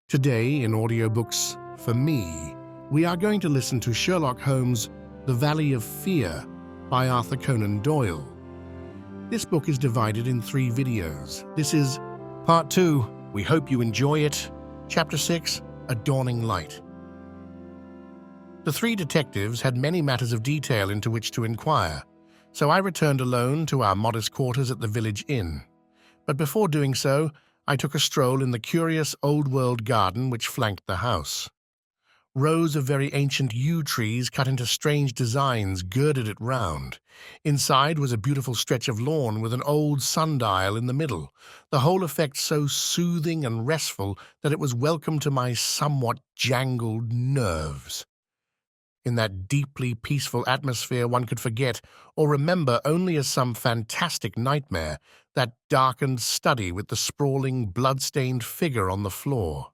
Today in Audiobooks, for me, we are going to listen to Sherlock Holmes' The Valley of Fear by Arthur Conan Doyle. This book is divided in 3 videos. This is Part 2. We hope you enjoy it. Chapter 6, A Dawning Light. The 3 detectives had many matters of detail into which to inquire, so I returned alone to our modest quarters at the village inn. But before doing so, I took a stroll in the curious old-world garden which flanked the house. Rows of very ancient yew trees cut into strange designs girded it round. Inside was a beautiful stretch of lawn with an old sundial in the middle, the whole effect so soothing and restful that it was welcome to my somewhat jangled nerves. In that deeply peaceful atmosphere one could forget or remember only as some fantastic nightmare that darkened study with the sprawling, blood-stained figure on the floor.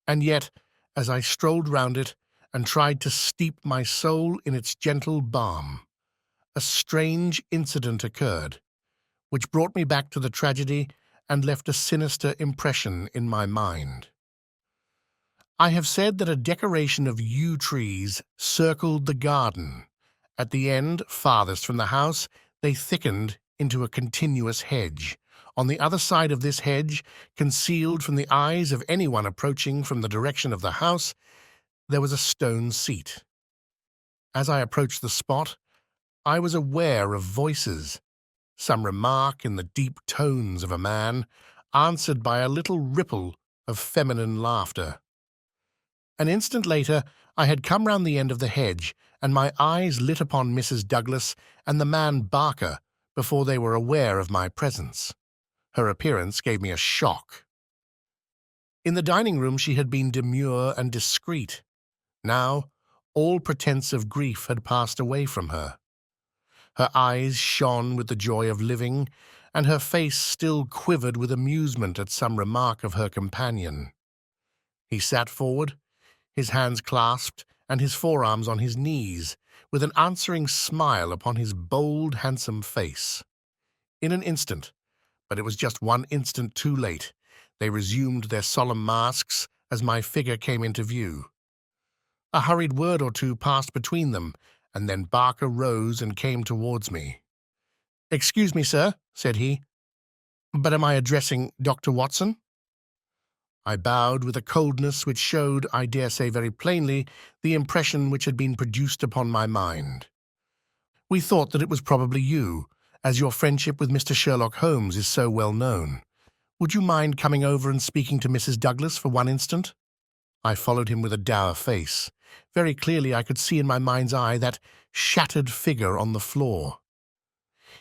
And yet, as I strolled round it and tried to steep my soul in its gentle balm, a strange incident occurred, which brought me back to the tragedy and left a sinister impression in my mind. I have said that a decoration of yew trees circled the garden. At the end, farthest from the house, they thickened into a continuous hedge. On the other side of this hedge, concealed from the eyes of anyone approaching from the direction of the house, there was a stone seat. As I approached the spot, I was aware of voices, some remark in the deep tones of a man, answered by a little ripple of feminine laughter. An instant later, I had come round the end of the hedge, and my eyes lit upon Mrs. Douglas and the man Barker before they were aware of my presence. Her appearance gave me a shock. In the dining room she had been demure and discreet. Now, all pretense of grief had passed away from her. Her eyes shone with the joy of living, and her face still quivered with amusement at some remark of her companion. He sat forward, his hands clasped and his forearms on his knees, with an answering smile upon his bold, handsome face. In an instant, but it was just one instant too late, they resumed their solemn masks as my figure came into view. A hurried word or two passed between them, and then Barker rose and came towards me. "Excuse me, sir," said he, "but am I addressing Dr. Watson?" I bowed with a coldness which showed, I dare say very plainly, the impression which had been produced upon my mind. "We thought that it was probably you, as your friendship with Mr. Sherlock Holmes is so well known. Would you mind coming over and speaking to Mrs. Douglas for one instant?" I followed him with a dour face. Very clearly I could see in my mind's eye that shattered figure on the floor.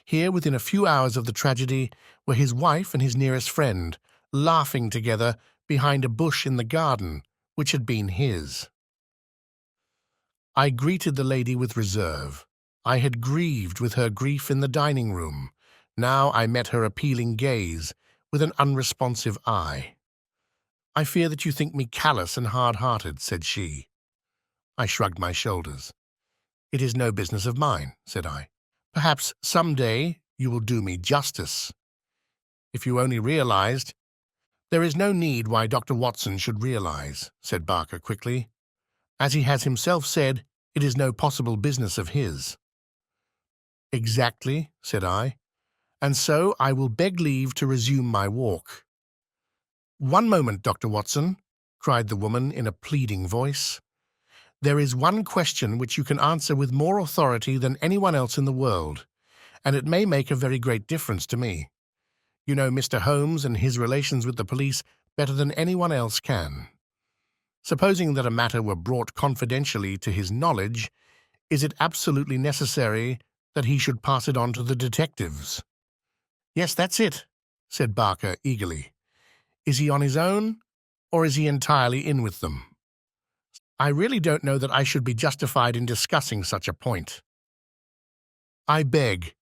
Here, within a few hours of the tragedy, were his wife and his nearest friend, laughing together behind a bush in the garden, which had been his. I greeted the lady with reserve. I had grieved with her grief in the dining room. Now I met her appealing gaze with an unresponsive eye. "I fear that you think me callous and hard-hearted," said she. I shrugged my shoulders. "It is no business of mine," said I. "Perhaps some day you will do me justice. If you only realized—" "There is no need why Dr. Watson should realize," said Barker quickly. "As he has himself said, it is no possible business of his." "Exactly," said I, "and so I will beg leave to resume my walk." "One moment, Dr. Watson," cried the woman in a pleading voice. "There is one question which you can answer with more authority than anyone else in the world, and it may make a very great difference to me. You know Mr. Holmes and his relations with the police better than anyone else can. Supposing that a matter were brought confidentially to his knowledge, is it absolutely necessary that he should pass it on to the detectives?" "Yes, that's it," said Barker eagerly. "Is he on his own, or is he entirely in with them? I really don't know that I should be justified in discussing such a point." "I beg,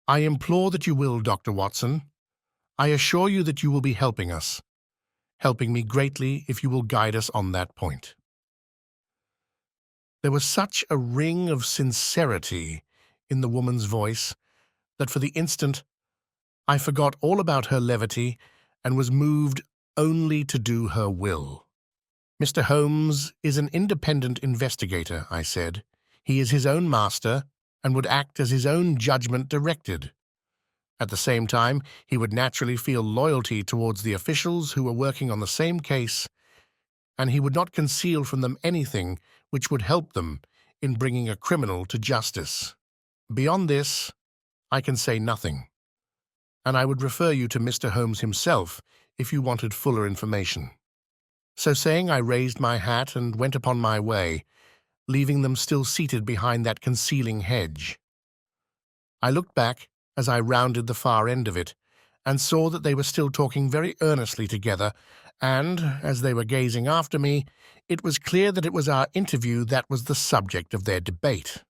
I implore that you will, Dr. Watson. I assure you that you will be helping us, helping me greatly if you will guide us on that point." There was such a ring of sincerity in the woman's voice that for the instant I forgot all about her levity and was moved only to do her will. Mr. Holmes is an independent investigator, I said. He is his own master and would act as his own judgment directed. At the same time, he would naturally feel loyalty towards the officials who were working on the same case, and he would not conceal from them anything which would help them in bringing a criminal to justice. Beyond this, I can say nothing, and I would refer you to Mr. Holmes himself if you wanted fuller information. So saying, I raised my hat and went upon my way, leaving them still seated behind that concealing hedge. I looked back as I rounded the far end of it, and saw that they were still talking very earnestly together, and, as they were gazing after me, it was clear that it was our interview that was the subject of their debate.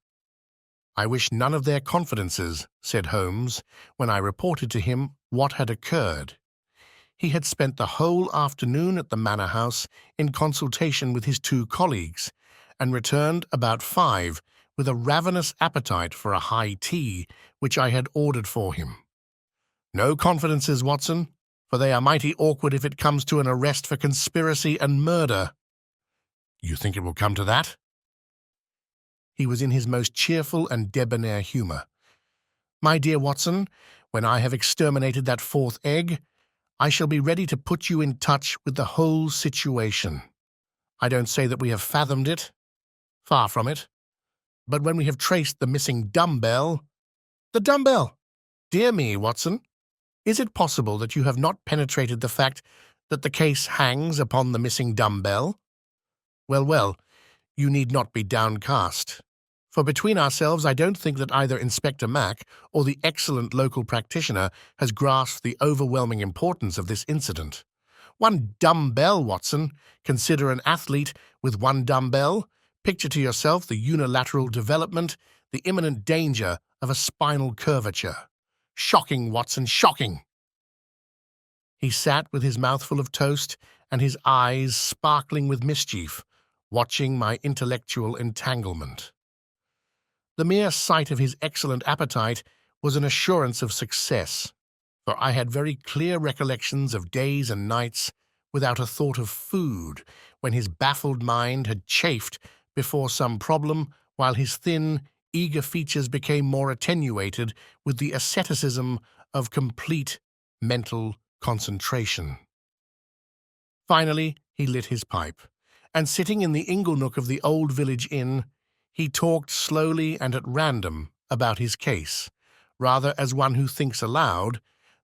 I wish none of their confidences, said Holmes, when I reported to him what had occurred. He had spent the whole afternoon at the Manor House in consultation with his 2 colleagues, and returned about 5 with a ravenous appetite for a high tea which I had ordered for him. No confidences, Watson, for they are mighty awkward if it comes to an arrest for conspiracy and murder. You think it will come to that? He was in his most cheerful and debonair humour. My dear Watson, when I have exterminated that 4th egg, I shall be ready to put you in touch with the whole situation. I don't say that we have fathomed it. Far from it. But when we have traced the missing dumbbell— The dumbbell! Dear me, Watson, is it possible that you have not penetrated the fact that the case hangs upon the missing dumbbell? Well, well, you need not be downcast. For between ourselves, I don't think that either Inspector Mac or the excellent local practitioner has grasped the overwhelming importance of this incident. 1 dumbbell, Watson. Consider an athlete with 1 dumbbell. Picture to yourself the unilateral development, the imminent danger of a spinal curvature. Shocking, Watson, shocking! He sat with his mouth full of toast and his eyes sparkling with mischief, watching my intellectual entanglement. The mere sight of his excellent appetite was an assurance of success, for I had very clear recollections of days and nights without a thought of food, when his baffled mind had chafed before some problem, while his thin, eager features became more attenuated with the asceticism of complete mental concentration. Finally, he lit his pipe, and sitting in the inglenook of the old village inn, he talked slowly and at random about his case, rather as one who thinks aloud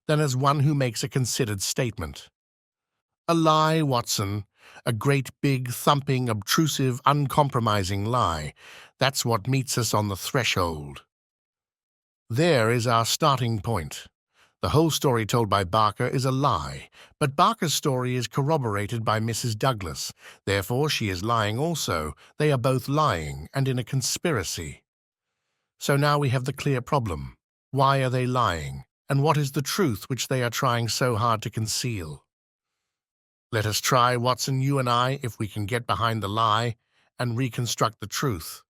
than as one who makes a considered statement. A lie, Watson, a great big, thumping, obtrusive, uncompromising lie. That's what meets us on the threshold. There is our starting point. The whole story told by Barker is a lie, but Barker's story is corroborated by Mrs. Douglas. Therefore, she is lying also. They are both lying, and in a conspiracy. So now we have the clear problem. Why are they lying, and what is the truth which they are trying so hard to conceal? Let us try, Watson, you and I, if we can get behind the lie and reconstruct the truth.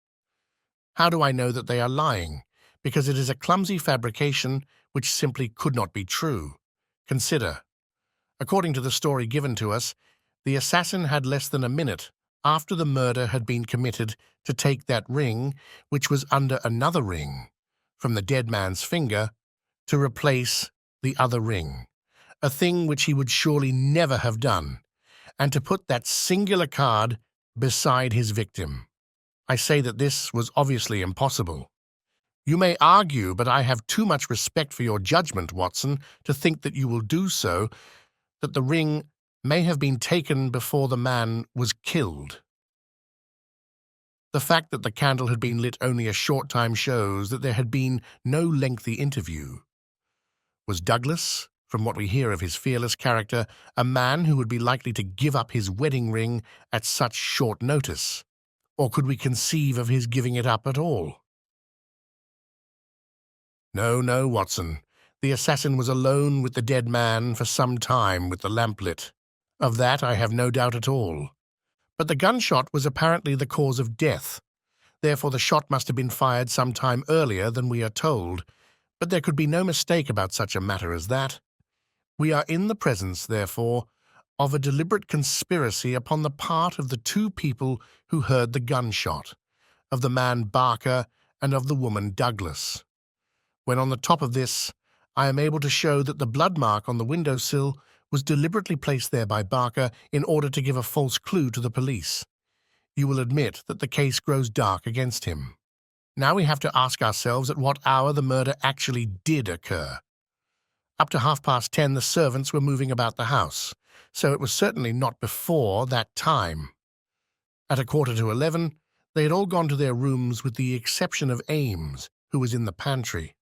How do I know that they are lying? Because it is a clumsy fabrication which simply could not be true. Consider. According to the story given to us, the assassin had less than a minute after the murder had been committed to take that ring, which was under another ring, from the dead man's finger, to replace the other ring, a thing which he would surely never have done, and to put that singular card beside his victim. I say that this was obviously impossible. You may argue, but I have too much respect for your judgment, Watson, to think that you will do so, that the ring may have been taken before the man was killed. The fact that the candle had been lit only a short time shows that there had been no lengthy interview. Was Douglas, from what we hear of his fearless character, a man who would be likely to give up his wedding ring at such short notice? Or could we conceive of his giving it up at all? No, no, Watson. The assassin was alone with the dead man for some time with the lamp lit. Of that I have no doubt at all. But the gunshot was apparently the cause of death. Therefore the shot must have been fired some time earlier than we are told. But there could be no mistake about such a matter as that. We are in the presence, therefore, of a deliberate conspiracy upon the part of the two people who heard the gunshot, of the man Barker and of the woman Douglas. When on the top of this, I am able to show that the blood mark on the windowsill was deliberately placed there by Barker in order to give a false clue to the police. You will admit that the case grows dark against him. Now we have to ask ourselves at what hour the murder actually did occur. Up to 10:30, the servants were moving about the house, so it was certainly not before that time. At 11:15, they had all gone to their rooms with the exception of Ames, who was in the pantry.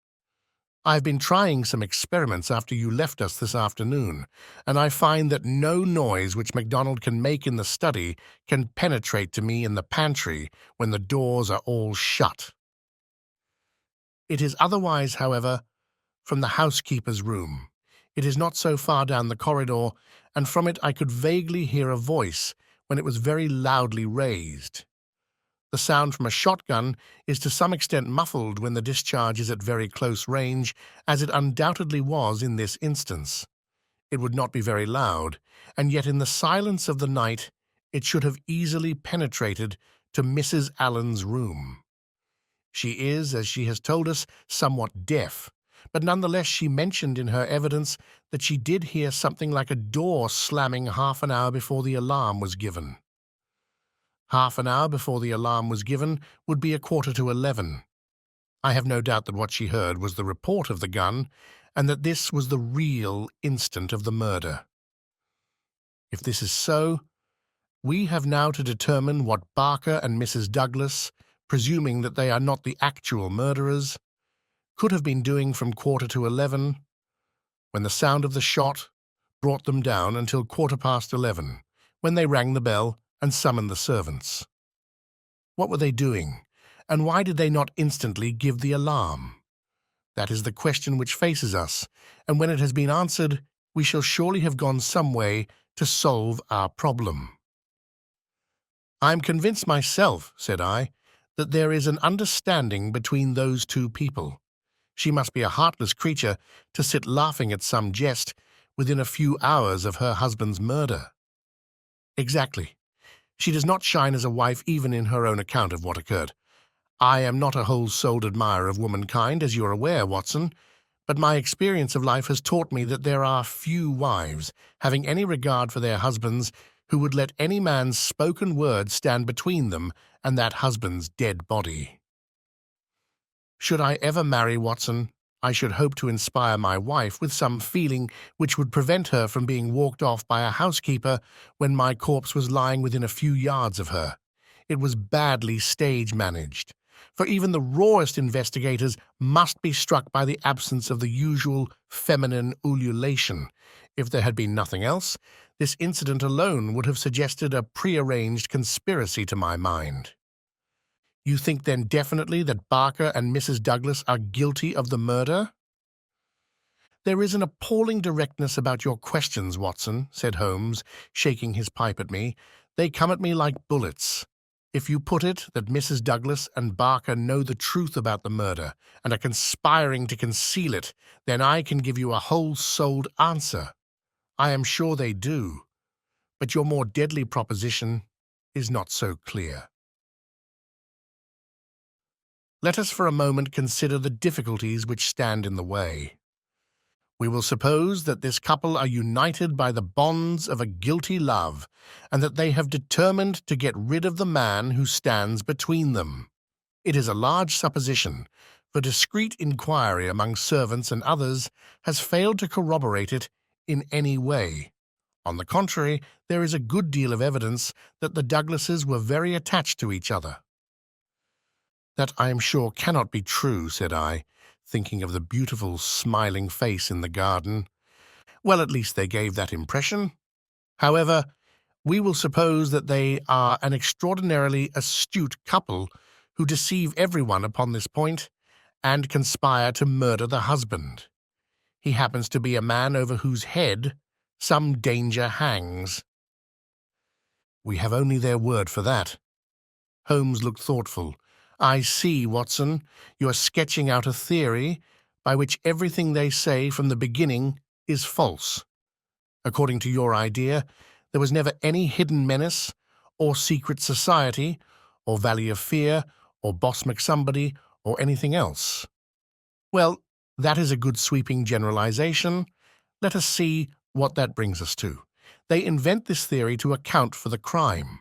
I have been trying some experiments after you left us this afternoon, and I find that no noise which MacDonald can make in the study can penetrate to me in the pantry when the doors are all shut. It is otherwise, however, from the housekeeper's room. It is not so far down the corridor, and from it I could vaguely hear a voice when it was very loudly raised. The sound from a shotgun is to some extent muffled when the discharge is at very close range, as it undoubtedly was in this instance. It would not be very loud, and yet in the silence of the night it should have easily penetrated to Mrs. Allen's room. She is, as she has told us, somewhat deaf, but nonetheless she mentioned in her evidence that she did hear something like a door slamming half an hour before the alarm was given. Half an hour before the alarm was given would be 11:15. I have no doubt that what she heard was the report of the gun, and that this was the real instant of the murder. If this is so, we have now to determine what Barker and Mrs. Douglas, presuming that they are not the actual murderers, could have been doing from 11:15, when the sound of the shot brought them down, until 11:15, when they rang the bell and summoned the servants. What were they doing, and why did they not instantly give the alarm? That is the question which faces us, and when it has been answered, we shall surely have gone some way to solve our problem. I am convinced myself, said I, that there is an understanding between those two people. She must be a heartless creature to sit laughing at some jest within a few hours of her husband's murder. Exactly. She does not shine as a wife even in her own account of what occurred. I am not a whole-souled admirer of womankind, as you are aware, Watson, but my experience of life has taught me that there are few wives, having any regard for their husbands, who would let any man's spoken word stand between them and that husband's dead body. Should I ever marry, Watson, I should hope to inspire my wife with some feeling which would prevent her from being walked off by a housekeeper when my corpse was lying within a few yards of her. It was badly stage-managed, for even the rawest investigators must be struck by the absence of the usual feminine ululation. If there had been nothing else, this incident alone would have suggested a prearranged conspiracy to my mind. You think then definitely that Barker and Mrs. Douglas are guilty of the murder? There is an appalling directness about your questions, Watson, said Holmes, shaking his pipe at me. They come at me like bullets. If you put it that Mrs. Douglas and Barker know the truth about the murder and are conspiring to conceal it, then I can give you a whole-souled answer. I am sure they do. But your more deadly proposition is not so clear. Let us for a moment consider the difficulties which stand in the way. We will suppose that this couple are united by the bonds of a guilty love, and that they have determined to get rid of the man who stands between them. It is a large supposition, for discreet inquiry among servants and others has failed to corroborate it in any way. On the contrary, there is a good deal of evidence that the Douglases were very attached to each other. That, I am sure, cannot be true, said I, thinking of the beautiful, smiling face in the garden. Well, at least they gave that impression. However, we will suppose that they are an extraordinarily astute couple who deceive everyone upon this point and conspire to murder the husband. He happens to be a man over whose head some danger hangs. We have only their word for that. Holmes looked thoughtful. I see, Watson, you are sketching out a theory by which everything they say from the beginning is false. According to your idea, there was never any hidden menace, or secret society, or Valley of Fear, or Boss McSomebody, or anything else. Well, that is a good sweeping generalization. Let us see what that brings us to. They invent this theory to account for the crime.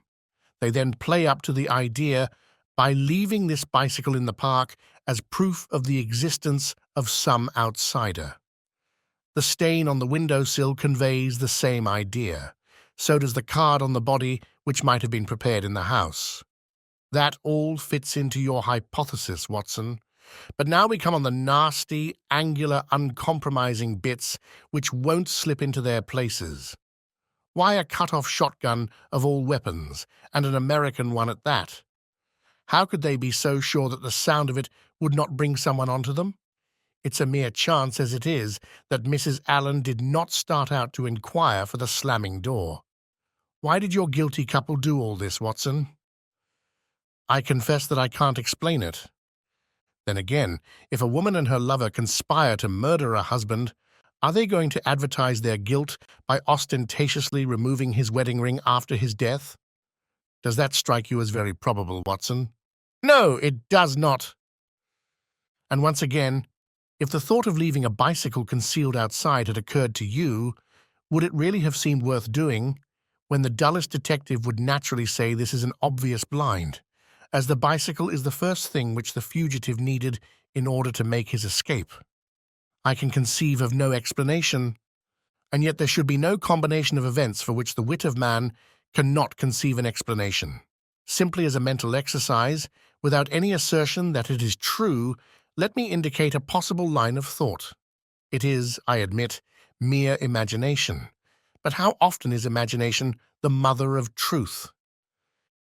They then play up to the idea by leaving this bicycle in the park as proof of the existence of some outsider. The stain on the windowsill conveys the same idea. So does the card on the body, which might have been prepared in the house. That all fits into your hypothesis, Watson. But now we come on the nasty, angular, uncompromising bits which won't slip into their places. Why a cut-off shotgun of all weapons, and an American one at that? How could they be so sure that the sound of it would not bring someone onto them? It's a mere chance as it is that Mrs. Allen did not start out to inquire for the slamming door. Why did your guilty couple do all this, Watson? I confess that I can't explain it. Then again, if a woman and her lover conspire to murder a husband, are they going to advertise their guilt by ostentatiously removing his wedding ring after his death? Does that strike you as very probable, Watson? No, it does not. And once again, if the thought of leaving a bicycle concealed outside had occurred to you, would it really have seemed worth doing, when the dullest detective would naturally say this is an obvious blind, as the bicycle is the first thing which the fugitive needed in order to make his escape? I can conceive of no explanation, and yet there should be no combination of events for which the wit of man cannot conceive an explanation. Simply as a mental exercise, without any assertion that it is true, let me indicate a possible line of thought. It is, I admit, mere imagination. But how often is imagination the mother of truth?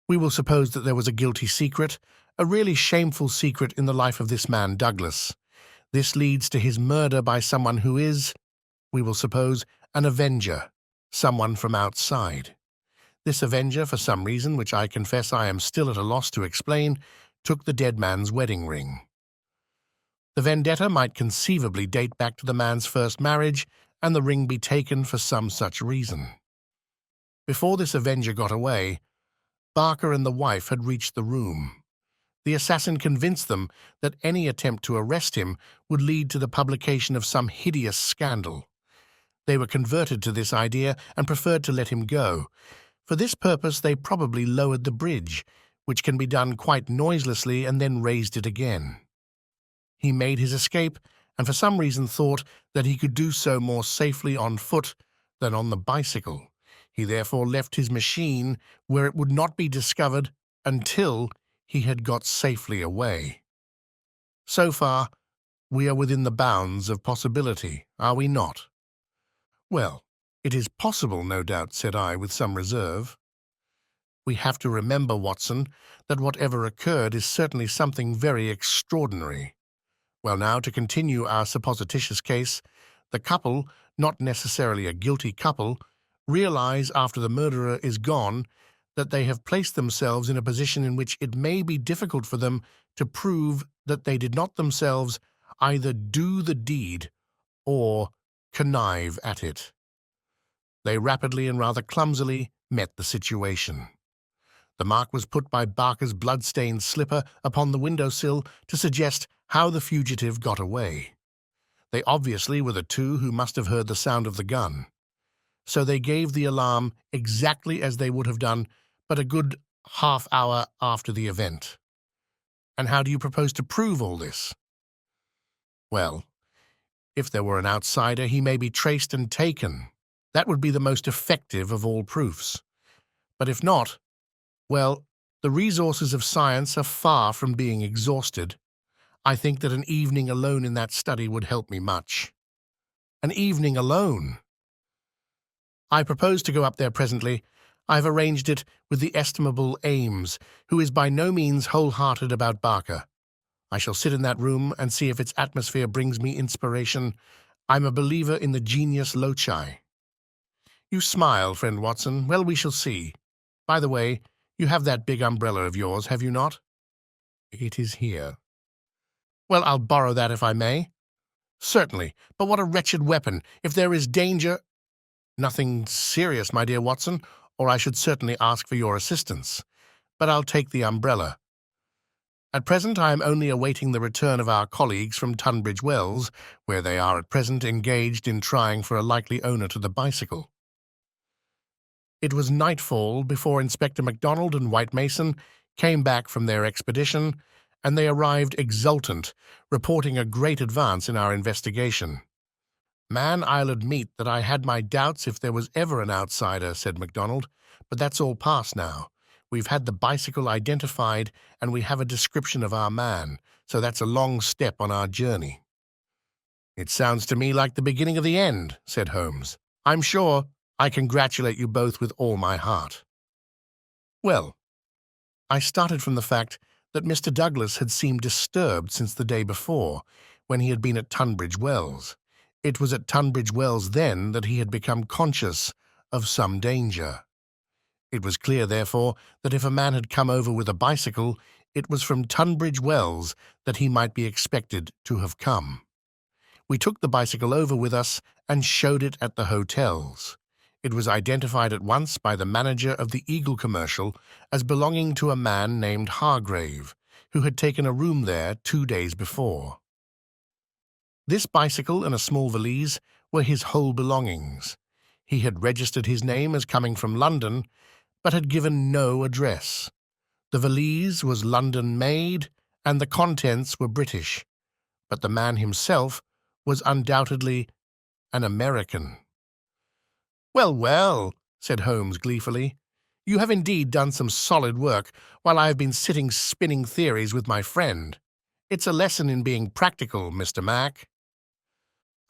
We will suppose that there was a guilty secret, a really shameful secret in the life of this man Douglas. This leads to his murder by someone who is, we will suppose, an avenger, someone from outside. This avenger, for some reason which I confess I am still at a loss to explain, took the dead man's wedding ring. The vendetta might conceivably date back to the man's first marriage, and the ring be taken for some such reason. Before this avenger got away, Barker and the wife had reached the room. The assassin convinced them that any attempt to arrest him would lead to the publication of some hideous scandal. They were converted to this idea and preferred to let him go. For this purpose they probably lowered the bridge, which can be done quite noiselessly, and then raised it again. He made his escape, and for some reason thought that he could do so more safely on foot than on the bicycle. He therefore left his machine where it would not be discovered until he had got safely away. So far, we are within the bounds of possibility, are we not? Well, it is possible, no doubt, said I, with some reserve. We have to remember, Watson, that whatever occurred is certainly something very extraordinary. Well, now, to continue our supposititious case, the couple, not necessarily a guilty couple, realize after the murderer is gone that they have placed themselves in a position in which it may be difficult for them to prove that they did not themselves either do the deed or connive at it. They rapidly and rather clumsily met the situation. The mark was put by Barker's blood-stained slipper upon the windowsill to suggest how the fugitive got away. They obviously were the two who must have heard the sound of the gun. So they gave the alarm exactly as they would have done, but a good half hour after the event. And how do you propose to prove all this? Well, if there were an outsider, he may be traced and taken. That would be the most effective of all proofs. But if not, well, the resources of science are far from being exhausted. I think that an evening alone in that study would help me much. An evening alone? I propose to go up there presently. I have arranged it with the estimable Ames, who is by no means wholehearted about Barker. I shall sit in that room and see if its atmosphere brings me inspiration. I'm a believer in the genius loci. You smile, friend Watson. Well, we shall see. By the way, you have that big umbrella of yours, have you not? It is here. Well, I'll borrow that if I may. Certainly, but what a wretched weapon. If there is danger— Nothing serious, my dear Watson, or I should certainly ask for your assistance. But I'll take the umbrella. At present I am only awaiting the return of our colleagues from Tunbridge Wells, where they are at present engaged in trying for a likely owner to the bicycle. It was nightfall before Inspector MacDonald and White Mason came back from their expedition, and they arrived exultant, reporting a great advance in our investigation. "Man, I'll admit that I had my doubts if there was ever an outsider," said MacDonald, "but that's all past now. We've had the bicycle identified, and we have a description of our man, so that's a long step on our journey." "It sounds to me like the beginning of the end," said Holmes. "I'm sure I congratulate you both with all my heart." Well, I started from the fact that Mr. Douglas had seemed disturbed since the day before, when he had been at Tunbridge Wells. It was at Tunbridge Wells then that he had become conscious of some danger. It was clear, therefore, that if a man had come over with a bicycle, it was from Tunbridge Wells that he might be expected to have come. We took the bicycle over with us and showed it at the hotels. It was identified at once by the manager of the Eagle Commercial as belonging to a man named Hargrave, who had taken a room there 2 days before. This bicycle and a small valise were his whole belongings. He had registered his name as coming from London, but had given no address. The valise was London-made, and the contents were British, but the man himself was undoubtedly an American. "Well, well," said Holmes gleefully, "you have indeed done some solid work while I have been sitting spinning theories with my friend. It's a lesson in being practical, Mr. Mac."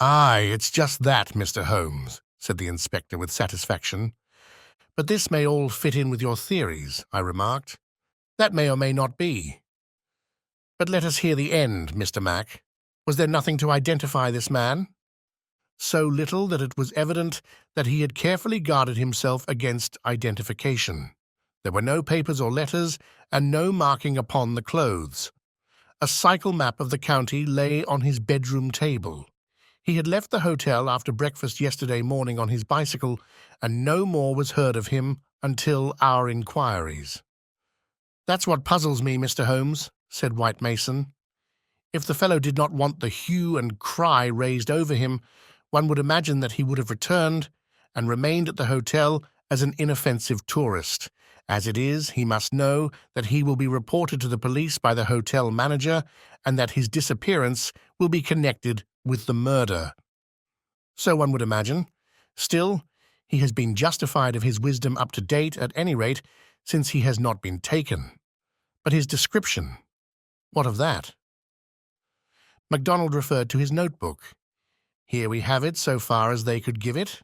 "Aye, it's just that, Mr. Holmes," said the inspector with satisfaction. "But this may all fit in with your theories," I remarked. "That may or may not be. But let us hear the end, Mr. Mac. Was there nothing to identify this man?" "So little that it was evident that he had carefully guarded himself against identification. There were no papers or letters, and no marking upon the clothes. A cycle map of the county lay on his bedroom table. He had left the hotel after breakfast yesterday morning on his bicycle, and no more was heard of him until our inquiries." "That's what puzzles me, Mr. Holmes," said White Mason. "If the fellow did not want the hue and cry raised over him, one would imagine that he would have returned and remained at the hotel as an inoffensive tourist. As it is, he must know that he will be reported to the police by the hotel manager, and that his disappearance will be connected with the murder. So one would imagine. Still, he has been justified of his wisdom up to date, at any rate, since he has not been taken. But his description, what of that?" MacDonald referred to his notebook. "Here we have it so far as they could give it.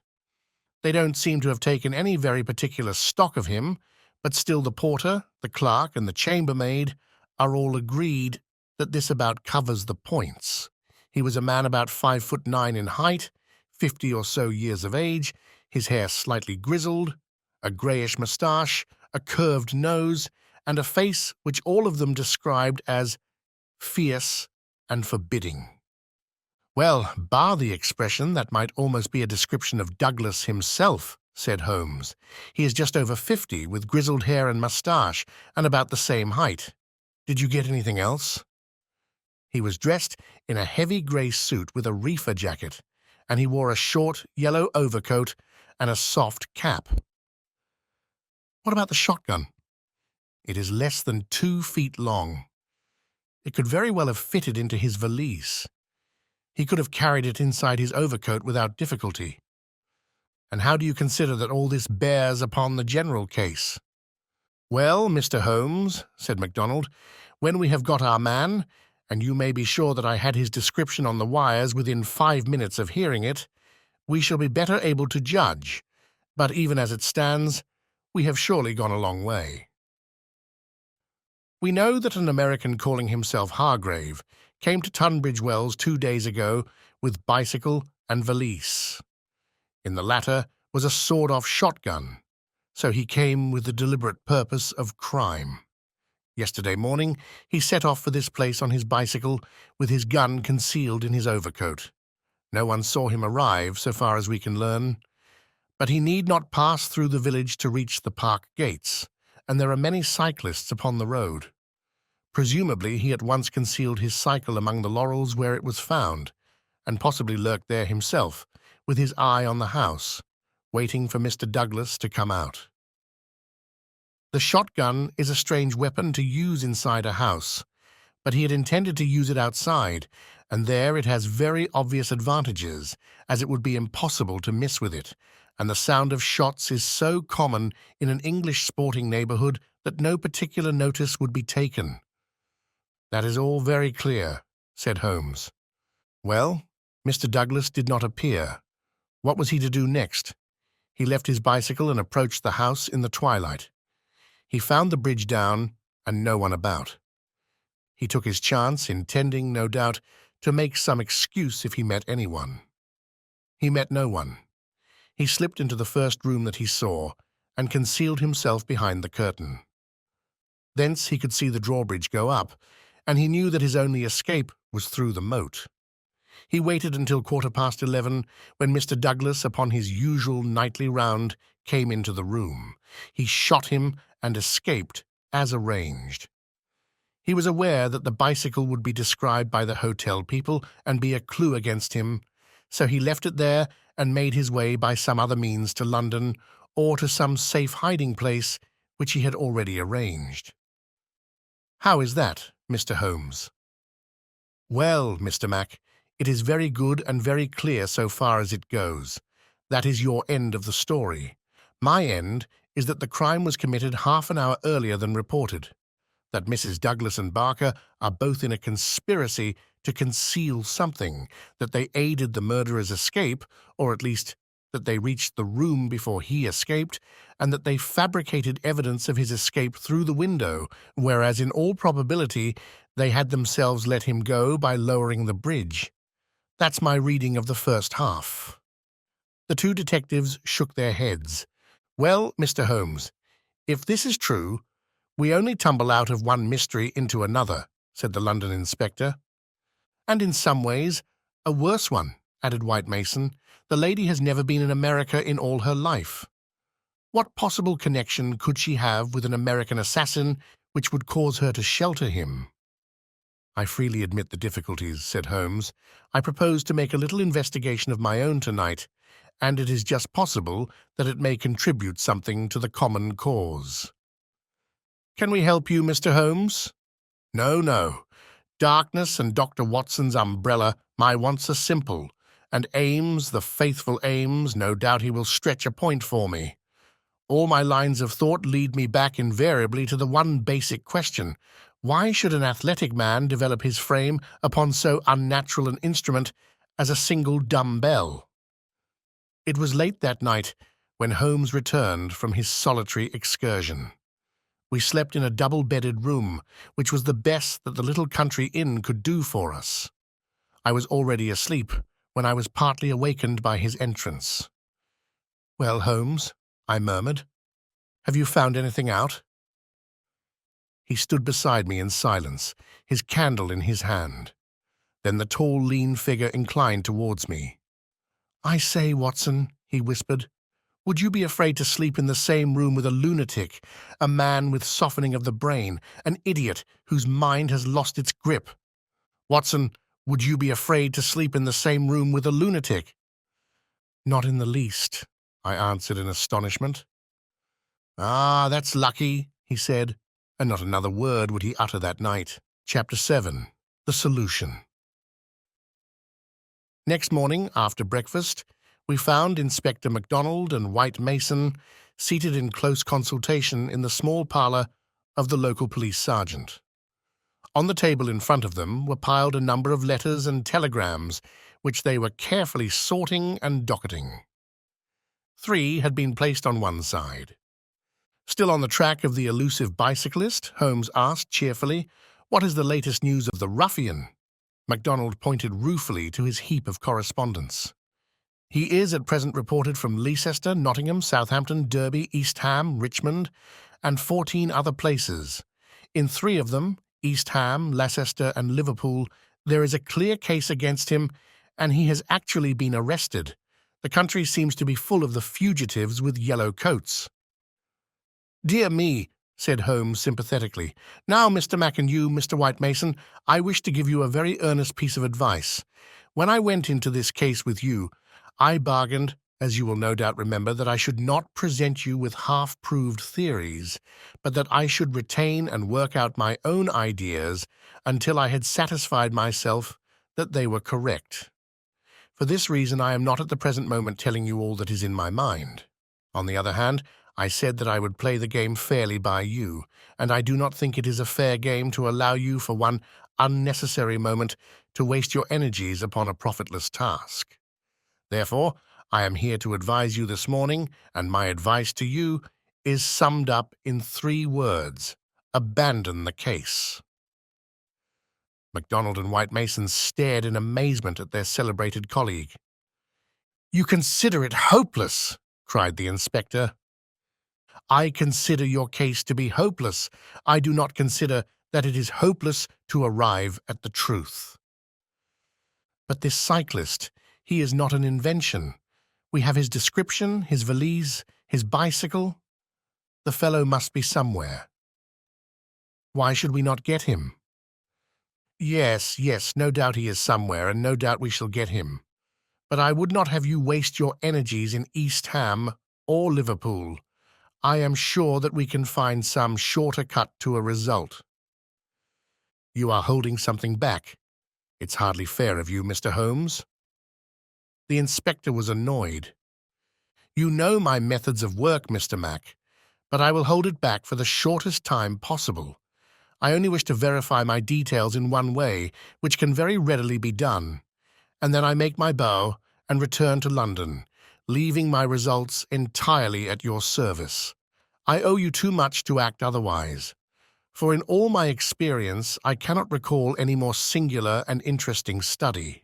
They don't seem to have taken any very particular stock of him, but still the porter, the clerk, and the chambermaid are all agreed that this about covers the points. He was a man about 5'9" in height, 50 or so years of age, his hair slightly grizzled, a greyish moustache, a curved nose, and a face which all of them described as fierce and forbidding." "Well, bar the expression, that might almost be a description of Douglas himself," said Holmes. "He is just over 50, with grizzled hair and moustache, and about the same height. Did you get anything else?" "He was dressed in a heavy grey suit with a reefer jacket, and he wore a short yellow overcoat and a soft cap." "What about the shotgun?" "It is less than 2 feet long. It could very well have fitted into his valise. He could have carried it inside his overcoat without difficulty." "And how do you consider that all this bears upon the general case?" "Well, Mr. Holmes," said MacDonald, "when we have got our man, and you may be sure that I had his description on the wires within 5 minutes of hearing it, we shall be better able to judge. But even as it stands, we have surely gone a long way. We know that an American calling himself Hargrave came to Tunbridge Wells 2 days ago with bicycle and valise. In the latter was a sawed-off shotgun, so he came with the deliberate purpose of crime. Yesterday morning he set off for this place on his bicycle with his gun concealed in his overcoat. No one saw him arrive, so far as we can learn. But he need not pass through the village to reach the park gates, and there are many cyclists upon the road. Presumably he at once concealed his cycle among the laurels where it was found, and possibly lurked there himself, with his eye on the house, waiting for Mr. Douglas to come out. The shotgun is a strange weapon to use inside a house, but he had intended to use it outside, and there it has very obvious advantages, as it would be impossible to miss with it, and the sound of shots is so common in an English sporting neighbourhood that no particular notice would be taken. "That is all very clear," said Holmes. "Well, Mr. Douglas did not appear. What was he to do next? He left his bicycle and approached the house in the twilight. He found the bridge down and no one about. He took his chance, intending, no doubt, to make some excuse if he met anyone. He met no one. He slipped into the first room that he saw and concealed himself behind the curtain. Thence he could see the drawbridge go up, and he knew that his only escape was through the moat. He waited until 11:15, when Mr. Douglas, upon his usual nightly round, came into the room. He shot him and escaped, as arranged. He was aware that the bicycle would be described by the hotel people and be a clue against him, so he left it there and made his way by some other means to London or to some safe hiding place which he had already arranged. How is that, Mr. Holmes? Well, Mr. Mac, it is very good and very clear so far as it goes. That is your end of the story. My end is that the crime was committed half an hour earlier than reported, that Mrs. Douglas and Barker are both in a conspiracy to conceal something, that they aided the murderer's escape, or at least that they reached the room before he escaped, and that they fabricated evidence of his escape through the window, whereas in all probability they had themselves let him go by lowering the bridge. That's my reading of the first half. The two detectives shook their heads. Well, Mr. Holmes, if this is true, we only tumble out of one mystery into another, said the London inspector. And in some ways, a worse one, added White Mason. The lady has never been in America in all her life. What possible connection could she have with an American assassin which would cause her to shelter him? I freely admit the difficulties, said Holmes. I propose to make a little investigation of my own tonight, and it is just possible that it may contribute something to the common cause. Can we help you, Mr. Holmes? No, no. Darkness and Dr. Watson's umbrella, my wants are simple, and Ames, the faithful Ames, no doubt he will stretch a point for me. All my lines of thought lead me back invariably to the one basic question: why should an athletic man develop his frame upon so unnatural an instrument as a single dumbbell? It was late that night when Holmes returned from his solitary excursion. We slept in a double-bedded room, which was the best that the little country inn could do for us. I was already asleep when I was partly awakened by his entrance. "Well, Holmes," I murmured, "have you found anything out?" He stood beside me in silence, his candle in his hand. Then the tall, lean figure inclined towards me. "I say, Watson," he whispered, "would you be afraid to sleep in the same room with a lunatic, a man with softening of the brain, an idiot whose mind has lost its grip? Watson, would you be afraid to sleep in the same room with a lunatic?" "Not in the least," I answered in astonishment. "Ah, that's lucky," he said, and not another word would he utter that night. Chapter 7. The Solution. Next morning, after breakfast, we found Inspector MacDonald and White Mason seated in close consultation in the small parlour of the local police sergeant. On the table in front of them were piled a number of letters and telegrams, which they were carefully sorting and docketing. 3 had been placed on one side. Still on the track of the elusive bicyclist, Holmes asked cheerfully, "What is the latest news of the ruffian?" MacDonald pointed ruefully to his heap of correspondence. "He is at present reported from Leicester, Nottingham, Southampton, Derby, East Ham, Richmond, and 14 other places. In 3 of them, East Ham, Leicester, and Liverpool, there is a clear case against him, and he has actually been arrested, The country seems to be full of the fugitives with yellow coats." "Dear me," said Holmes sympathetically. "Now, Mr. Mac and you, Mr. White Mason, I wish to give you a very earnest piece of advice. When I went into this case with you, I bargained, as you will no doubt remember, that I should not present you with half-proved theories, but that I should retain and work out my own ideas until I had satisfied myself that they were correct. For this reason, I am not at the present moment telling you all that is in my mind. On the other hand, I said that I would play the game fairly by you, and I do not think it is a fair game to allow you for one unnecessary moment to waste your energies upon a profitless task. Therefore, I am here to advise you this morning, and my advice to you is summed up in 3 words: abandon the case." MacDonald and White Mason stared in amazement at their celebrated colleague. "You consider it hopeless!" cried the inspector. "I consider your case to be hopeless. I do not consider that it is hopeless to arrive at the truth." "But this cyclist, he is not an invention. We have his description, his valise, his bicycle. The fellow must be somewhere. Why should we not get him?" Yes, no doubt he is somewhere, and no doubt we shall get him. But I would not have you waste your energies in East Ham or Liverpool. I am sure that we can find some shorter cut to a result." "You are holding something back. It's hardly fair of you, Mr. Holmes." The inspector was annoyed. "You know my methods of work, Mr. Mac, but I will hold it back for the shortest time possible. I only wish to verify my details in one way, which can very readily be done, and then I make my bow and return to London, leaving my results entirely at your service. I owe you too much to act otherwise, for in all my experience I cannot recall any more singular and interesting study.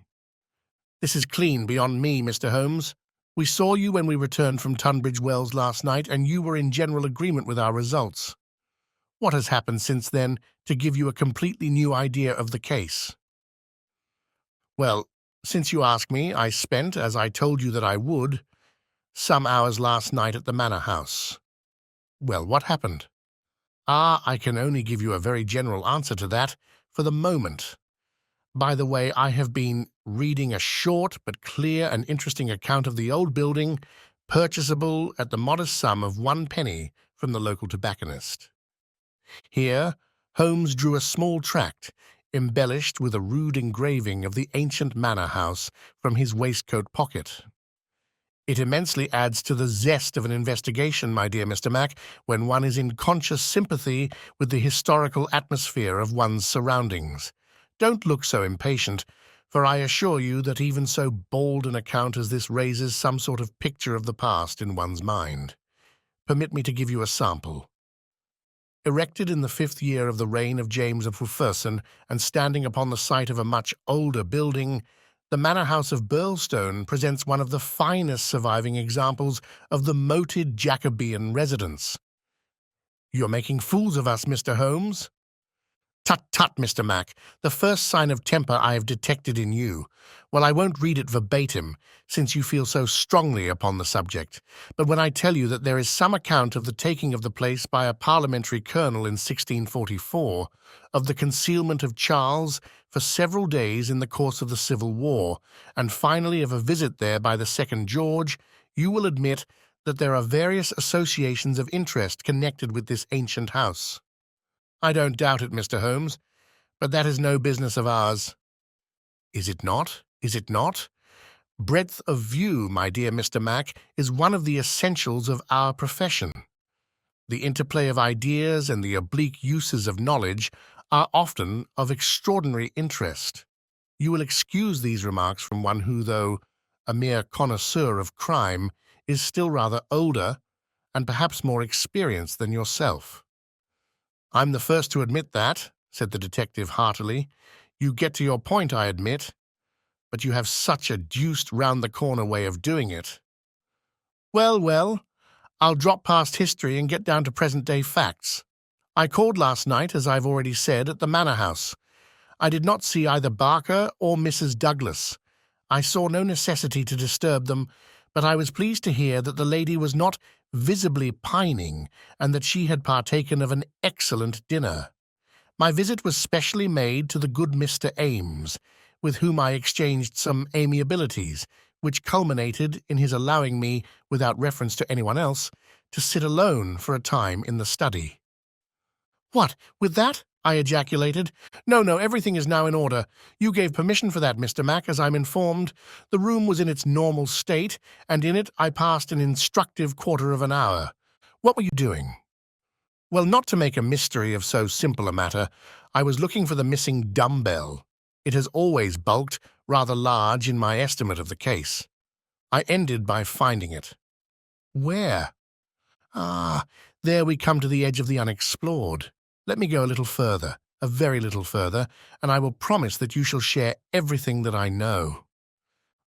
This is clean beyond me, Mr. Holmes. We saw you when we returned from Tunbridge Wells last night, and you were in general agreement with our results. What has happened since then to give you a completely new idea of the case?" "Well, since you ask me, I spent, as I told you that I would, some hours last night at the Manor House." "Well, what happened?" I can only give you a very general answer to that for the moment. By the way, I have been reading a short but clear and interesting account of the old building, purchasable at the modest sum of 1 penny from the local tobacconist." Here, Holmes drew a small tract, embellished with a rude engraving of the ancient manor house, from his waistcoat pocket. "It immensely adds to the zest of an investigation, my dear Mr. Mac, when one is in conscious sympathy with the historical atmosphere of one's surroundings. Don't look so impatient, for I assure you that even so bald an account as this raises some sort of picture of the past in one's mind. Permit me to give you a sample. Erected in the 5th year of the reign of James of Wulferson, and standing upon the site of a much older building, the manor house of Birlstone presents one of the finest surviving examples of the moated Jacobean residence." "You're making fools of us, Mr. Holmes." "Tut, Mr. Mac, the first sign of temper I have detected in you. Well, I won't read it verbatim, since you feel so strongly upon the subject, but when I tell you that there is some account of the taking of the place by a parliamentary colonel in 1644, of the concealment of Charles for several days in the course of the Civil War, and finally of a visit there by the 2nd George, you will admit that there are various associations of interest connected with this ancient house." "I don't doubt it, Mr. Holmes, but that is no business of ours." Is it not? Breadth of view, my dear Mr. Mac, is one of the essentials of our profession. The interplay of ideas and the oblique uses of knowledge are often of extraordinary interest. You will excuse these remarks from one who, though a mere connoisseur of crime, is still rather older and perhaps more experienced than yourself." "I'm the first to admit that," said the detective heartily. "You get to your point, I admit, but you have such a deuced round-the-corner way of doing it." Well, I'll drop past history and get down to present-day facts. I called last night, as I've already said, at the Manor House. I did not see either Barker or Mrs. Douglas. I saw no necessity to disturb them, but I was pleased to hear that the lady was not visibly pining and that she had partaken of an excellent dinner. My visit was specially made to the good Mr. Ames, with whom I exchanged some amiabilities, which culminated in his allowing me, without reference to anyone else, to sit alone for a time in the study. "What, with that?" I ejaculated. No, everything is now in order. You gave permission for that, Mr. Mac, as I'm informed. The room was in its normal state, and in it I passed an instructive quarter of an hour. What were you doing?" "Well, not to make a mystery of so simple a matter, I was looking for the missing dumbbell. It has always bulked rather large in my estimate of the case. I ended by finding it." "Where?" "Ah, there we come to the edge of the unexplored. Let me go a little further, a very little further, and I will promise that you shall share everything that I know."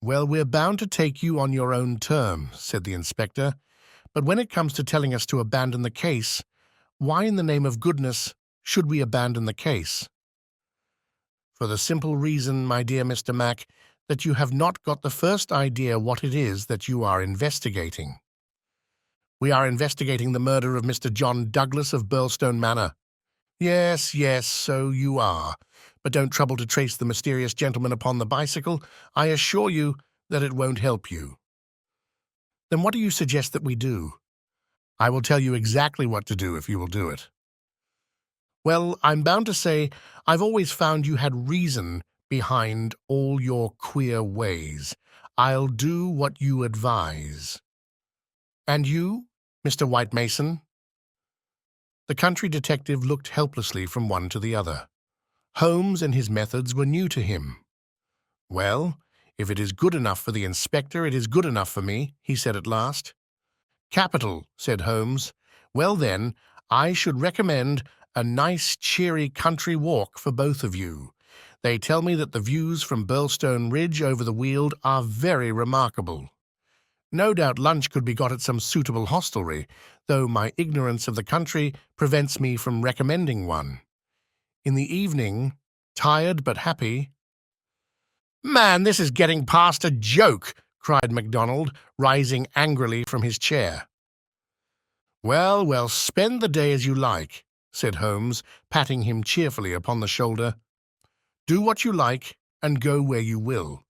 "Well, we're bound to take you on your own terms," said the inspector, "but when it comes to telling us to abandon the case, why in the name of goodness should we abandon the case?" "For the simple reason, my dear Mr. Mac, that you have not got the first idea what it is that you are investigating." "We are investigating the murder of Mr. John Douglas of Birlstone Manor." Yes, so you are. But don't trouble to trace the mysterious gentleman upon the bicycle. I assure you that it won't help you." "Then what do you suggest that we do?" "I will tell you exactly what to do if you will do it." "Well, I'm bound to say I've always found you had reason behind all your queer ways. I'll do what you advise." "And you, Mr. White Mason?" The country detective looked helplessly from one to the other. Holmes and his methods were new to him. "Well, if it is good enough for the inspector, it is good enough for me," he said at last. "Capital," said Holmes. "Well then, I should recommend a nice cheery country walk for both of you. They tell me that the views from Birlstone Ridge over the Weald are very remarkable. No doubt lunch could be got at some suitable hostelry, though my ignorance of the country prevents me from recommending one. In the evening, tired but happy—" "Man, this is getting past a joke!" cried MacDonald, rising angrily from his chair. Well, spend the day as you like," said Holmes, patting him cheerfully upon the shoulder. "Do what you like and go where you will.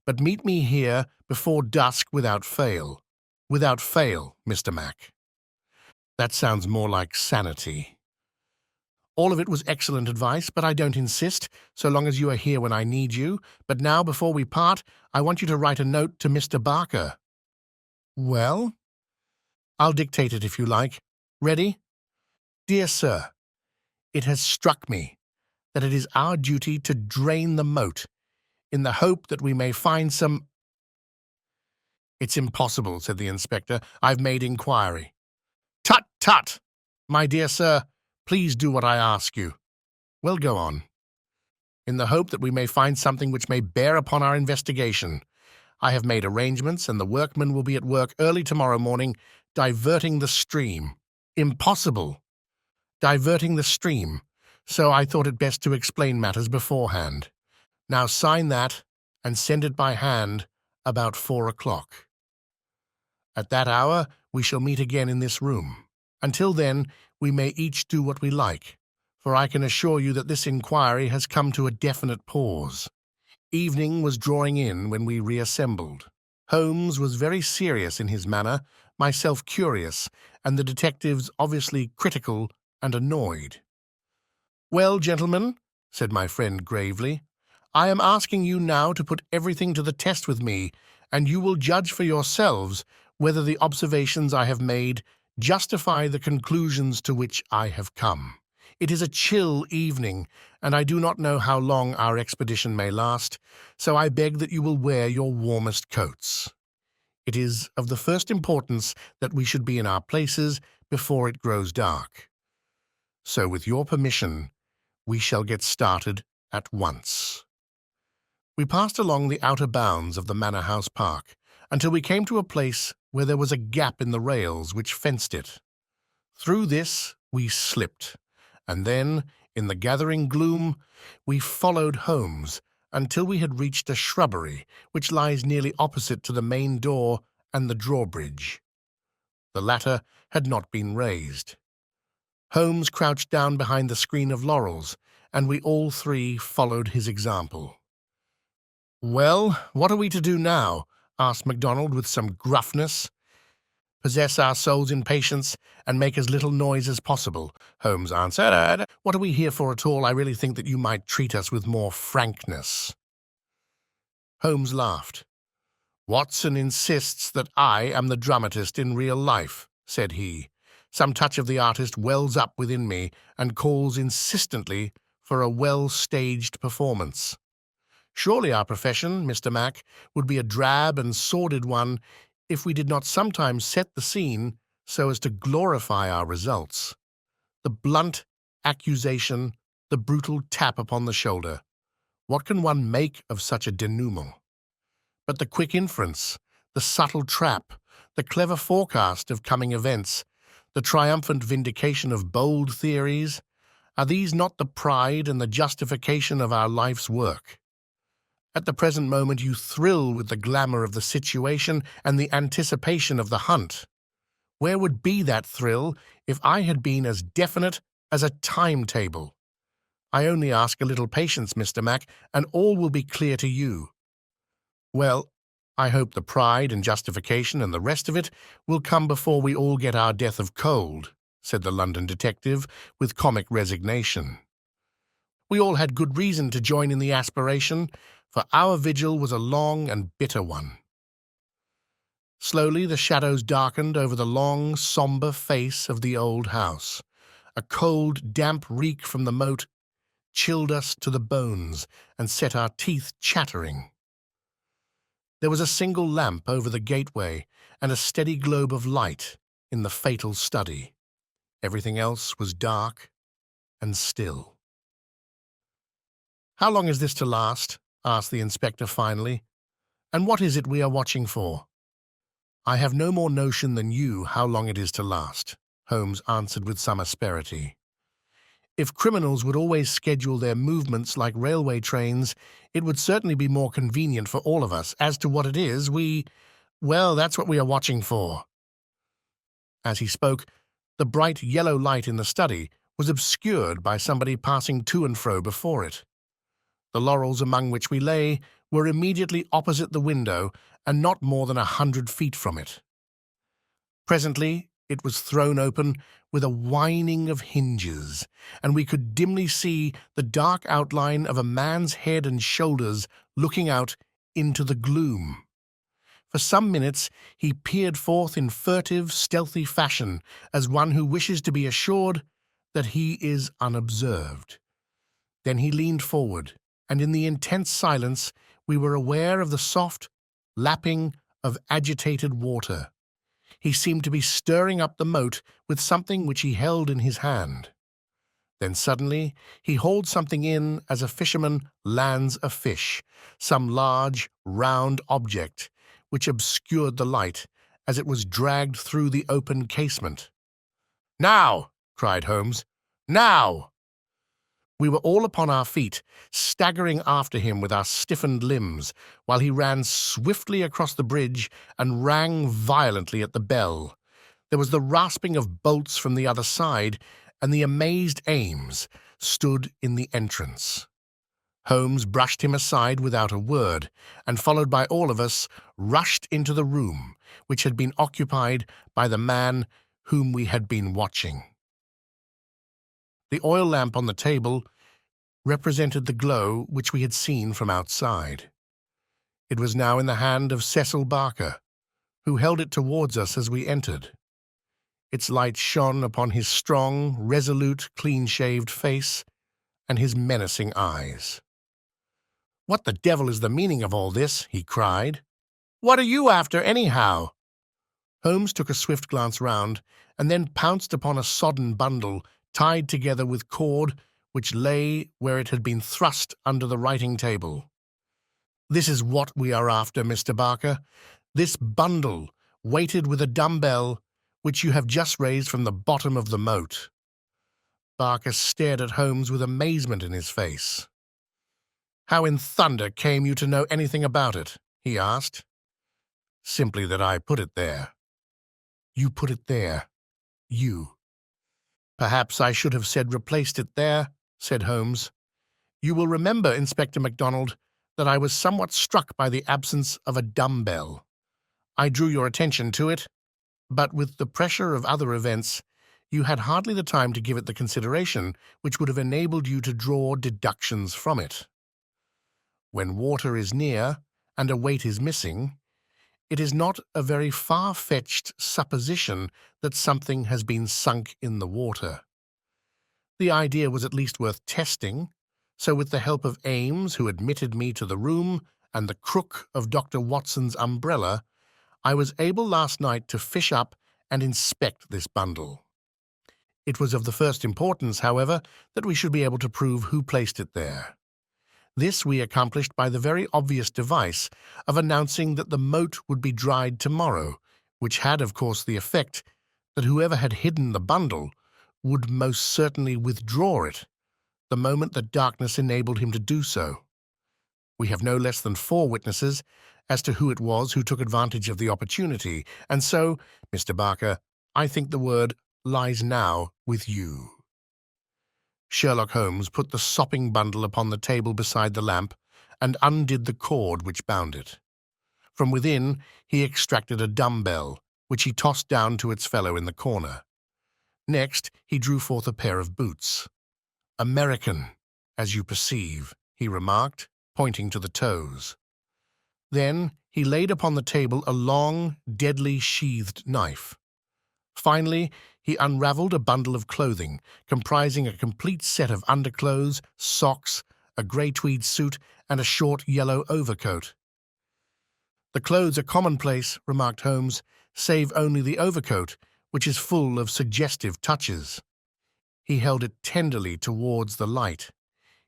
But meet me here before dusk without fail. Without fail, Mr. Mac." "That sounds more like sanity." "All of it was excellent advice, but I don't insist, so long as you are here when I need you. But now, before we part, I want you to write a note to Mr. Barker." "Well?" "I'll dictate it if you like. Ready? Dear Sir, it has struck me that it is our duty to drain the moat, in the hope that we may find some—" "It's impossible," said the inspector. "I've made inquiry." "Tut, tut! My dear sir, please do what I ask you." "Well, go on." "In the hope that we may find something which may bear upon our investigation. I have made arrangements, and the workmen will be at work early tomorrow morning, diverting the stream." "Impossible." "Diverting the stream. So I thought it best to explain matters beforehand. Now sign that, and send it by hand about 4 o'clock. At that hour we shall meet again in this room. Until then we may each do what we like, for I can assure you that this inquiry has come to a definite pause." Evening was drawing in when we reassembled. Holmes was very serious in his manner, myself curious, and the detectives obviously critical and annoyed. "Well, gentlemen," said my friend gravely, "I am asking you now to put everything to the test with me, and you will judge for yourselves whether the observations I have made justify the conclusions to which I have come. It is a chill evening, and I do not know how long our expedition may last, so I beg that you will wear your warmest coats. It is of the first importance that we should be in our places before it grows dark. So, with your permission, we shall get started at once." We passed along the outer bounds of the Manor House Park until we came to a place where there was a gap in the rails which fenced it. Through this we slipped, and then, in the gathering gloom, we followed Holmes until we had reached a shrubbery which lies nearly opposite to the main door and the drawbridge. The latter had not been raised. Holmes crouched down behind the screen of laurels, and we all three followed his example. "Well, what are we to do now?" asked MacDonald with some gruffness. "Possess our souls in patience and make as little noise as possible," Holmes answered. "What are we here for at all? I really think that you might treat us with more frankness." Holmes laughed. "Watson insists that I am the dramatist in real life," said he. "Some touch of the artist wells up within me and calls insistently for a well-staged performance. Surely our profession, Mr. Mac, would be a drab and sordid one if we did not sometimes set the scene so as to glorify our results. The blunt accusation, the brutal tap upon the shoulder. What can one make of such a denouement? But the quick inference, the subtle trap, the clever forecast of coming events, the triumphant vindication of bold theories, are these not the pride and the justification of our life's work? At the present moment you thrill with the glamour of the situation and the anticipation of the hunt. Where would be that thrill if I had been as definite as a timetable? I only ask a little patience, Mr. Mac, and all will be clear to you." "Well, I hope the pride and justification and the rest of it will come before we all get our death of cold," said the London detective with comic resignation. We all had good reason to join in the aspiration, for our vigil was a long and bitter one. Slowly the shadows darkened over the long, sombre face of the old house. A cold, damp reek from the moat chilled us to the bones and set our teeth chattering. There was a single lamp over the gateway and a steady globe of light in the fatal study. Everything else was dark and still. "How long is this to last?" asked the inspector finally. "And what is it we are watching for?" "I have no more notion than you how long it is to last," Holmes answered with some asperity. "If criminals would always schedule their movements like railway trains, it would certainly be more convenient for all of us. As to what it is, well, that's what we are watching for." As he spoke, the bright yellow light in the study was obscured by somebody passing to and fro before it. The laurels among which we lay were immediately opposite the window and not more than 100 feet from it. Presently it was thrown open with a whining of hinges, and we could dimly see the dark outline of a man's head and shoulders looking out into the gloom. For some minutes he peered forth in furtive, stealthy fashion, as one who wishes to be assured that he is unobserved. Then he leaned forward, and in the intense silence we were aware of the soft lapping of agitated water. He seemed to be stirring up the moat with something which he held in his hand. Then suddenly he hauled something in as a fisherman lands a fish, some large, round object, which obscured the light as it was dragged through the open casement. "Now!" cried Holmes. "Now!" We were all upon our feet, staggering after him with our stiffened limbs, while he ran swiftly across the bridge and rang violently at the bell. There was the rasping of bolts from the other side, and the amazed Ames stood in the entrance. Holmes brushed him aside without a word, and followed by all of us, rushed into the room which had been occupied by the man whom we had been watching. The oil lamp on the table represented the glow which we had seen from outside. It was now in the hand of Cecil Barker, who held it towards us as we entered. Its light shone upon his strong, resolute, clean-shaved face and his menacing eyes. "What the devil is the meaning of all this?" he cried. "What are you after, anyhow?" Holmes took a swift glance round, and then pounced upon a sodden bundle tied together with cord which lay where it had been thrust under the writing-table. "This is what we are after, Mr. Barker. This bundle, weighted with a dumbbell, which you have just raised from the bottom of the moat." Barker stared at Holmes with amazement in his face. "How in thunder came you to know anything about it?" he asked. Simply that I put it there. You put it there. You. Perhaps I should have said replaced it there, said Holmes. You will remember, Inspector MacDonald, that I was somewhat struck by the absence of a dumbbell. I drew your attention to it, but with the pressure of other events, you had hardly the time to give it the consideration which would have enabled you to draw deductions from it. When water is near and a weight is missing, it is not a very far-fetched supposition that something has been sunk in the water. The idea was at least worth testing, so with the help of Ames, who admitted me to the room, and the crook of Dr. Watson's umbrella, I was able last night to fish up and inspect this bundle. It was of the first importance, however, that we should be able to prove who placed it there. This we accomplished by the very obvious device of announcing that the moat would be dried tomorrow, which had, of course, the effect that whoever had hidden the bundle would most certainly withdraw it the moment that darkness enabled him to do so. We have no less than 4 witnesses as to who it was who took advantage of the opportunity, and so, Mr. Barker, I think the word lies now with you. Sherlock Holmes put the sopping bundle upon the table beside the lamp and undid the cord which bound it. From within he extracted a dumbbell, which he tossed down to its fellow in the corner. Next he drew forth a pair of boots. "American, as you perceive," he remarked, pointing to the toes. Then he laid upon the table a long, deadly sheathed knife. Finally, he unravelled a bundle of clothing, comprising a complete set of underclothes, socks, a grey tweed suit, and a short yellow overcoat. "The clothes are commonplace," remarked Holmes, "save only the overcoat, which is full of suggestive touches." He held it tenderly towards the light.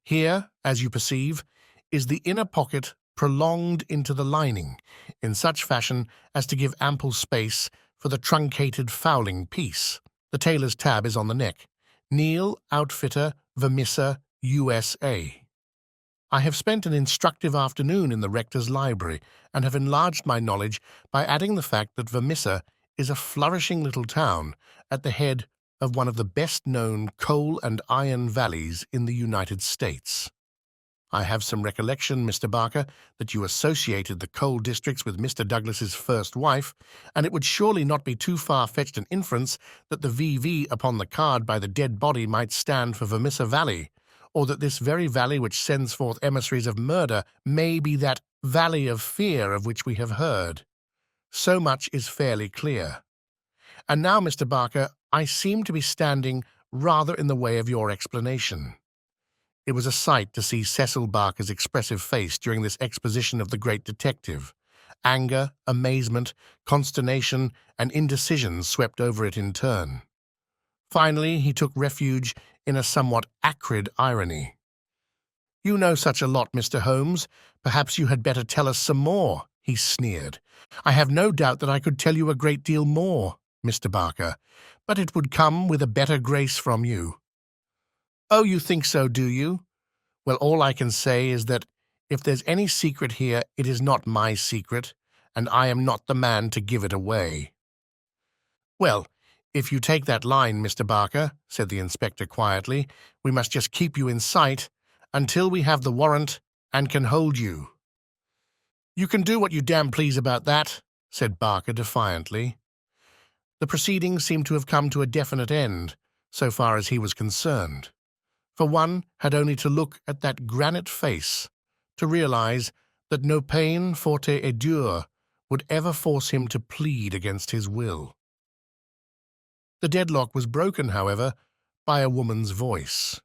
"Here, as you perceive, is the inner pocket prolonged into the lining, in such fashion as to give ample space for the truncated fowling piece. The tailor's tab is on the neck. Neal, Outfitter, Vermissa, USA. I have spent an instructive afternoon in the rector's library and have enlarged my knowledge by adding the fact that Vermissa is a flourishing little town at the head of one of the best-known coal and iron valleys in the United States. I have some recollection, Mr. Barker, that you associated the coal districts with Mr. Douglas's first wife, and it would surely not be too far-fetched an inference that the VV upon the card by the dead body might stand for Vermissa Valley, or that this very valley which sends forth emissaries of murder may be that valley of fear of which we have heard. So much is fairly clear. And now, Mr. Barker, I seem to be standing rather in the way of your explanation." It was a sight to see Cecil Barker's expressive face during this exposition of the great detective. Anger, amazement, consternation, and indecision swept over it in turn. Finally, he took refuge in a somewhat acrid irony. "You know such a lot, Mr. Holmes. Perhaps you had better tell us some more," he sneered. "I have no doubt that I could tell you a great deal more, Mr. Barker, but it would come with a better grace from you." "Oh, you think so, do you? Well, all I can say is that if there's any secret here, it is not my secret, and I am not the man to give it away." "Well, if you take that line, Mr. Barker," said the inspector quietly, "we must just keep you in sight until we have the warrant and can hold you." "You can do what you damn please about that," said Barker defiantly. The proceedings seemed to have come to a definite end, so far as he was concerned. For one had only to look at that granite face to realize that no peine forte et dure would ever force him to plead against his will. The deadlock was broken, however, by a woman's voice.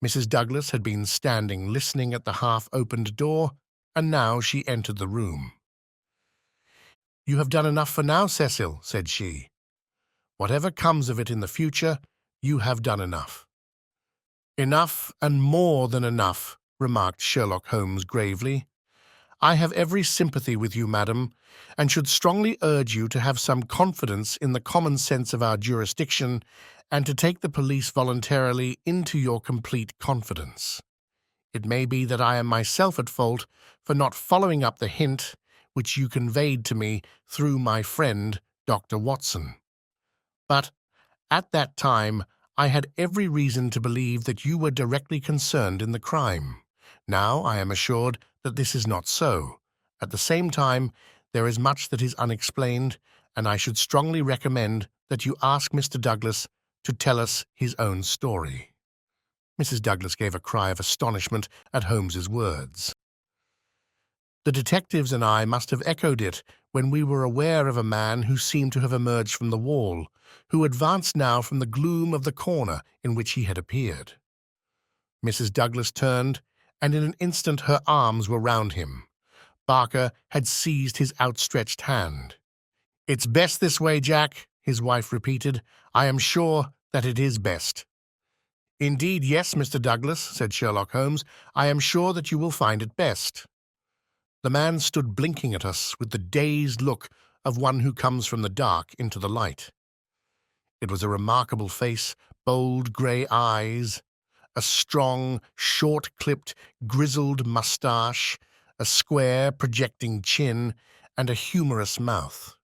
Mrs. Douglas had been standing listening at the half-opened door, and now she entered the room. "You have done enough for now, Cecil," said she. "Whatever comes of it in the future, you have done enough." "Enough and more than enough," remarked Sherlock Holmes gravely. "I have every sympathy with you, madam, and should strongly urge you to have some confidence in the common sense of our jurisdiction and to take the police voluntarily into your complete confidence. It may be that I am myself at fault for not following up the hint which you conveyed to me through my friend, Dr. Watson. But at that time, I had every reason to believe that you were directly concerned in the crime. Now I am assured that this is not so. At the same time, there is much that is unexplained, and I should strongly recommend that you ask Mr. Douglas to tell us his own story." Mrs. Douglas gave a cry of astonishment at Holmes's words. "The detectives and I must have echoed it when we were aware of a man who seemed to have emerged from the wall, who advanced now from the gloom of the corner in which he had appeared." Mrs. Douglas turned, and in an instant her arms were round him. Barker had seized his outstretched hand. "It's best this way, Jack," his wife repeated. "I am sure that it is best." "Indeed, yes, Mr. Douglas," said Sherlock Holmes. "I am sure that you will find it best." The man stood blinking at us with the dazed look of one who comes from the dark into the light. It was a remarkable face, bold grey eyes, a strong, short-clipped, grizzled moustache, a square, projecting chin, and a humorous mouth.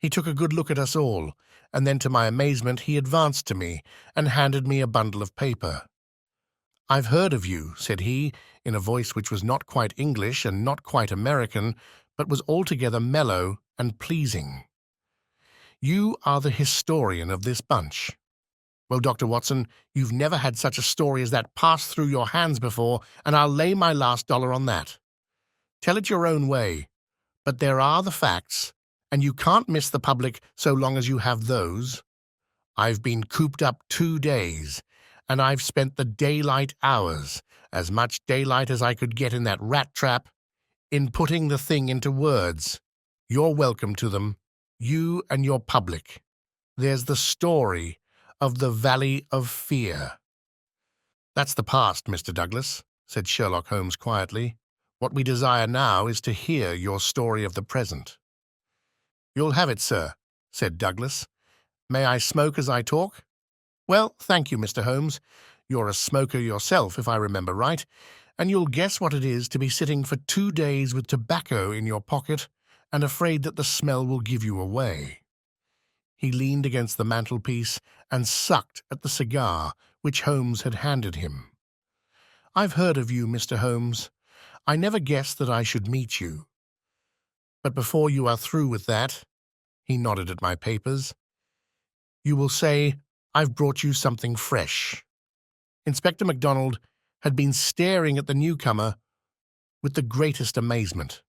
He took a good look at us all, and then to my amazement he advanced to me and handed me a bundle of paper. "I've heard of you," said he, in a voice which was not quite English and not quite American, but was altogether mellow and pleasing. "You are the historian of this bunch. Well, Dr. Watson, you've never had such a story as that pass through your hands before, and I'll lay my last dollar on that. Tell it your own way, but there are the facts, and you can't miss the public so long as you have those. I've been cooped up 2 days, and I've spent the daylight hours, as much daylight as I could get in that rat trap, in putting the thing into words. You're welcome to them, you and your public. There's the story of the Valley of Fear." "That's the past, Mr. Douglas," said Sherlock Holmes quietly. "What we desire now is to hear your story of the present." "You'll have it, sir," said Douglas. "May I smoke as I talk?" "Well, thank you, Mr. Holmes. You're a smoker yourself, if I remember right, and you'll guess what it is to be sitting for 2 days with tobacco in your pocket and afraid that the smell will give you away." He leaned against the mantelpiece and sucked at the cigar which Holmes had handed him. "I've heard of you, Mr. Holmes. I never guessed that I should meet you. But before you are through with that," he nodded at my papers, "you will say I've brought you something fresh." Inspector MacDonald had been staring at the newcomer with the greatest amazement.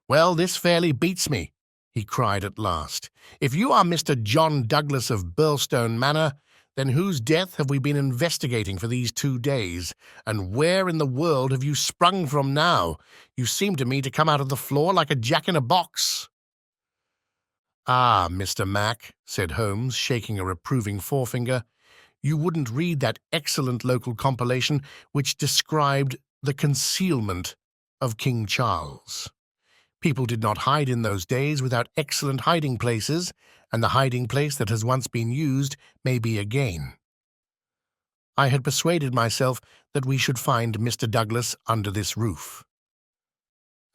"Well, this fairly beats me," he cried at last. "If you are Mr. John Douglas of Birlstone Manor, then whose death have we been investigating for these 2 days? And where in the world have you sprung from now? You seem to me to come out of the floor like a jack-in-a-box." "Ah, Mr. Mac," said Holmes, shaking a reproving forefinger, "you wouldn't read that excellent local compilation which described the concealment of King Charles. People did not hide in those days without excellent hiding places, and the hiding place that has once been used may be again. I had persuaded myself that we should find Mr. Douglas under this roof."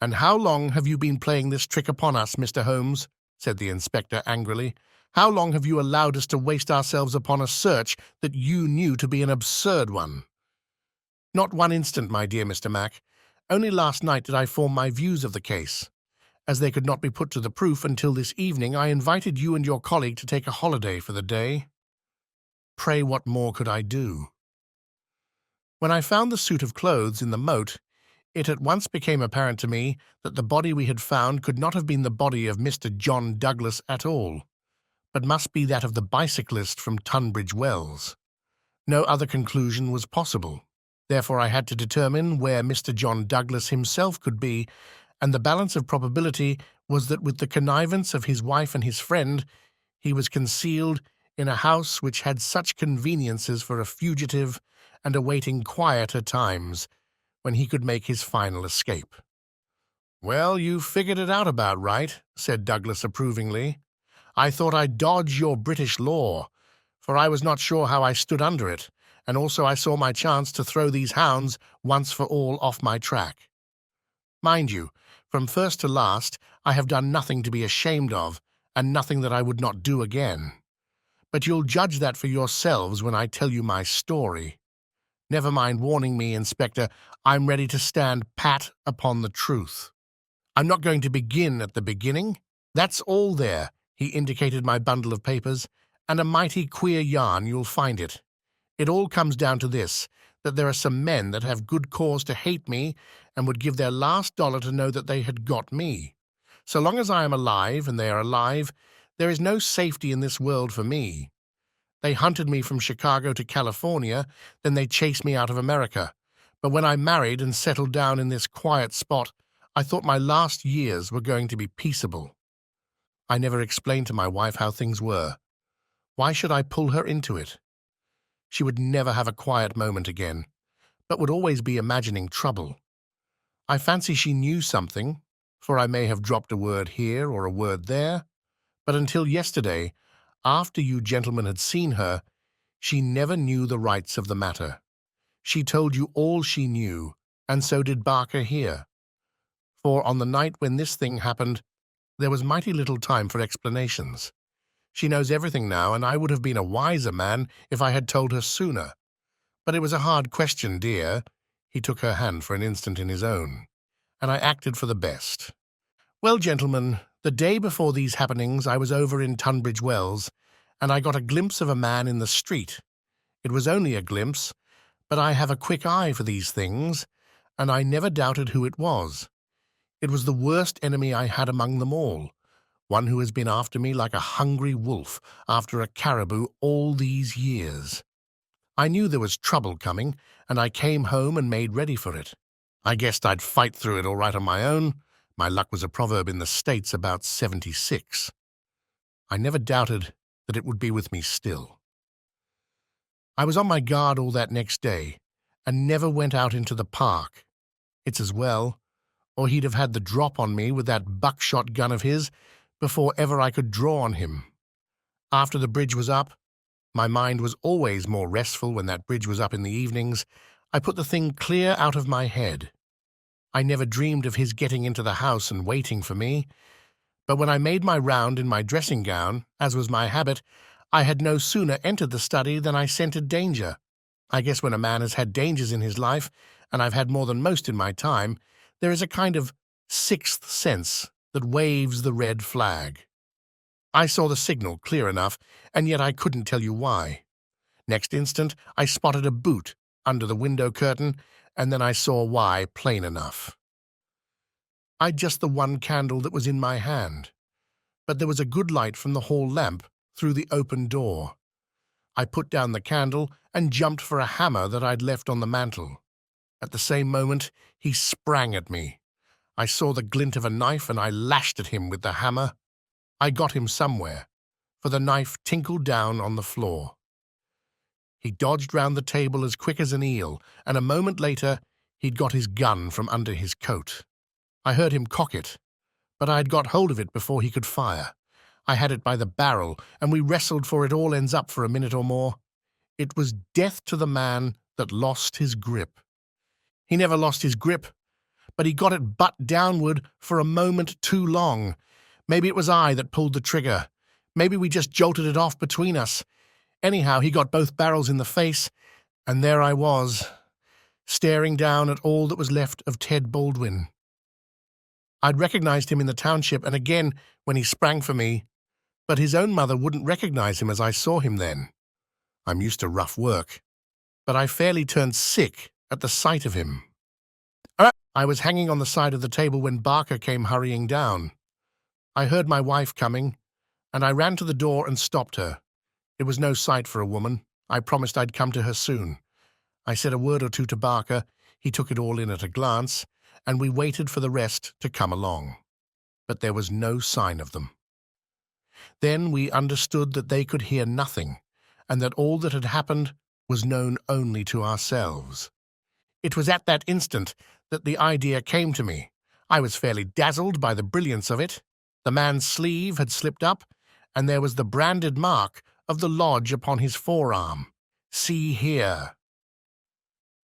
"And how long have you been playing this trick upon us, Mr. Holmes?" said the inspector angrily. "How long have you allowed us to waste ourselves upon a search that you knew to be an absurd one?" "Not 1 instant, my dear Mr. Mac. Only last night did I form my views of the case. As they could not be put to the proof until this evening, I invited you and your colleague to take a holiday for the day. Pray, what more could I do? When I found the suit of clothes in the moat, it at once became apparent to me that the body we had found could not have been the body of Mr. John Douglas at all, but must be that of the bicyclist from Tunbridge Wells. No other conclusion was possible. Therefore I had to determine where Mr. John Douglas himself could be, and the balance of probability was that with the connivance of his wife and his friend, he was concealed in a house which had such conveniences for a fugitive and awaiting quieter times when he could make his final escape. "Well, you figured it out about right," said Douglas approvingly. "I thought I'd dodge your British law, for I was not sure how I stood under it, and also I saw my chance to throw these hounds once for all off my track. Mind you, From first to last, I have done nothing to be ashamed of, and nothing that I would not do again. But you'll judge that for yourselves when I tell you my story. Never mind warning me, Inspector. I'm ready to stand pat upon the truth. I'm not going to begin at the beginning. That's all there. He indicated my bundle of papers, and a mighty queer yarn you'll find it. It all comes down to this, that there are some men that have good cause to hate me and would give their last dollar to know that they had got me. So long as I am alive and they are alive, there is no safety in this world for me. They hunted me from Chicago to California, then they chased me out of America. But when I married and settled down in this quiet spot, I thought my last years were going to be peaceable. I never explained to my wife how things were. Why should I pull her into it? She would never have a quiet moment again, but would always be imagining trouble. I fancy she knew something, for I may have dropped a word here or a word there, but until yesterday, after you gentlemen had seen her, she never knew the rights of the matter. She told you all she knew, and so did Barker here. For on the night when this thing happened, there was mighty little time for explanations. She knows everything now, and I would have been a wiser man if I had told her sooner. But it was a hard question, dear. He took her hand for an instant in his own, and I acted for the best. Well, gentlemen, the day before these happenings I was over in Tunbridge Wells, and I got a glimpse of a man in the street. It was only a glimpse, but I have a quick eye for these things, and I never doubted who it was. It was the worst enemy I had among them all, one who has been after me like a hungry wolf after a caribou all these years. I knew there was trouble coming, and I came home and made ready for it. I guessed I'd fight through it all right on my own. My luck was a proverb in the States about 76. I never doubted that it would be with me still. I was on my guard all that next day, and never went out into the park. It's as well, or he'd have had the drop on me with that buckshot gun of his before ever I could draw on him. After the bridge was up, my mind was always more restful when that bridge was up in the evenings. I put the thing clear out of my head. I never dreamed of his getting into the house and waiting for me. But when I made my round in my dressing gown, as was my habit, I had no sooner entered the study than I scented danger. I guess when a man has had dangers in his life, and I've had more than most in my time, there is a kind of sixth sense that waves the red flag. I saw the signal clear enough, and yet I couldn't tell you why. Next instant, I spotted a boot under the window curtain, and then I saw why plain enough. I'd just the one candle that was in my hand, but there was a good light from the hall lamp through the open door. I put down the candle and jumped for a hammer that I'd left on the mantel. At the same moment, he sprang at me. I saw the glint of a knife, and I lashed at him with the hammer. I got him somewhere, for the knife tinkled down on the floor. He dodged round the table as quick as an eel, and a moment later he'd got his gun from under his coat. I heard him cock it, but I had got hold of it before he could fire. I had it by the barrel, and we wrestled for it all ends up for a minute or more. It was death to the man that lost his grip. He never lost his grip, but he got it butt downward for a moment too long. Maybe it was I that pulled the trigger. Maybe we just jolted it off between us. Anyhow, he got both barrels in the face, and there I was, staring down at all that was left of Ted Baldwin. I'd recognized him in the township, and again when he sprang for me, but his own mother wouldn't recognize him as I saw him then. I'm used to rough work, but I fairly turned sick at the sight of him. I was hanging on the side of the table when Barker came hurrying down. I heard my wife coming, and I ran to the door and stopped her. It was no sight for a woman. I promised I'd come to her soon. I said a word or two to Barker. He took it all in at a glance, and we waited for the rest to come along. But there was no sign of them. Then we understood that they could hear nothing, and that all that had happened was known only to ourselves. It was at that instant that the idea came to me. I was fairly dazzled by the brilliance of it. The man's sleeve had slipped up, and there was the branded mark of the lodge upon his forearm. See here.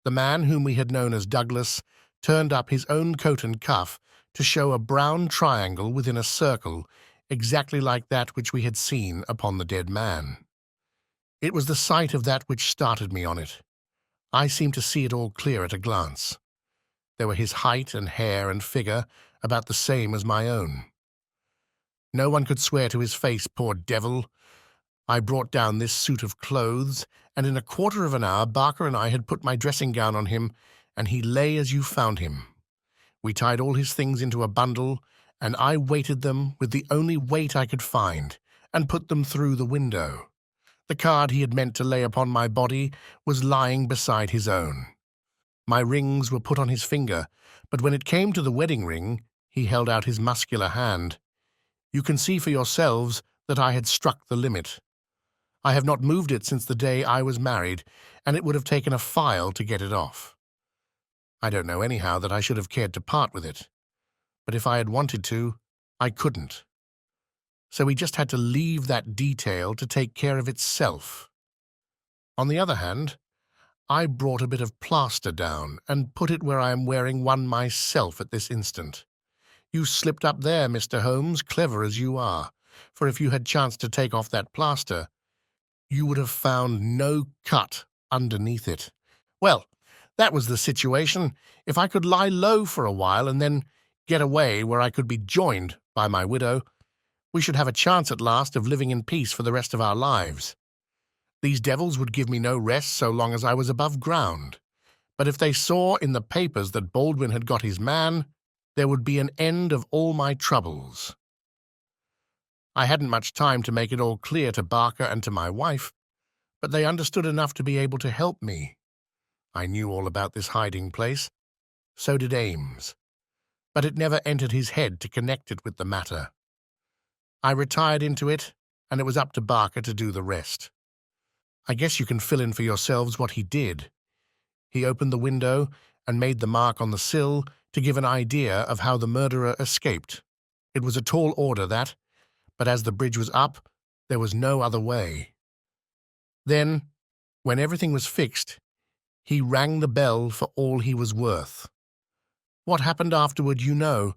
The man whom we had known as Douglas turned up his own coat and cuff to show a brown triangle within a circle exactly like that which we had seen upon the dead man. It was the sight of that which started me on it. I seemed to see it all clear at a glance. There were his height and hair and figure about the same as my own. No one could swear to his face, poor devil. I brought down this suit of clothes, and in a quarter of an hour Barker and I had put my dressing gown on him, and he lay as you found him. We tied all his things into a bundle, and I weighted them with the only weight I could find, and put them through the window. The card he had meant to lay upon my body was lying beside his own. My rings were put on his finger, but when it came to the wedding ring, he held out his muscular hand. You can see for yourselves that I had struck the limit. I have not moved it since the day I was married, and it would have taken a file to get it off. I don't know anyhow that I should have cared to part with it, but if I had wanted to, I couldn't. So we just had to leave that detail to take care of itself. On the other hand, I brought a bit of plaster down and put it where I am wearing one myself at this instant. You slipped up there, Mr. Holmes, clever as you are, for if you had chanced to take off that plaster, you would have found no cut underneath it. Well, that was the situation. If I could lie low for a while and then get away where I could be joined by my widow, we should have a chance at last of living in peace for the rest of our lives. These devils would give me no rest so long as I was above ground. But if they saw in the papers that Baldwin had got his man, there would be an end of all my troubles. I hadn't much time to make it all clear to Barker and to my wife, but they understood enough to be able to help me. I knew all about this hiding place. So did Ames. But it never entered his head to connect it with the matter. I retired into it, and it was up to Barker to do the rest. I guess you can fill in for yourselves what he did. He opened the window and made the mark on the sill to give an idea of how the murderer escaped. It was a tall order, that, but as the bridge was up, there was no other way. Then, when everything was fixed, he rang the bell for all he was worth. What happened afterward you know,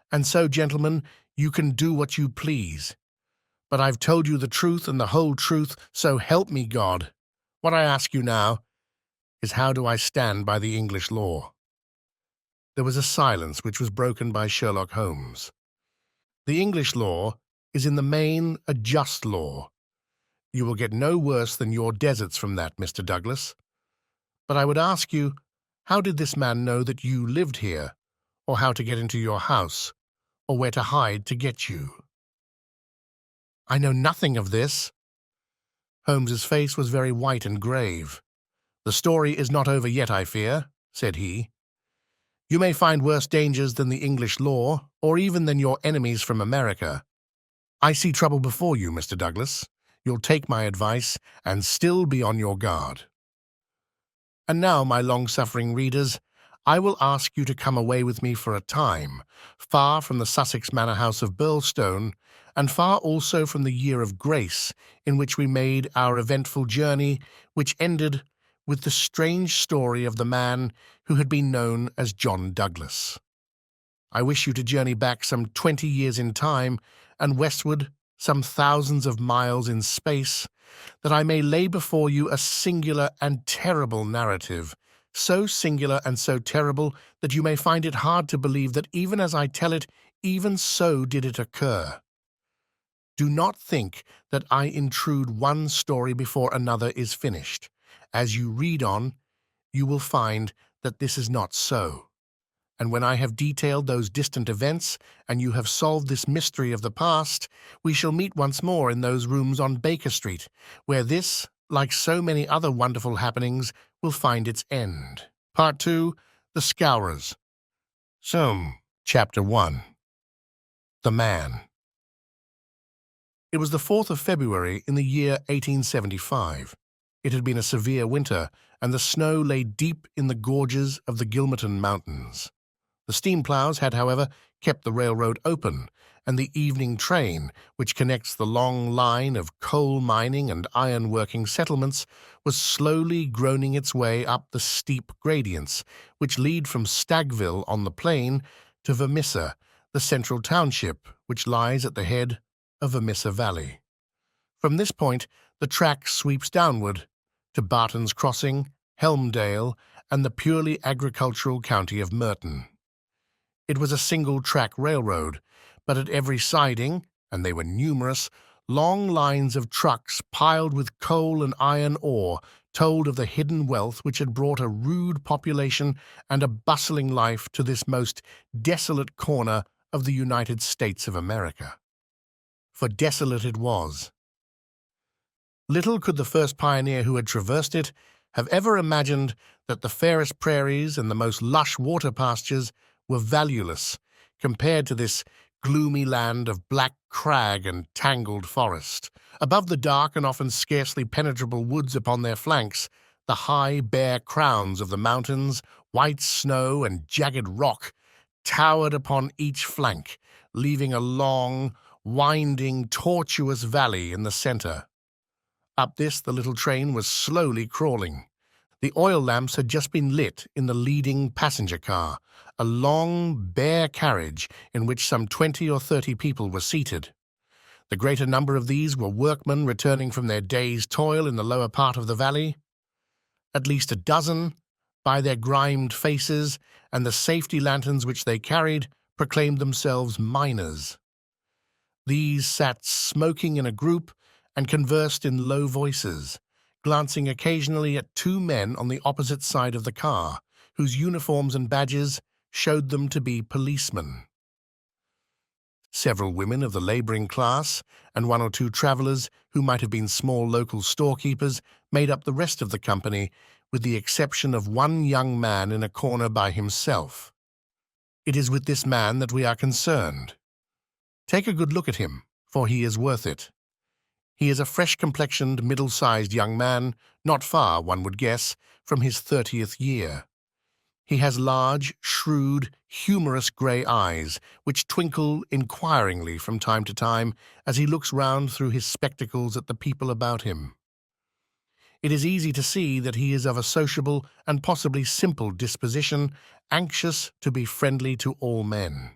and so, gentlemen, you can do what you please. But I've told you the truth and the whole truth, so help me God. What I ask you now is, how do I stand by the English law? There was a silence which was broken by Sherlock Holmes. The English law is in the main a just law. You will get no worse than your deserts from that, Mr. Douglas. But I would ask you, how did this man know that you lived here, or how to get into your house, or where to hide to get you? I know nothing of this. Holmes's face was very white and grave. The story is not over yet, I fear, said he. You may find worse dangers than the English law, or even than your enemies from America. I see trouble before you, Mr. Douglas. You'll take my advice and still be on your guard. And now, my long-suffering readers, I will ask you to come away with me for a time, far from the Sussex manor house of Birlstone, and far also from the year of grace in which we made our eventful journey, which ended with the strange story of the man who had been known as John Douglas. I wish you to journey back some 20 years in time, and westward some thousands of miles in space, that I may lay before you a singular and terrible narrative, so singular and so terrible that you may find it hard to believe that even as I tell it, even so did it occur. Do not think that I intrude one story before another is finished. As you read on, you will find that this is not so. And when I have detailed those distant events, and you have solved this mystery of the past, we shall meet once more in those rooms on Baker Street, where this, like so many other wonderful happenings, will find its end. Part 2, The Scourers. So, Chapter 1. The Man. It was the 4th of February in the year 1875. It had been a severe winter, and the snow lay deep in the gorges of the Gilmerton Mountains. The steam ploughs had, however, kept the railroad open, and the evening train, which connects the long line of coal-mining and iron-working settlements, was slowly groaning its way up the steep gradients, which lead from Stagville on the plain to Vermissa, the central township which lies at the head of Vermissa Valley. From this point, the track sweeps downward to Barton's Crossing, Helmdale, and the purely agricultural county of Merton. It was a single-track railroad, but at every siding, and they were numerous, long lines of trucks piled with coal and iron ore told of the hidden wealth which had brought a rude population and a bustling life to this most desolate corner of the United States of America. For desolate it was. Little could the first pioneer who had traversed it have ever imagined that the fairest prairies and the most lush water pastures were valueless compared to this gloomy land of black crag and tangled forest. Above the dark and often scarcely penetrable woods upon their flanks, the high, bare crowns of the mountains, white snow and jagged rock, towered upon each flank, leaving a long, winding, tortuous valley in the center. Up this the little train was slowly crawling. The oil lamps had just been lit in the leading passenger car, a long, bare carriage in which some 20 or 30 people were seated. The greater number of these were workmen returning from their day's toil in the lower part of the valley. At least a dozen, by their grimed faces and the safety lanterns which they carried, proclaimed themselves miners. These sat smoking in a group and conversed in low voices, glancing occasionally at two men on the opposite side of the car, whose uniforms and badges showed them to be policemen. Several women of the laboring class and one or two travelers who might have been small local storekeepers made up the rest of the company, with the exception of one young man in a corner by himself. It is with this man that we are concerned. Take a good look at him, for he is worth it. He is a fresh-complexioned, middle-sized young man, not far, one would guess, from his 30th year. He has large, shrewd, humorous grey eyes, which twinkle inquiringly from time to time as he looks round through his spectacles at the people about him. It is easy to see that he is of a sociable and possibly simple disposition, anxious to be friendly to all men.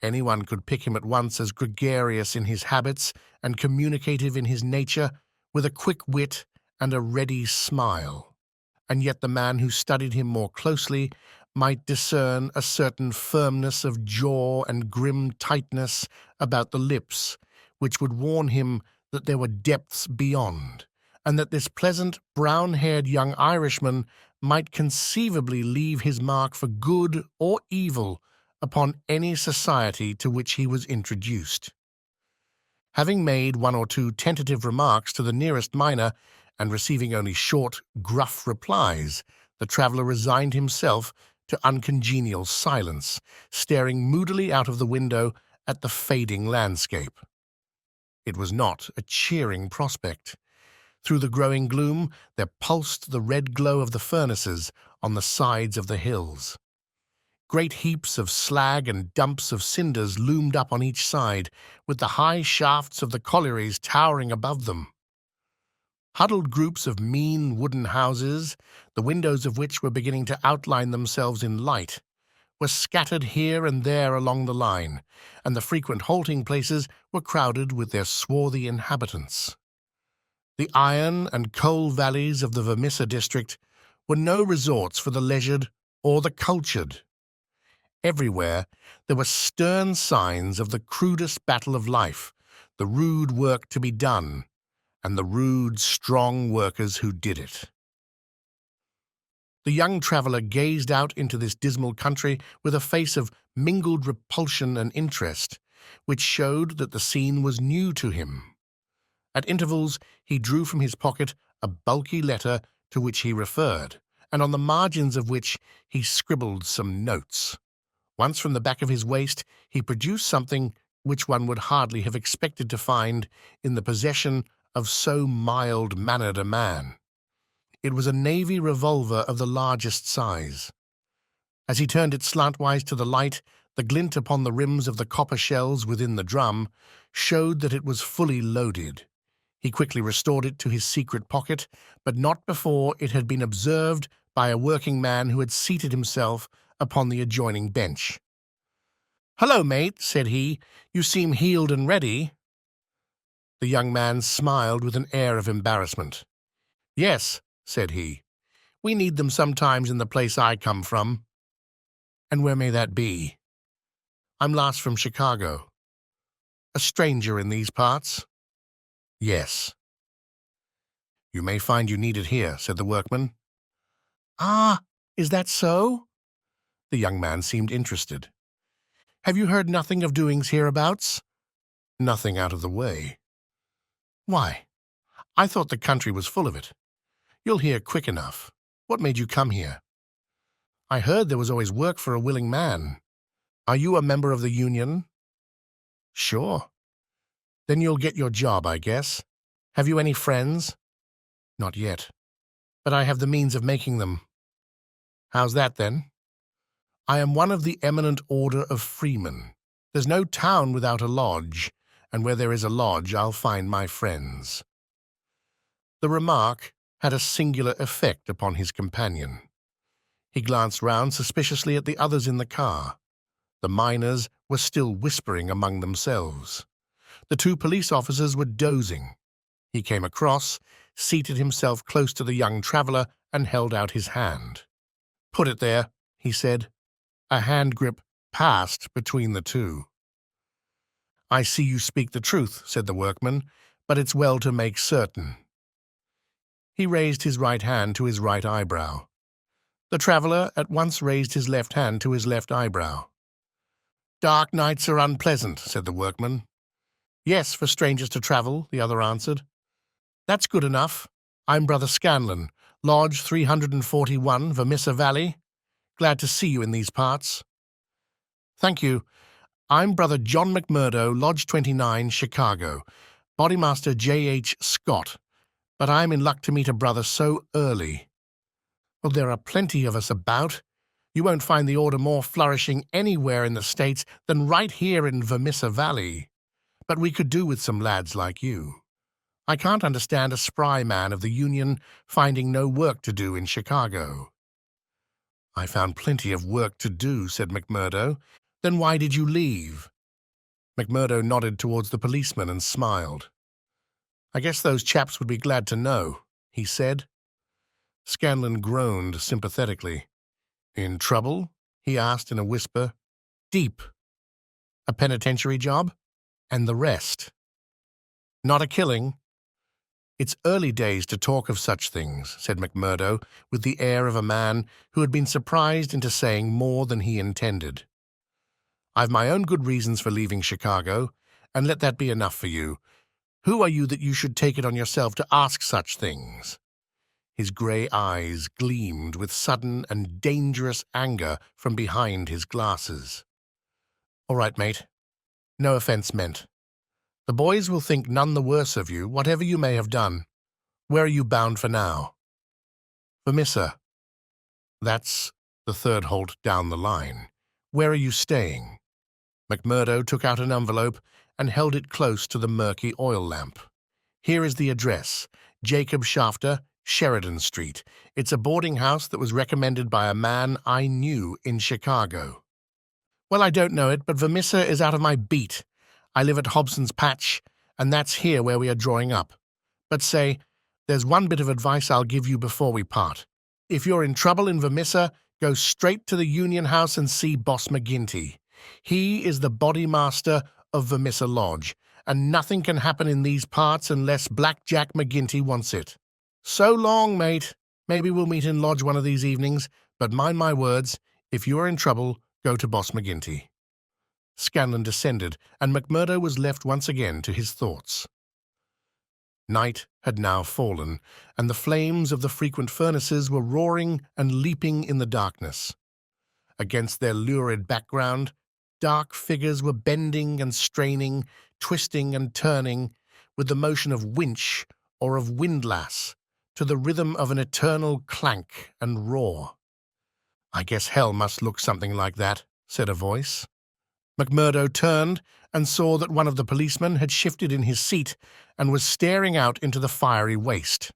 Anyone could pick him at once as gregarious in his habits and communicative in his nature, with a quick wit and a ready smile. And yet the man who studied him more closely might discern a certain firmness of jaw and grim tightness about the lips, which would warn him that there were depths beyond, and that this pleasant, brown-haired young Irishman might conceivably leave his mark for good or evil upon any society to which he was introduced. Having made one or two tentative remarks to the nearest miner, and receiving only short, gruff replies, the traveller resigned himself to uncongenial silence, staring moodily out of the window at the fading landscape. It was not a cheering prospect. Through the growing gloom there pulsed the red glow of the furnaces on the sides of the hills. Great heaps of slag and dumps of cinders loomed up on each side, with the high shafts of the collieries towering above them. Huddled groups of mean wooden houses, the windows of which were beginning to outline themselves in light, were scattered here and there along the line, and the frequent halting places were crowded with their swarthy inhabitants. The iron and coal valleys of the Vermissa district were no resorts for the leisured or the cultured. Everywhere there were stern signs of the crudest battle of life, the rude work to be done, and the rude, strong workers who did it. The young traveller gazed out into this dismal country with a face of mingled repulsion and interest, which showed that the scene was new to him. At intervals he drew from his pocket a bulky letter to which he referred, and on the margins of which he scribbled some notes. Once from the back of his waist he produced something which one would hardly have expected to find in the possession of so mild-mannered a man. It was a navy revolver of the largest size. As he turned it slantwise to the light, the glint upon the rims of the copper shells within the drum showed that it was fully loaded. He quickly restored it to his secret pocket, but not before it had been observed by a working man who had seated himself upon the adjoining bench. "Hello, mate," said he. "You seem healed and ready." The young man smiled with an air of embarrassment. "Yes," said he. "We need them sometimes in the place I come from." "And where may that be?" "I'm last from Chicago." "A stranger in these parts?" "Yes." "You may find you need it here," said the workman. "Ah, is that so?" The young man seemed interested. "Have you heard nothing of doings hereabouts?" "Nothing out of the way." "Why, I thought the country was full of it. You'll hear quick enough. What made you come here?" "I heard there was always work for a willing man. Are you a member of the union?" "Sure." "Then you'll get your job, I guess. Have you any friends?" "Not yet. But I have the means of making them." "How's that, then?" "I am one of the eminent order of freemen. There's no town without a lodge, and where there is a lodge I'll find my friends." The remark had a singular effect upon his companion. He glanced round suspiciously at the others in the car. The miners were still whispering among themselves. The two police officers were dozing. He came across, seated himself close to the young traveller, and held out his hand. "Put it there," he said. A hand grip passed between the two. "I see you speak the truth," said the workman, "but it's well to make certain." He raised his right hand to his right eyebrow. The traveller at once raised his left hand to his left eyebrow. "Dark nights are unpleasant," said the workman. "Yes, for strangers to travel," the other answered. "That's good enough. I'm Brother Scanlon, Lodge 341, Vermissa Valley. Glad to see you in these parts." "Thank you. I'm Brother John McMurdo, Lodge 29, Chicago, Bodymaster J.H. Scott, but I'm in luck to meet a brother so early." "Well, there are plenty of us about. You won't find the order more flourishing anywhere in the States than right here in Vermissa Valley. But we could do with some lads like you. I can't understand a spry man of the Union finding no work to do in Chicago." "I found plenty of work to do," said McMurdo. "Then why did you leave?" McMurdo nodded towards the policeman and smiled. "I guess those chaps would be glad to know," he said. Scanlon groaned sympathetically. "In trouble?" he asked in a whisper. "Deep." "A penitentiary job?" "And the rest." "Not a killing?" "It's early days to talk of such things," said McMurdo, with the air of a man who had been surprised into saying more than he intended. "I've my own good reasons for leaving Chicago, and let that be enough for you. Who are you that you should take it on yourself to ask such things?" His grey eyes gleamed with sudden and dangerous anger from behind his glasses. "All right, mate. No offence meant. The boys will think none the worse of you, whatever you may have done. Where are you bound for now?" "Vermissa." "That's the third halt down the line. Where are you staying?" McMurdo took out an envelope and held it close to the murky oil lamp. "Here is the address, Jacob Shafter, Sheridan Street. It's a boarding house that was recommended by a man I knew in Chicago." "Well, I don't know it, but Vermissa is out of my beat. I live at Hobson's Patch, and that's here where we are drawing up. But say, there's one bit of advice I'll give you before we part. If you're in trouble in Vermissa, go straight to the Union House and see Boss McGinty. He is the bodymaster of Vermissa Lodge, and nothing can happen in these parts unless Black Jack McGinty wants it. So long, mate. Maybe we'll meet in Lodge one of these evenings, but mind my words, if you are in trouble, go to Boss McGinty." Scanlon descended, and McMurdo was left once again to his thoughts. Night had now fallen, and the flames of the frequent furnaces were roaring and leaping in the darkness. Against their lurid background, dark figures were bending and straining, twisting and turning, with the motion of winch or of windlass, to the rhythm of an eternal clank and roar. "I guess hell must look something like that," said a voice. McMurdo turned and saw that one of the policemen had shifted in his seat and was staring out into the fiery waste.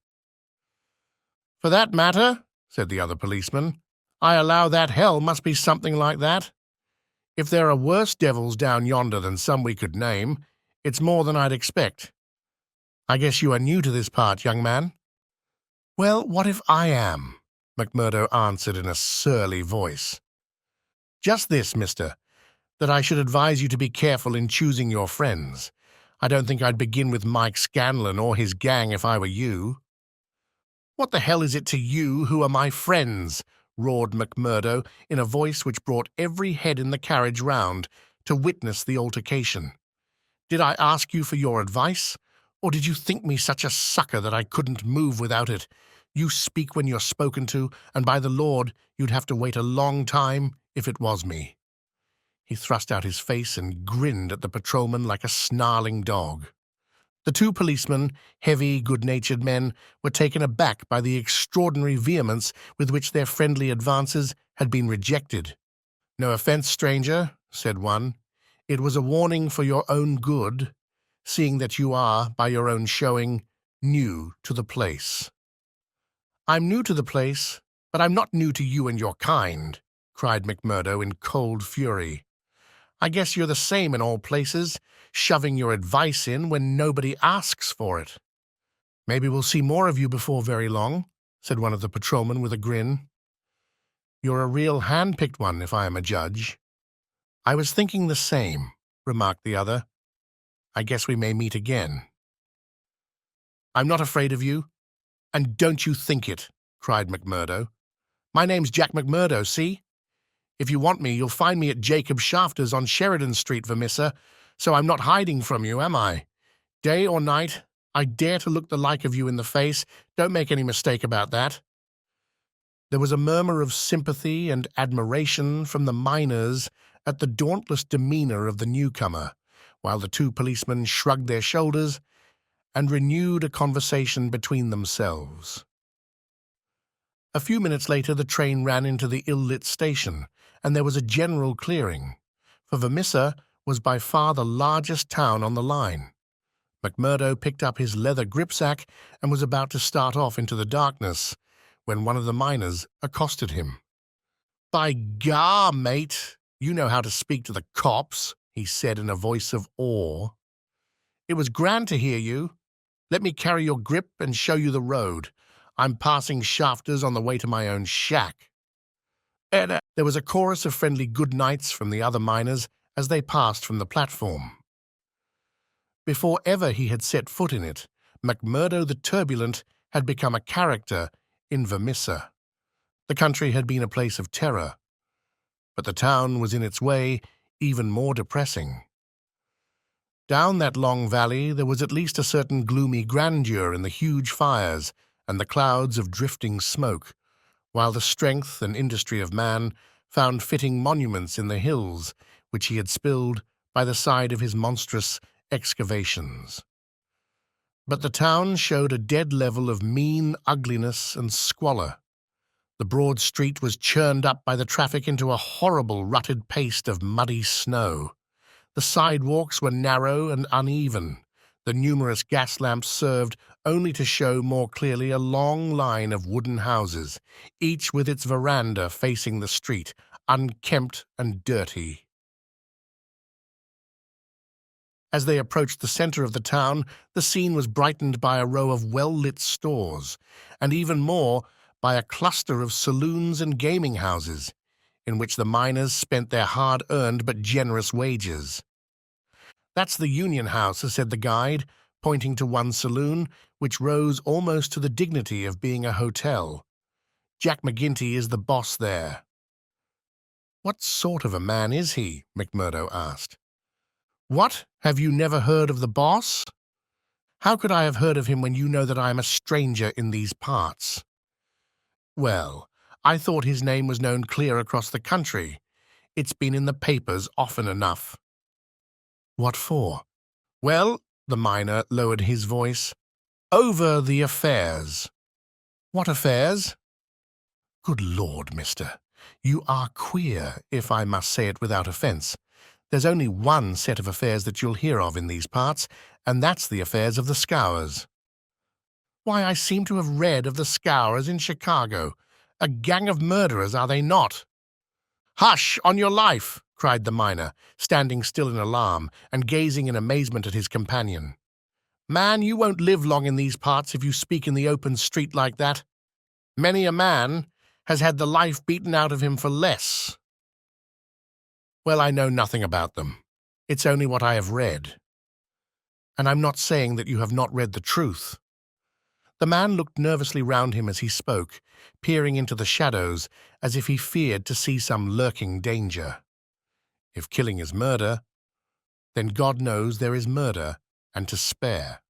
"For that matter," said the other policeman, "I allow that hell must be something like that." If there are worse devils down yonder than some we could name, it's more than I'd expect. I guess you are new to this part, young man." "Well, what if I am?" McMurdo answered in a surly voice. "Just this, mister, that I should advise you to be careful in choosing your friends. I don't think I'd begin with Mike Scanlon or his gang if I were you." "What the hell is it to you who are my friends?" roared McMurdo in a voice which brought every head in the carriage round to witness the altercation. "Did I ask you for your advice, or did you think me such a sucker that I couldn't move without it? You speak when you're spoken to, and by the Lord, you'd have to wait a long time if it was me." He thrust out his face and grinned at the patrolman like a snarling dog. The two policemen, heavy, good-natured men, were taken aback by the extraordinary vehemence with which their friendly advances had been rejected. "No offense, stranger," said one. "It was a warning for your own good, seeing that you are, by your own showing, new to the place." "I'm new to the place, but I'm not new to you and your kind," cried McMurdo in cold fury. "I guess you're the same in all places, shoving your advice in when nobody asks for it." "Maybe we'll see more of you before very long," said one of the patrolmen with a grin. "You're a real hand-picked one, if I am a judge." "I was thinking the same," remarked the other. "I guess we may meet again." "I'm not afraid of you, and don't you think it," cried McMurdo. "My name's Jack McMurdo, see? If you want me, you'll find me at Jacob Shafter's on Sheridan Street, Vermissa, so I'm not hiding from you, am I? Day or night, I dare to look the like of you in the face. Don't make any mistake about that." There was a murmur of sympathy and admiration from the miners at the dauntless demeanor of the newcomer, while the two policemen shrugged their shoulders and renewed a conversation between themselves. A few minutes later the train ran into the ill-lit station, and there was a general clearing, for Vermissa was by far the largest town on the line. McMurdo picked up his leather gripsack and was about to start off into the darkness when one of the miners accosted him. "By gar, mate, you know how to speak to the cops," he said in a voice of awe. "It was grand to hear you. Let me carry your grip and show you the road. I'm passing Shafters on the way to my own shack." There was a chorus of friendly good nights from the other miners as they passed from the platform. Before ever he had set foot in it, McMurdo the Turbulent had become a character in Vermissa. The country had been a place of terror, but the town was in its way even more depressing. Down that long valley there was at least a certain gloomy grandeur in the huge fires and the clouds of drifting smoke, while the strength and industry of man found fitting monuments in the hills which he had spilled by the side of his monstrous excavations. But the town showed a dead level of mean ugliness and squalor. The broad street was churned up by the traffic into a horrible rutted paste of muddy snow. The sidewalks were narrow and uneven. The numerous gas lamps served only to show more clearly a long line of wooden houses, each with its veranda facing the street, unkempt and dirty. As they approached the center of the town, the scene was brightened by a row of well-lit stores, and even more by a cluster of saloons and gaming houses, in which the miners spent their hard-earned but generous wages. "That's the Union House," said the guide, pointing to one saloon, which rose almost to the dignity of being a hotel. "Jack McGinty is the boss there." "What sort of a man is he?" McMurdo asked. "What? Have you never heard of the boss?" "How could I have heard of him when you know that I am a stranger in these parts?" "Well, I thought his name was known clear across the country. It's been in the papers often enough." "What for?" "Well," the miner lowered his voice, "over the affairs." "What affairs?" "Good Lord, mister, you are queer, if I must say it without offence. There's only one set of affairs that you'll hear of in these parts, and that's the affairs of the Scours." "Why, I seem to have read of the Scours in Chicago. A gang of murderers, are they not?" "Hush, on your life!" cried the miner, standing still in alarm and gazing in amazement at his companion. "Man, you won't live long in these parts if you speak in the open street like that. Many a man has had the life beaten out of him for less." "Well, I know nothing about them. It's only what I have read. And I'm not saying that you have not read the truth." The man looked nervously round him as he spoke, peering into the shadows as if he feared to see some lurking danger. If killing is murder, then God knows there is murder and to spare.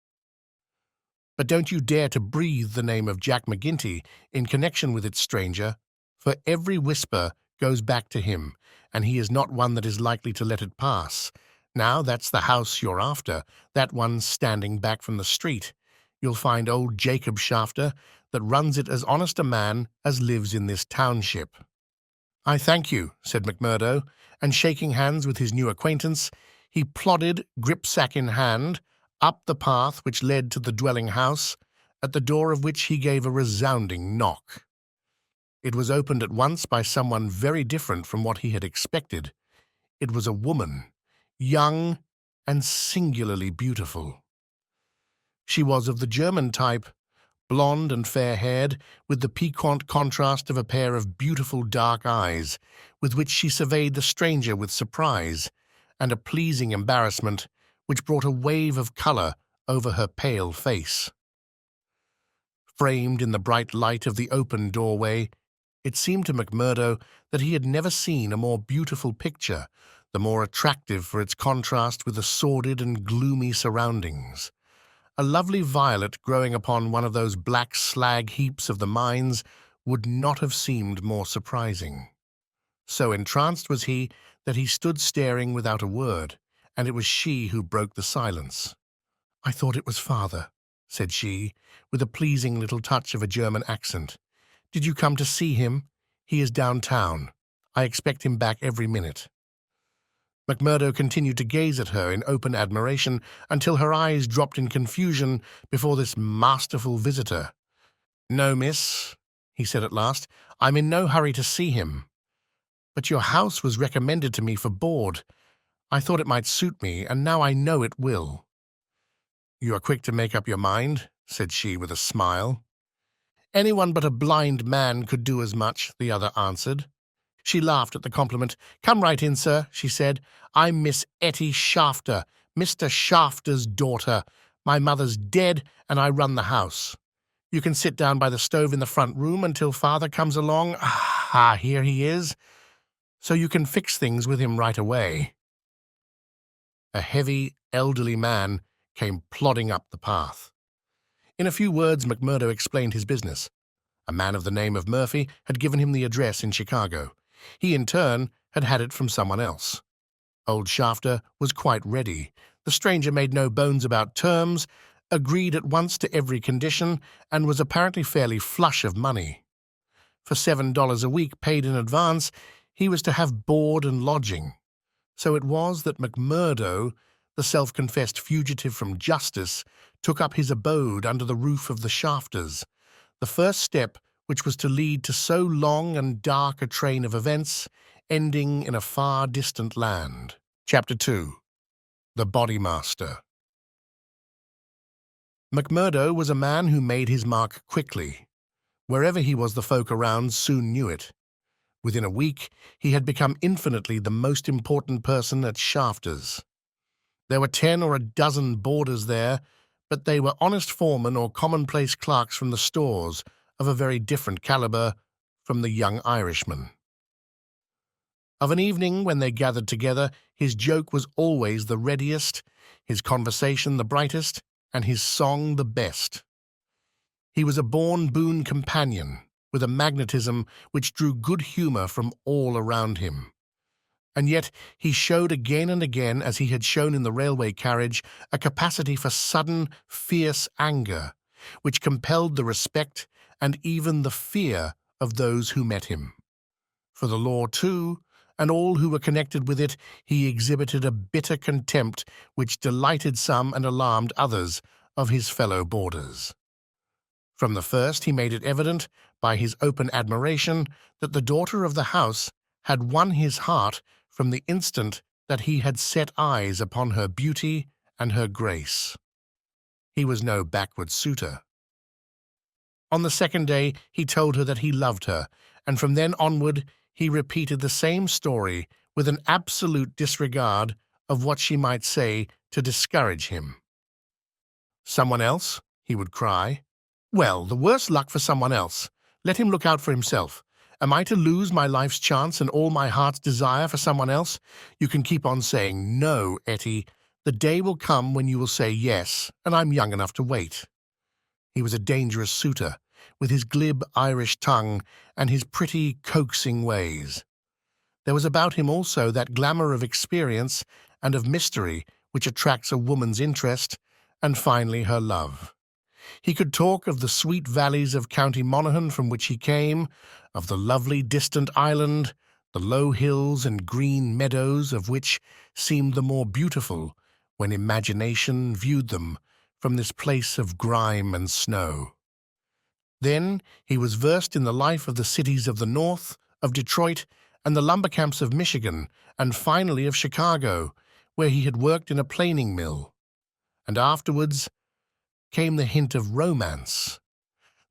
But don't you dare to breathe the name of Jack McGinty in connection with its stranger, for every whisper goes back to him, and he is not one that is likely to let it pass. Now that's the house you're after, that one standing back from the street. You'll find old Jacob Shafter that runs it as honest a man as lives in this township." "I thank you," said McMurdo, and shaking hands with his new acquaintance, he plodded, gripsack in hand, up the path which led to the dwelling house, at the door of which he gave a resounding knock. It was opened at once by someone very different from what he had expected. It was a woman, young and singularly beautiful. She was of the German type, blonde and fair-haired, with the piquant contrast of a pair of beautiful dark eyes, with which she surveyed the stranger with surprise and a pleasing embarrassment which brought a wave of colour over her pale face. Framed in the bright light of the open doorway, it seemed to McMurdo that he had never seen a more beautiful picture, the more attractive for its contrast with the sordid and gloomy surroundings. A lovely violet growing upon one of those black slag heaps of the mines would not have seemed more surprising. So entranced was he that he stood staring without a word, and it was she who broke the silence. "I thought it was father," said she, with a pleasing little touch of a German accent. "Did you come to see him? He is downtown. I expect him back every minute." McMurdo continued to gaze at her in open admiration until her eyes dropped in confusion before this masterful visitor. "No, miss," he said at last, "I'm in no hurry to see him. But your house was recommended to me for board. I thought it might suit me, and now I know it will." "You are quick to make up your mind," said she with a smile. "Anyone but a blind man could do as much," the other answered. She laughed at the compliment. "Come right in, sir," she said. "I'm Miss Etty Shafter, Mr. Shafter's daughter. My mother's dead, and I run the house. You can sit down by the stove in the front room until father comes along. Ah, here he is. So you can fix things with him right away." A heavy, elderly man came plodding up the path. In a few words, McMurdo explained his business. A man of the name of Murphy had given him the address in Chicago. He, in turn, had had it from someone else. Old Shafter was quite ready. The stranger made no bones about terms, agreed at once to every condition, and was apparently fairly flush of money. For $7 a week paid in advance, he was to have board and lodging. So it was that McMurdo, the self-confessed fugitive from justice, took up his abode under the roof of the Shafters, the first step which was to lead to so long and dark a train of events, ending in a far distant land. Chapter 2. The Bodymaster. McMurdo was a man who made his mark quickly. Wherever he was, the folk around soon knew it. Within a week, he had become infinitely the most important person at Shafters. There were 10 or a dozen boarders there, but they were honest foremen or commonplace clerks from the stores, of a very different caliber from the young Irishman. Of an evening when they gathered together, his joke was always the readiest, his conversation the brightest, and his song the best. He was a born boon companion, with a magnetism which drew good humour from all around him. And yet he showed again and again, as he had shown in the railway carriage, a capacity for sudden, fierce anger, which compelled the respect and even the fear of those who met him. For the law, too, and all who were connected with it, he exhibited a bitter contempt which delighted some and alarmed others of his fellow boarders. From the first he made it evident, by his open admiration, that the daughter of the house had won his heart from the instant that he had set eyes upon her beauty and her grace. He was no backward suitor. On the second day he told her that he loved her, and from then onward he repeated the same story with an absolute disregard of what she might say to discourage him. "Someone else?" he would cry. "Well, the worse luck for someone else. Let him look out for himself. Am I to lose my life's chance and all my heart's desire for someone else? You can keep on saying no, Etty. The day will come when you will say yes, and I'm young enough to wait." He was a dangerous suitor, with his glib Irish tongue and his pretty, coaxing ways. There was about him also that glamour of experience and of mystery which attracts a woman's interest, and finally her love. He could talk of the sweet valleys of County Monaghan from which he came, of the lovely distant island, the low hills and green meadows of which seemed the more beautiful when imagination viewed them from this place of grime and snow. Then he was versed in the life of the cities of the North, of Detroit, and the lumber camps of Michigan, and finally of Chicago, where he had worked in a planing mill. And afterwards came the hint of romance,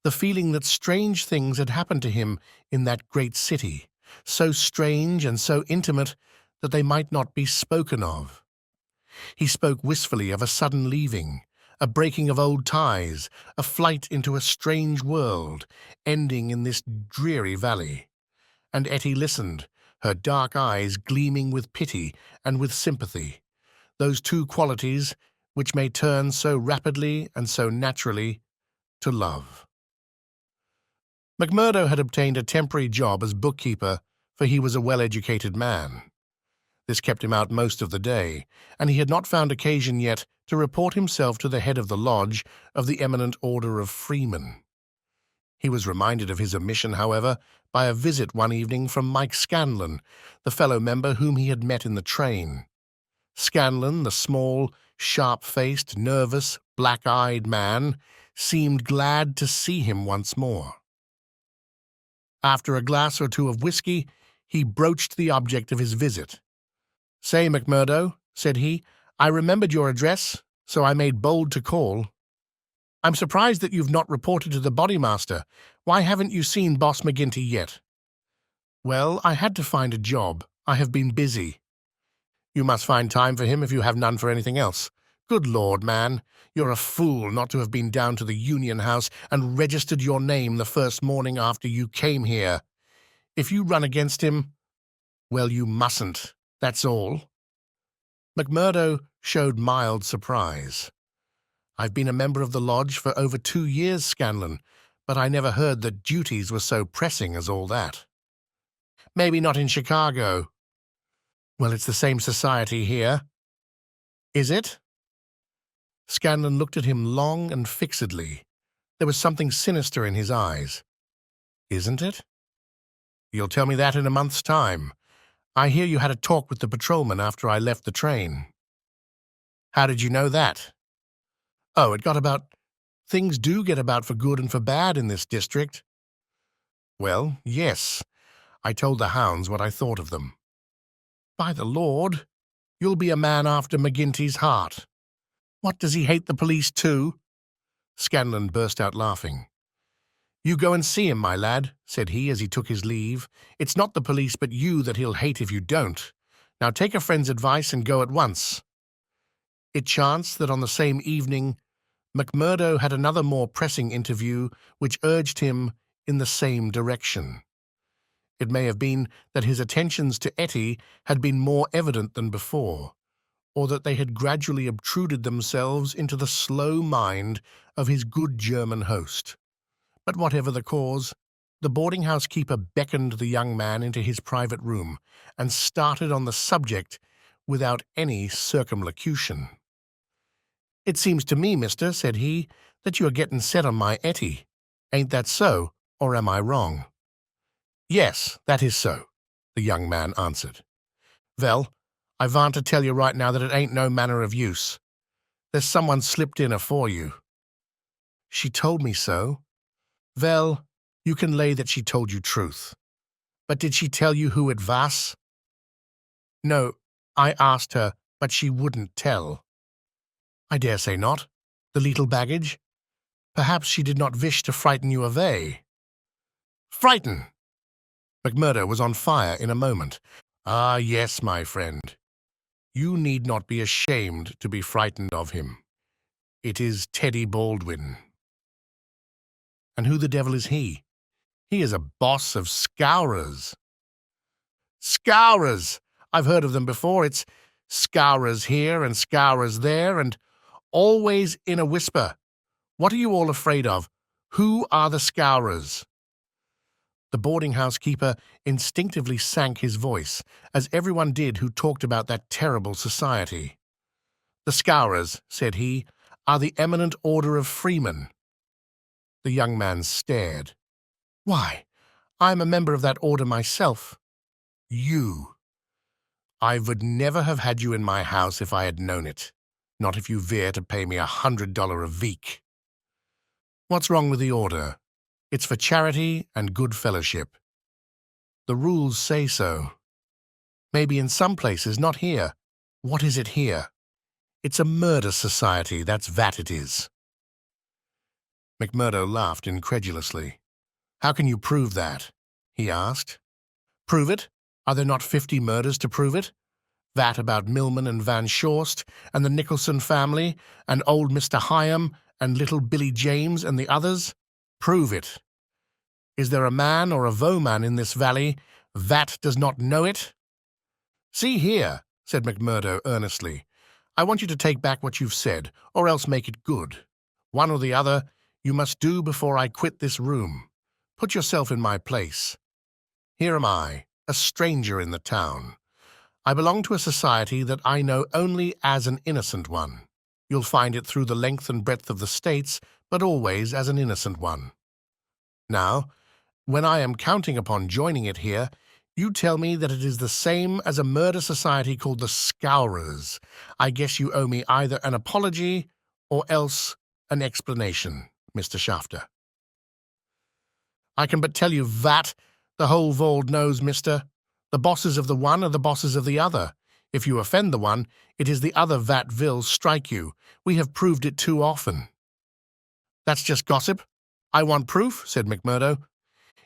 the feeling that strange things had happened to him in that great city, so strange and so intimate that they might not be spoken of. He spoke wistfully of a sudden leaving, a breaking of old ties, a flight into a strange world, ending in this dreary valley. And Etty listened, her dark eyes gleaming with pity and with sympathy, those two qualities which may turn so rapidly and so naturally to love. McMurdo had obtained a temporary job as bookkeeper, for he was a well-educated man. This kept him out most of the day, and he had not found occasion yet to report himself to the head of the lodge of the Eminent Order of Freemen. He was reminded of his omission, however, by a visit one evening from Mike Scanlon, the fellow member whom he had met in the train. Scanlon, the small, sharp-faced, nervous, black-eyed man, seemed glad to see him once more. After a glass or two of whiskey, he broached the object of his visit. "Say, McMurdo," said he, "I remembered your address, so I made bold to call. I'm surprised that you've not reported to the bodymaster. Why haven't you seen Boss McGinty yet?" "Well, I had to find a job. I have been busy." "You must find time for him if you have none for anything else. Good Lord, man, you're a fool not to have been down to the Union House and registered your name the first morning after you came here. If you run against him, well, you mustn't, that's all." McMurdo showed mild surprise. "I've been a member of the lodge for over 2 years, Scanlon, but I never heard that duties were so pressing as all that." "Maybe not in Chicago." "Well, it's the same society here." "Is it?" Scanlon looked at him long and fixedly. There was something sinister in his eyes. "Isn't it? You'll tell me that in a month's time. I hear you had a talk with the patrolman after I left the train." "How did you know that?" "Oh, it got about. Things do get about for good and for bad in this district." "Well, yes. I told the hounds what I thought of them." "By the Lord, you'll be a man after McGinty's heart. What, does he hate the police too?" Scanlon burst out laughing. "You go and see him, my lad," said he as he took his leave. "It's not the police but you that he'll hate if you don't. Now take a friend's advice and go at once." It chanced that on the same evening McMurdo had another more pressing interview which urged him in the same direction. It may have been that his attentions to Etty had been more evident than before, or that they had gradually obtruded themselves into the slow mind of his good German host. But whatever the cause, the boarding-house keeper beckoned the young man into his private room and started on the subject without any circumlocution. "It seems to me, mister," said he, "that you are getting set on my Etty. Ain't that so, or am I wrong?" "Yes, that is so," the young man answered. "Vell, I want to tell you right now that it ain't no manner of use. There's someone slipped in afore you." "She told me so." "Vell, you can lay that she told you truth. But did she tell you who it was?" No, I asked her, but she wouldn't tell. I dare say not. The little baggage? Perhaps she did not wish to frighten you away. Frighten! McMurdo was on fire in a moment. Ah, yes, my friend. You need not be ashamed to be frightened of him. It is Teddy Baldwin. And who the devil is he? He is a boss of scourers. Scourers! I've heard of them before. It's scourers here and scourers there, and always in a whisper. What are you all afraid of? Who are the scourers? The boarding-house keeper instinctively sank his voice, as everyone did who talked about that terrible society. The scourers, said he, are the eminent order of freemen. The young man stared. Why, I'm a member of that order myself. You. I would never have had you in my house if I had known it, not if you veer to pay me $100 a week. What's wrong with the order? It's for charity and good fellowship. The rules say so. Maybe in some places, not here. What is it here? It's a murder society, that's what it is. McMurdo laughed incredulously. How can you prove that? He asked. Prove it? Are there not 50 murders to prove it? That about Milman and Van Shorst, and the Nicholson family, and old Mr. Hyam, and little Billy James and the others? Prove it. Is there a man or a woman in this valley that does not know it? See here, said McMurdo earnestly. I want you to take back what you've said, or else make it good. One or the other you must do before I quit this room. Put yourself in my place. Here am I, a stranger in the town. I belong to a society that I know only as an innocent one. You'll find it through the length and breadth of the States, but always as an innocent one. Now, when I am counting upon joining it here, you tell me that it is the same as a murder society called the Scourers. I guess you owe me either an apology or else an explanation, Mr. Shafter. I can but tell you that the whole world knows, mister. The bosses of the one are the bosses of the other. If you offend the one, it is the other that will strike you. We have proved it too often. That's just gossip. I want proof, said McMurdo.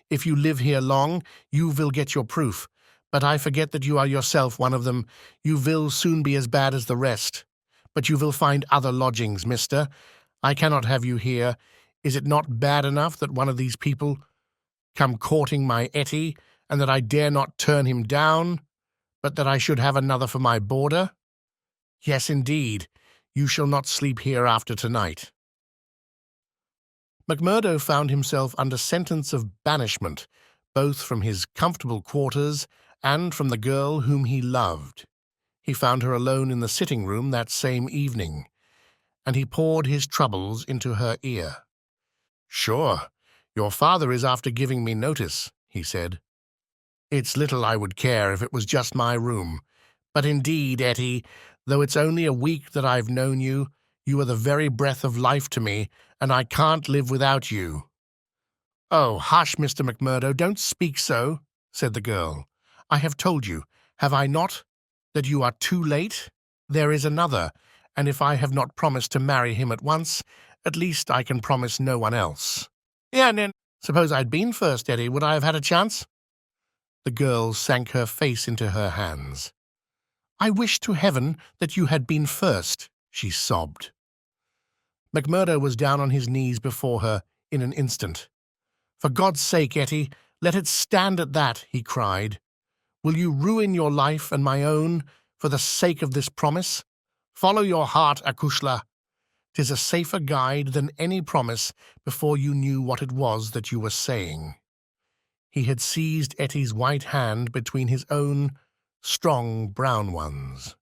If you live here long, you will get your proof. But I forget that you are yourself one of them. You will soon be as bad as the rest. But you will find other lodgings, mister. I cannot have you here. Is it not bad enough that one of these people come courting my Etty, and that I dare not turn him down, but that I should have another for my boarder? Yes, indeed. You shall not sleep here after tonight. McMurdo found himself under sentence of banishment, both from his comfortable quarters and from the girl whom he loved. He found her alone in the sitting-room that same evening, and he poured his troubles into her ear. Sure, your father is after giving me notice, he said. It's little I would care if it was just my room. But indeed, Etty, though it's only a week that I've known you, you are the very breath of life to me, and I can't live without you. Oh, hush, Mr. McMurdo, don't speak so, said the girl. I have told you, have I not, that you are too late? There is another, and if I have not promised to marry him at once, at least I can promise no one else. Yeah, and then, suppose I'd been first, Etty, would I have had a chance? The girl sank her face into her hands. I wish to heaven that you had been first, she sobbed. McMurdo was down on his knees before her in an instant. For God's sake, Etty, let it stand at that, he cried. Will you ruin your life and my own for the sake of this promise? Follow your heart, Akushla. 'Tis a safer guide than any promise before you knew what it was that you were saying. He had seized Etty's white hand between his own strong brown ones.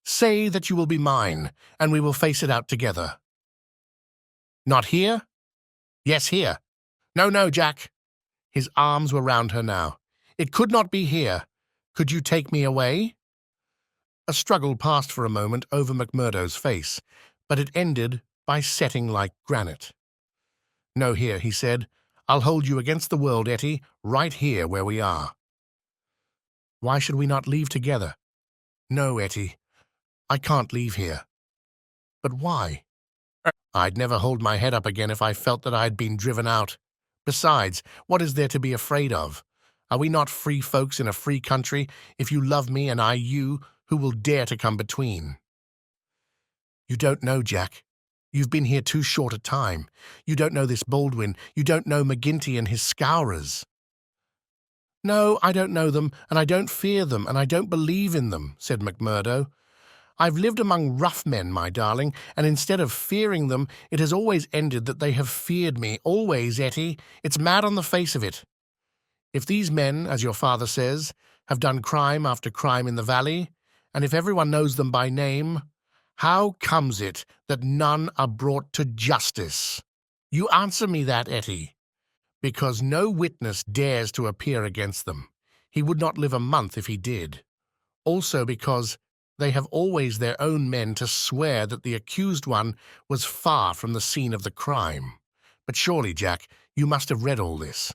Say that you will be mine, and we will face it out together. Not here? Yes, here. No, no, Jack. His arms were round her now. It could not be here. Could you take me away? A struggle passed for a moment over McMurdo's face, but it ended by setting like granite. No, here, he said. I'll hold you against the world, Etty, right here where we are. Why should we not leave together? No, Etty, I can't leave here. But why? I'd never hold my head up again if I felt that I had been driven out. Besides, what is there to be afraid of? Are we not free folks in a free country? If you love me and I you, who will dare to come between? You don't know, Jack. You've been here too short a time. You don't know this Baldwin. You don't know McGinty and his scourers. No, I don't know them, and I don't fear them, and I don't believe in them, said McMurdo. I've lived among rough men, my darling, and instead of fearing them, it has always ended that they have feared me. Always, Etty. It's mad on the face of it. If these men, as your father says, have done crime after crime in the valley, and if everyone knows them by name, how comes it that none are brought to justice? You answer me that, Etty. Because no witness dares to appear against them. He would not live a month if he did. Also because they have always their own men to swear that the accused one was far from the scene of the crime. But surely, Jack, you must have read all this.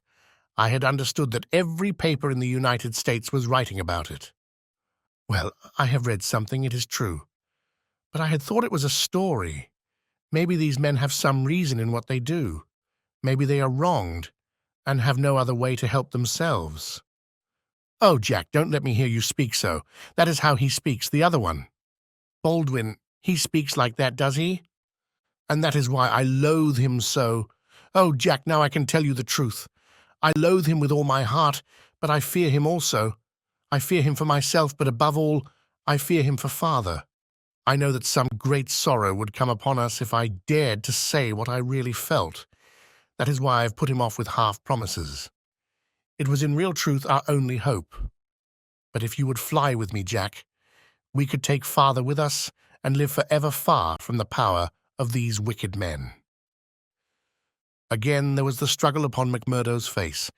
I had understood that every paper in the United States was writing about it. Well, I have read something, it is true. But I had thought it was a story. Maybe these men have some reason in what they do. Maybe they are wronged, and have no other way to help themselves. Oh, Jack, don't let me hear you speak so. That is how he speaks, the other one. Baldwin, he speaks like that, does he? And that is why I loathe him so. Oh, Jack, now I can tell you the truth. I loathe him with all my heart, but I fear him also. I fear him for myself, but above all, I fear him for father. I know that some great sorrow would come upon us if I dared to say what I really felt. That is why I've put him off with half-promises. It was in real truth our only hope. But if you would fly with me, Jack, we could take father with us and live forever far from the power of these wicked men. Again there was the struggle upon McMurdo's face,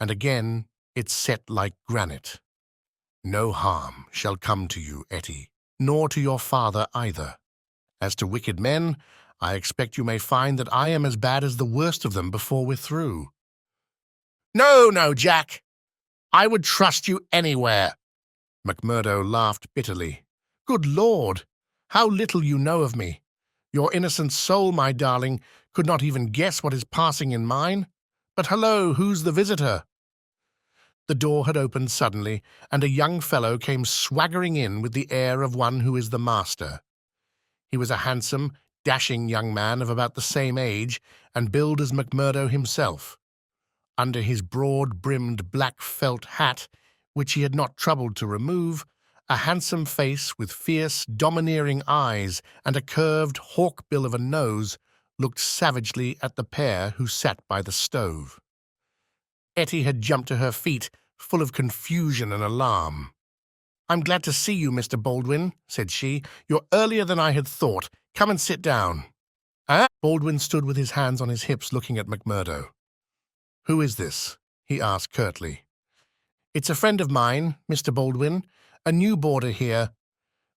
and again it set like granite. No harm shall come to you, Etty, nor to your father either. As to wicked men, I expect you may find that I am as bad as the worst of them before we're through. No, no, Jack. I would trust you anywhere. McMurdo laughed bitterly. Good Lord, how little you know of me. Your innocent soul, my darling, could not even guess what is passing in mine. But hello, who's the visitor? The door had opened suddenly, and a young fellow came swaggering in with the air of one who is the master. He was a handsome, dashing young man of about the same age and build as McMurdo himself. Under his broad-brimmed black felt hat, which he had not troubled to remove, a handsome face with fierce, domineering eyes and a curved hawk-bill of a nose looked savagely at the pair who sat by the stove. Etty had jumped to her feet, full of confusion and alarm. "I'm glad to see you, Mr. Baldwin," said she. "You're earlier than I had thought. Come and sit down." Baldwin stood with his hands on his hips looking at McMurdo. "Who is this?" he asked curtly. "It's a friend of mine, Mr. Baldwin, a new boarder here.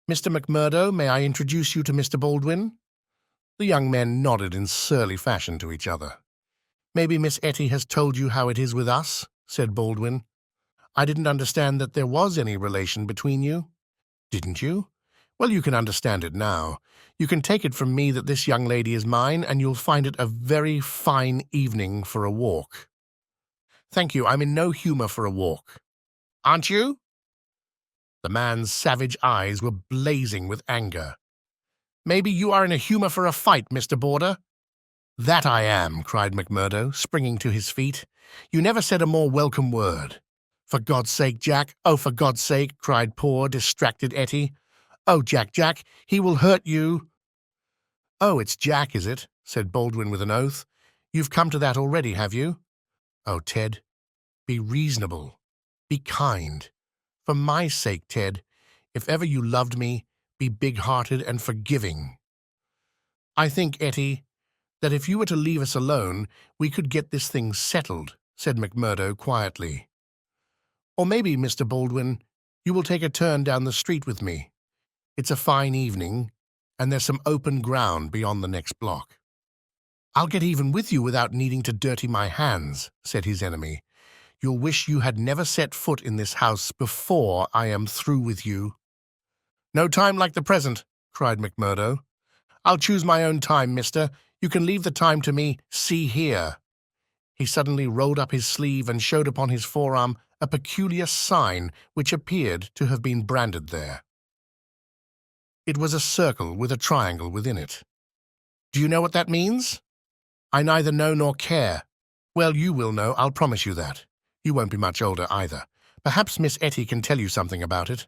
Mr. McMurdo, may I introduce you to Mr. Baldwin?" The young men nodded in surly fashion to each other. "Maybe Miss Etty has told you how it is with us," said Baldwin. "I didn't understand that there was any relation between you." "Didn't you? Well, you can understand it now. You can take it from me that this young lady is mine, and you'll find it a very fine evening for a walk." "Thank you, I'm in no humor for a walk." "Aren't you?" The man's savage eyes were blazing with anger. "Maybe you are in a humor for a fight, Mr. Boarder." "That I am," cried McMurdo, springing to his feet. "You never said a more welcome word." "For God's sake, Jack, oh, for God's sake," cried poor, distracted Etty. "Oh, Jack, Jack, he will hurt you." "Oh, it's Jack, is it?" said Baldwin with an oath. "You've come to that already, have you? Oh, Ted, be reasonable. Be kind. For my sake, Ted, if ever you loved me, be big-hearted and forgiving. I think, Etty, that if you were to leave us alone, we could get this thing settled," said McMurdo quietly. "Or maybe, Mr. Baldwin, you will take a turn down the street with me. It's a fine evening, and there's some open ground beyond the next block." "I'll get even with you without needing to dirty my hands," said his enemy. You'll wish you had never set foot in this house before I am through with you." "No time like the present," cried McMurdo. "I'll choose my own time, mister. You can leave the time to me. See here." He suddenly rolled up his sleeve and showed upon his forearm a peculiar sign which appeared to have been branded there. It was a circle with a triangle within it. "Do you know what that means?" "I neither know nor care." "Well, you will know, I'll promise you that. You won't be much older either. Perhaps Miss Etty can tell you something about it.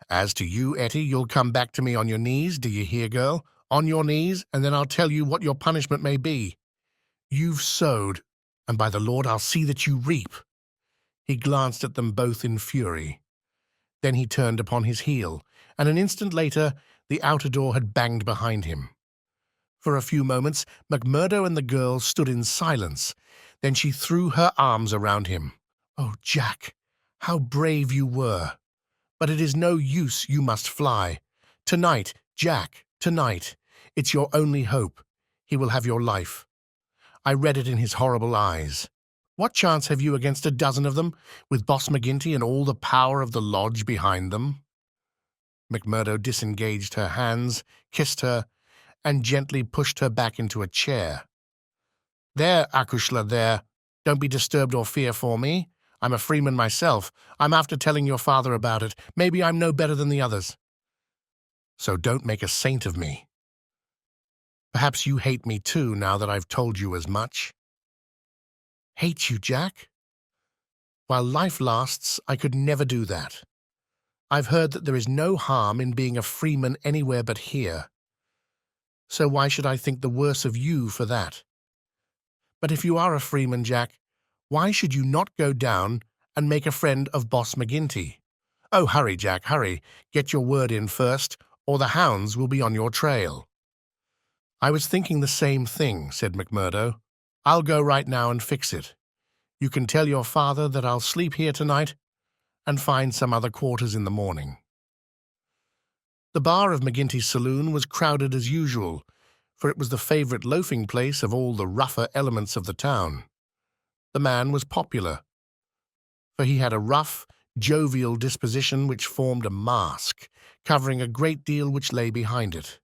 As to you, Etty, you'll come back to me on your knees, do you hear, girl? On your knees, and then I'll tell you what your punishment may be. You've sowed, and by the Lord I'll see that you reap." He glanced at them both in fury. Then he turned upon his heel, and an instant later the outer door had banged behind him. For a few moments McMurdo and the girl stood in silence. Then she threw her arms around him. "Oh, Jack, how brave you were! But it is no use, you must fly. Tonight, Jack, tonight. It's your only hope. He will have your life." I read it in his horrible eyes. "What chance have you against a dozen of them, with Boss McGinty and all the power of the lodge behind them?" McMurdo disengaged her hands, kissed her, and gently pushed her back into a chair. "There, Acushla, there. Don't be disturbed or fear for me. I'm a freeman myself. I'm after telling your father about it. Maybe I'm no better than the others. So don't make a saint of me. Perhaps you hate me too, now that I've told you as much." "Hate you, Jack? While life lasts, I could never do that. I've heard that there is no harm in being a freeman anywhere but here. So why should I think the worse of you for that? But if you are a freeman, Jack, why should you not go down and make a friend of Boss McGinty? Oh, hurry, Jack, hurry. Get your word in first, or the hounds will be on your trail." "I was thinking the same thing," said McMurdo. "I'll go right now and fix it. You can tell your father that I'll sleep here tonight and find some other quarters in the morning." The bar of McGinty's saloon was crowded as usual, for it was the favorite loafing place of all the rougher elements of the town. The man was popular, for he had a rough, jovial disposition which formed a mask, covering a great deal which lay behind it.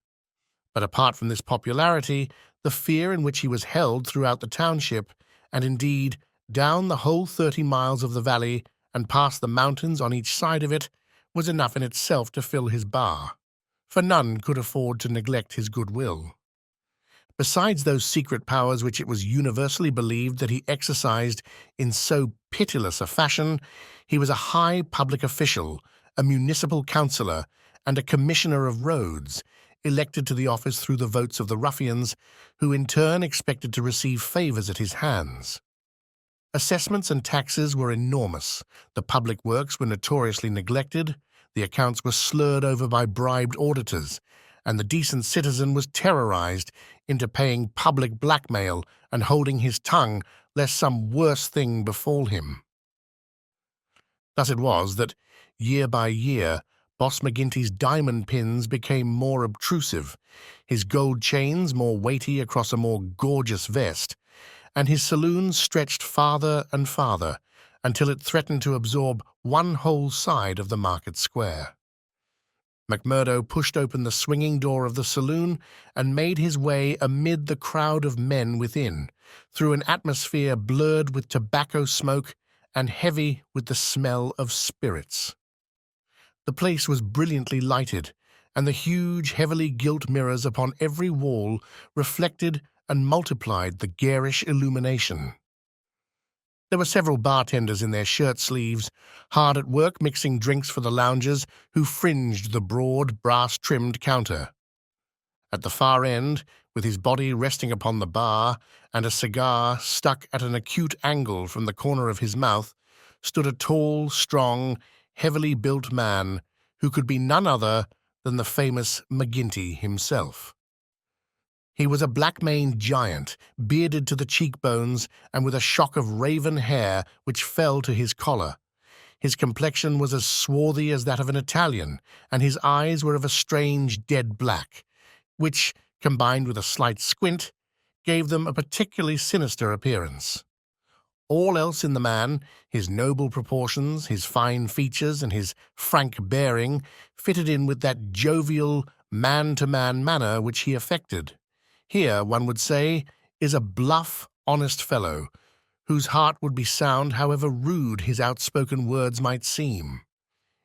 But apart from this popularity, the fear in which he was held throughout the township, and indeed down the whole 30 miles of the valley and past the mountains on each side of it, was enough in itself to fill his bar, for none could afford to neglect his goodwill. Besides those secret powers which it was universally believed that he exercised in so pitiless a fashion, he was a high public official, a municipal councillor, and a commissioner of roads, elected to the office through the votes of the ruffians, who in turn expected to receive favours at his hands. Assessments and taxes were enormous, the public works were notoriously neglected, the accounts were slurred over by bribed auditors, and the decent citizen was terrorized into paying public blackmail and holding his tongue lest some worse thing befall him. Thus it was that, year by year, Boss McGinty's diamond pins became more obtrusive, his gold chains more weighty across a more gorgeous vest, and his saloon stretched farther and farther until it threatened to absorb one whole side of the market square. McMurdo pushed open the swinging door of the saloon and made his way amid the crowd of men within, through an atmosphere blurred with tobacco smoke and heavy with the smell of spirits. The place was brilliantly lighted, and the huge, heavily gilt mirrors upon every wall reflected and multiplied the garish illumination. There were several bartenders in their shirt sleeves, hard at work mixing drinks for the loungers who fringed the broad, brass-trimmed counter. At the far end, with his body resting upon the bar and a cigar stuck at an acute angle from the corner of his mouth, stood a tall, strong, heavily built man who could be none other than the famous McGinty himself. He was a black-maned giant, bearded to the cheekbones and with a shock of raven hair which fell to his collar. His complexion was as swarthy as that of an Italian, and his eyes were of a strange dead black, which, combined with a slight squint, gave them a particularly sinister appearance. All else in the man, his noble proportions, his fine features, and his frank bearing, fitted in with that jovial, man-to-man manner which he affected. Here, one would say, is a bluff, honest fellow, whose heart would be sound however rude his outspoken words might seem.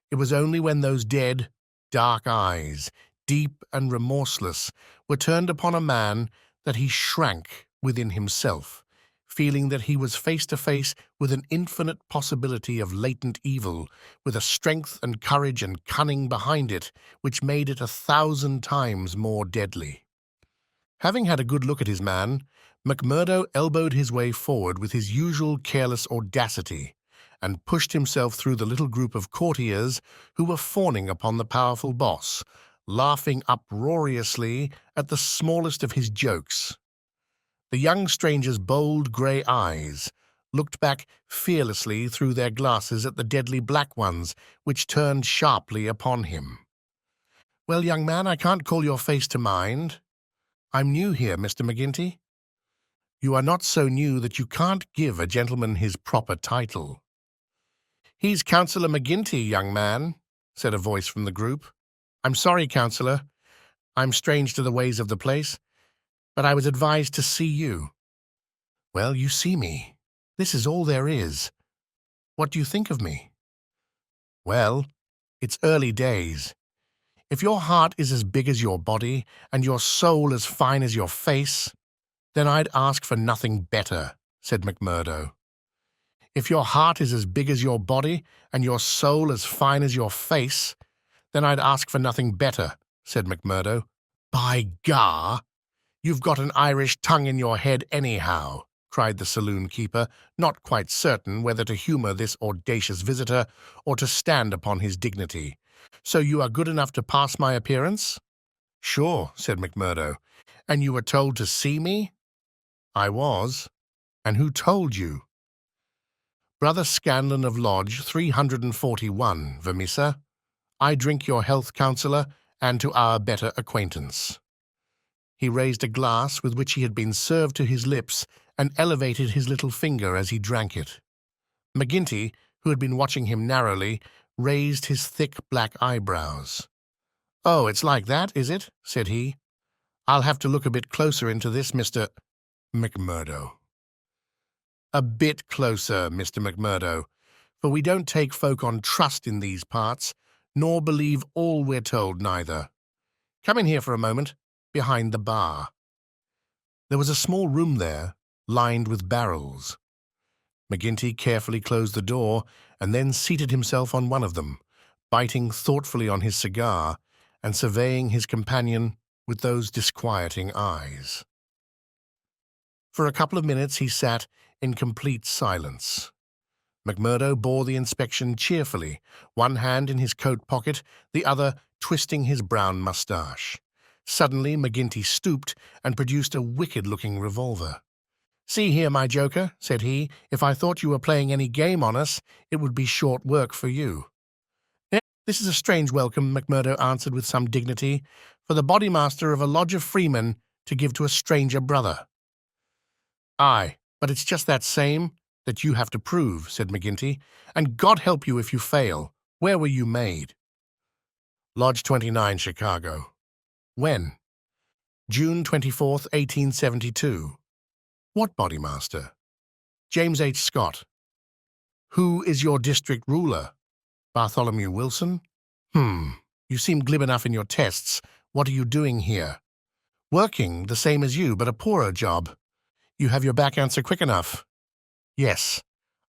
It was only when those dead, dark eyes, deep and remorseless, were turned upon a man that he shrank within himself, feeling that he was face to face with an infinite possibility of latent evil, with a strength and courage and cunning behind it which made it 1,000 times more deadly. Having had a good look at his man, McMurdo elbowed his way forward with his usual careless audacity, and pushed himself through the little group of courtiers who were fawning upon the powerful boss, laughing uproariously at the smallest of his jokes. The young stranger's bold grey eyes looked back fearlessly through their glasses at the deadly black ones which turned sharply upon him. "Well, young man, I can't call your face to mind. I'm new here, Mr. McGinty." "You are not so new that you can't give a gentleman his proper title." "He's Councillor McGinty, young man," said a voice from the group. "I'm sorry, Councillor. I'm strange to the ways of the place, but I was advised to see you." "Well, you see me. This is all there is. What do you think of me?" "Well, it's early days. If your heart is as big as your body, and your soul as fine as your face, then I'd ask for nothing better," said McMurdo. "If your heart is as big as your body, and your soul as fine as your face, then I'd ask for nothing better," said McMurdo. "By gar! You've got an Irish tongue in your head anyhow," cried the saloon-keeper, not quite certain whether to humour this audacious visitor or to stand upon his dignity. "So you are good enough to pass my appearance?" "Sure," said McMurdo. "And you were told to see me?" "I was." "And who told you?" "Brother Scanlon of Lodge 341, Vermissa. I drink your health, Councillor, and to our better acquaintance." He raised a glass with which he had been served to his lips and elevated his little finger as he drank it. McGinty, who had been watching him narrowly, raised his thick black eyebrows. "Oh, it's like that, is it?" said he. "I'll have to look a bit closer into this, Mr. McMurdo." "A bit closer, Mr. McMurdo, for we don't take folk on trust in these parts, nor believe all we're told neither. Come in here for a moment, behind the bar." There was a small room there, lined with barrels. McGinty carefully closed the door and then seated himself on one of them, biting thoughtfully on his cigar and surveying his companion with those disquieting eyes. For a couple of minutes he sat in complete silence. McMurdo bore the inspection cheerfully, one hand in his coat pocket, the other twisting his brown moustache. Suddenly McGinty stooped and produced a wicked-looking revolver. "See here, my joker," said he, "if I thought you were playing any game on us, it would be short work for you." "This is a strange welcome," McMurdo answered with some dignity, "for the bodymaster of a lodge of freemen to give to a stranger brother." "Aye, but it's just that same that you have to prove," said McGinty, "and God help you if you fail. Where were you made?" "Lodge 29, Chicago." "When?" "June 24th, 1872. "What bodymaster?" "James H. Scott." "Who is your district ruler?" "Bartholomew Wilson." You seem glib enough in your tests. What are you doing here?" "Working, the same as you, but a poorer job." "You have your back answer quick enough." "Yes,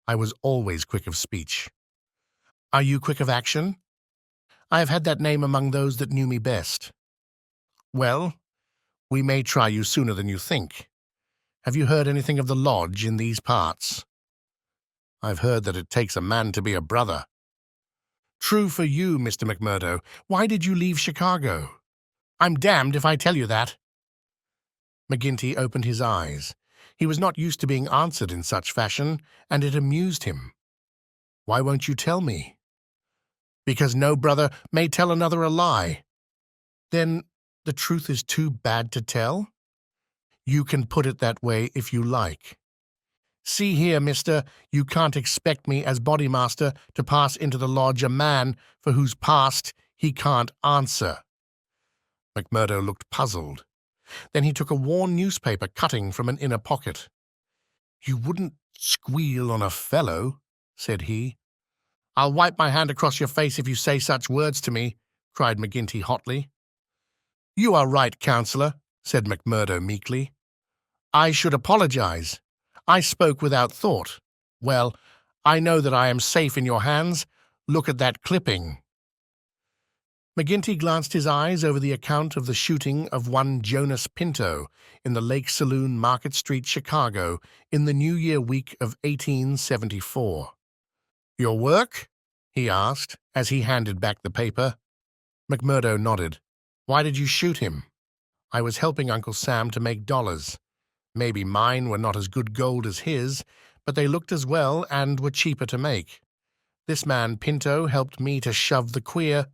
I was always quick of speech." "Are you quick of action?" "I have had that name among those that knew me best." "Well, we may try you sooner than you think. Have you heard anything of the lodge in these parts?" "I've heard that it takes a man to be a brother." "True for you, Mr. McMurdo. Why did you leave Chicago?" "I'm damned if I tell you that." McGinty opened his eyes. He was not used to being answered in such fashion, and it amused him. "Why won't you tell me?" "Because no brother may tell another a lie." "Then the truth is too bad to tell?" "You can put it that way if you like." See here, mister, you can't expect me as bodymaster to pass into the lodge a man for whose past he can't answer. McMurdo looked puzzled. Then he took a worn newspaper cutting from an inner pocket. You wouldn't squeal on a fellow, said he. I'll wipe my hand across your face if you say such words to me, cried McGinty hotly. You are right, counsellor, said McMurdo meekly. I should apologize. I spoke without thought. Well, I know that I am safe in your hands. Look at that clipping. McGinty glanced his eyes over the account of the shooting of one Jonas Pinto in the Lake Saloon, Market Street, Chicago, in the New Year week of 1874. Your work? He asked, as he handed back the paper. McMurdo nodded. Why did you shoot him? I was helping Uncle Sam to make dollars. Maybe mine were not as good gold as his, but they looked as well and were cheaper to make. This man Pinto helped me to shove the queer.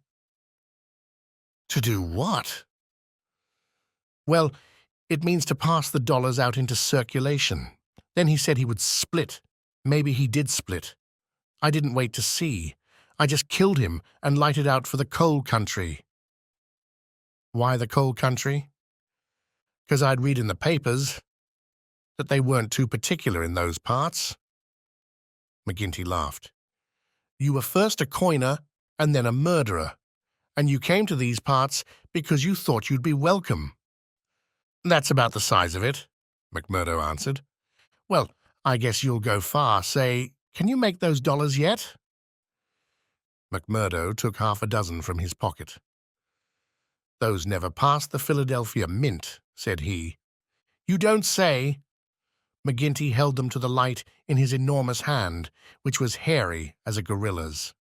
To do what? Well, it means to pass the dollars out into circulation. Then he said he would split. Maybe he did split. I didn't wait to see. I just killed him and lighted out for the coal country. Why the coal country? 'Cause I'd read in the papers that they weren't too particular in those parts. McGinty laughed. You were first a coiner and then a murderer, and you came to these parts because you thought you'd be welcome. That's about the size of it, McMurdo answered. Well, I guess you'll go far. Say, can you make those dollars yet? McMurdo took half a dozen from his pocket. Those never passed the Philadelphia Mint, said he. You don't say. McGinty held them to the light in his enormous hand, which was hairy as a gorilla's.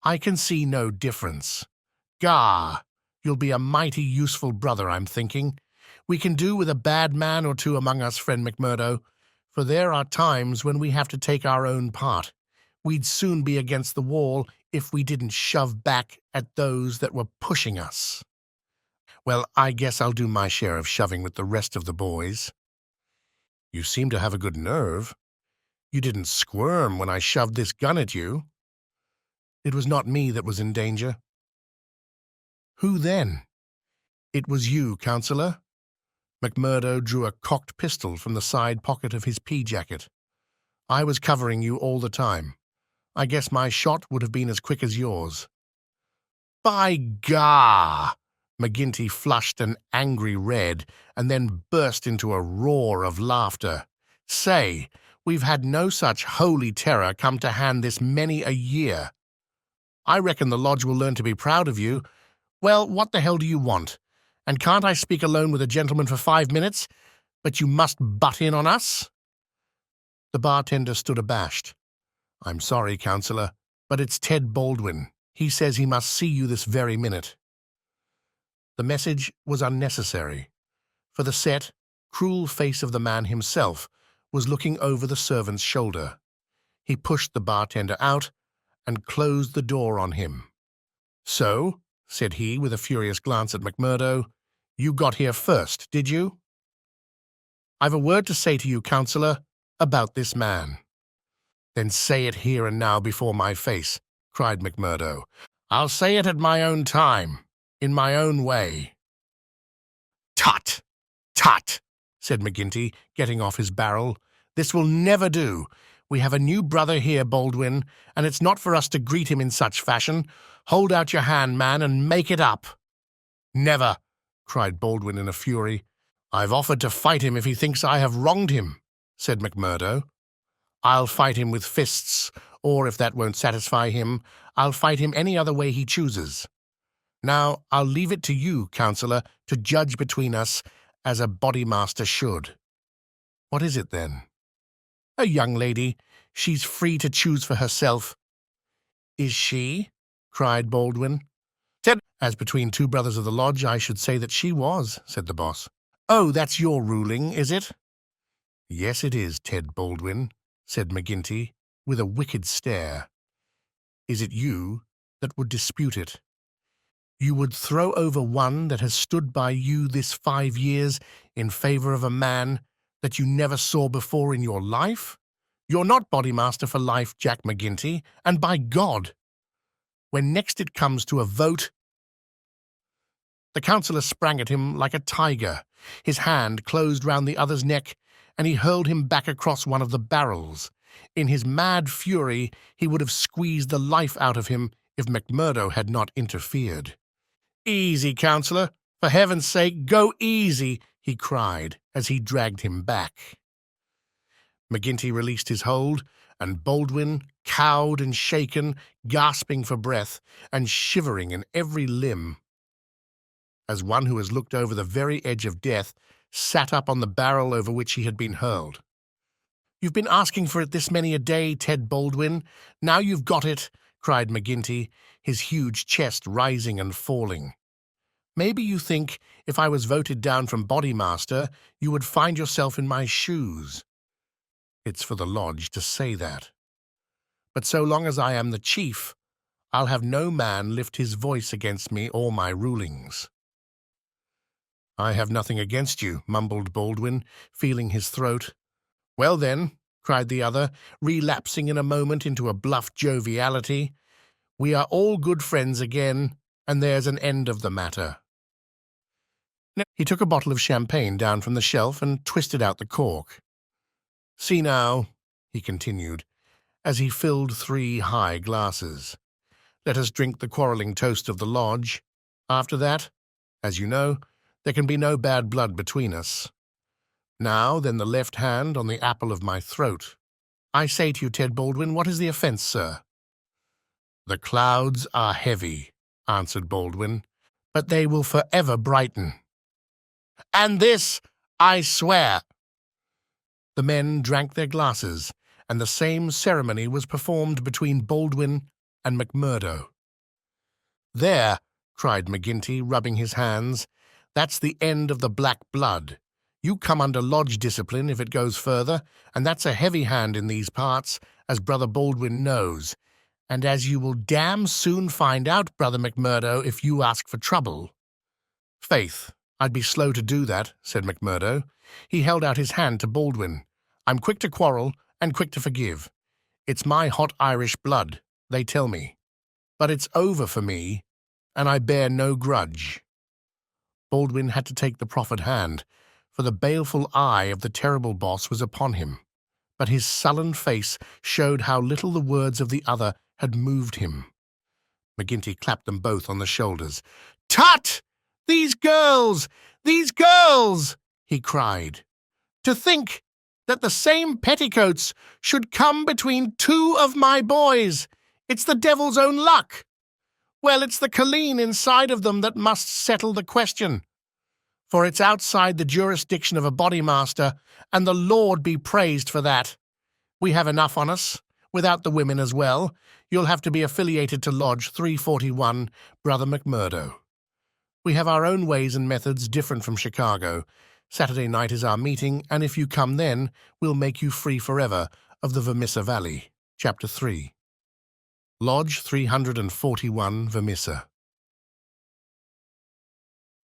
I can see no difference. Gah! You'll be a mighty useful brother, I'm thinking. We can do with a bad man or two among us, friend McMurdo, for there are times when we have to take our own part. We'd soon be against the wall if we didn't shove back at those that were pushing us. Well, I guess I'll do my share of shoving with the rest of the boys. You seem to have a good nerve. You didn't squirm when I shoved this gun at you. It was not me that was in danger. Who then? It was you, counsellor. McMurdo drew a cocked pistol from the side pocket of his pea jacket. I was covering you all the time. I guess my shot would have been as quick as yours. By gar! McGinty flushed an angry red and then burst into a roar of laughter. Say, we've had no such holy terror come to hand this many a year. I reckon the lodge will learn to be proud of you. Well, what the hell do you want? And can't I speak alone with a gentleman for 5 minutes? But you must butt in on us? The bartender stood abashed. I'm sorry, counsellor, but it's Ted Baldwin. He says he must see you this very minute. The message was unnecessary, for the set, cruel face of the man himself was looking over the servant's shoulder. He pushed the bartender out and closed the door on him. So, said he with a furious glance at McMurdo, you got here first, did you? I've a word to say to you, counsellor, about this man. Then say it here and now before my face, cried McMurdo. I'll say it at my own time, in my own way. Tut! Tut! Said McGinty, getting off his barrel. This will never do. We have a new brother here, Baldwin, and it's not for us to greet him in such fashion. Hold out your hand, man, and make it up. Never, cried Baldwin in a fury. I've offered to fight him if he thinks I have wronged him, said McMurdo. I'll fight him with fists, or if that won't satisfy him, I'll fight him any other way he chooses. Now, I'll leave it to you, counsellor, to judge between us as a bodymaster should. What is it, then? A young lady. She's free to choose for herself. Is she? Cried Baldwin. Ted, as between two brothers of the lodge, I should say that she was, said the boss. Oh, that's your ruling, is it? Yes, it is, Ted Baldwin, said McGinty, with a wicked stare. Is it you that would dispute it? You would throw over one that has stood by you this 5 years in favour of a man that you never saw before in your life? You're not Bodymaster for life, Jack McGinty, and by God, when next it comes to a vote—" The councillor sprang at him like a tiger. His hand closed round the other's neck, and he hurled him back across one of the barrels. In his mad fury, he would have squeezed the life out of him if McMurdo had not interfered. "Easy, councillor! For heaven's sake, go easy!" he cried as he dragged him back. McGinty released his hold, and Baldwin, cowed and shaken, gasping for breath, and shivering in every limb, as one who has looked over the very edge of death, sat up on the barrel over which he had been hurled. "You've been asking for it this many a day, Ted Baldwin. Now you've got it," cried McGinty, his huge chest rising and falling. "Maybe you think if I was voted down from Bodymaster, you would find yourself in my shoes. It's for the lodge to say that. But so long as I am the chief, I'll have no man lift his voice against me or my rulings." "I have nothing against you," mumbled Baldwin, feeling his throat. "Well then," cried the other, relapsing in a moment into a bluff joviality, "we are all good friends again, and there's an end of the matter." He took a bottle of champagne down from the shelf and twisted out the cork. "See now," he continued, as he filled 3 high glasses. "Let us drink the quarrelling toast of the lodge. After that, as you know, there can be no bad blood between us. Now, then, the left hand on the apple of my throat. I say to you, Ted Baldwin, what is the offence, sir?" "The clouds are heavy," answered Baldwin, "but they will forever brighten." "And this I swear." The men drank their glasses, and the same ceremony was performed between Baldwin and McMurdo. "There," cried McGinty, rubbing his hands, "that's the end of the black blood. You come under lodge discipline if it goes further, and that's a heavy hand in these parts, as Brother Baldwin knows, and as you will damn soon find out, Brother McMurdo, if you ask for trouble." "Faith, I'd be slow to do that," said McMurdo. He held out his hand to Baldwin. "I'm quick to quarrel and quick to forgive. It's my hot Irish blood, they tell me. But it's over for me, and I bear no grudge." Baldwin had to take the proffered hand, for the baleful eye of the terrible boss was upon him, but his sullen face showed how little the words of the other had moved him. McGinty clapped them both on the shoulders. "Tut! These girls! These girls!" he cried. "To think that the same petticoats should come between 2 of my boys! It's the devil's own luck! Well, it's the Colleen inside of them that must settle the question, for it's outside the jurisdiction of a Bodymaster, and the Lord be praised for that. We have enough on us, without the women as well. You'll have to be affiliated to Lodge 341, Brother McMurdo. We have our own ways and methods different from Chicago. Saturday night is our meeting, and if you come then, we'll make you free forever of the Vermissa Valley." Chapter 3. Lodge 341, Vermissa.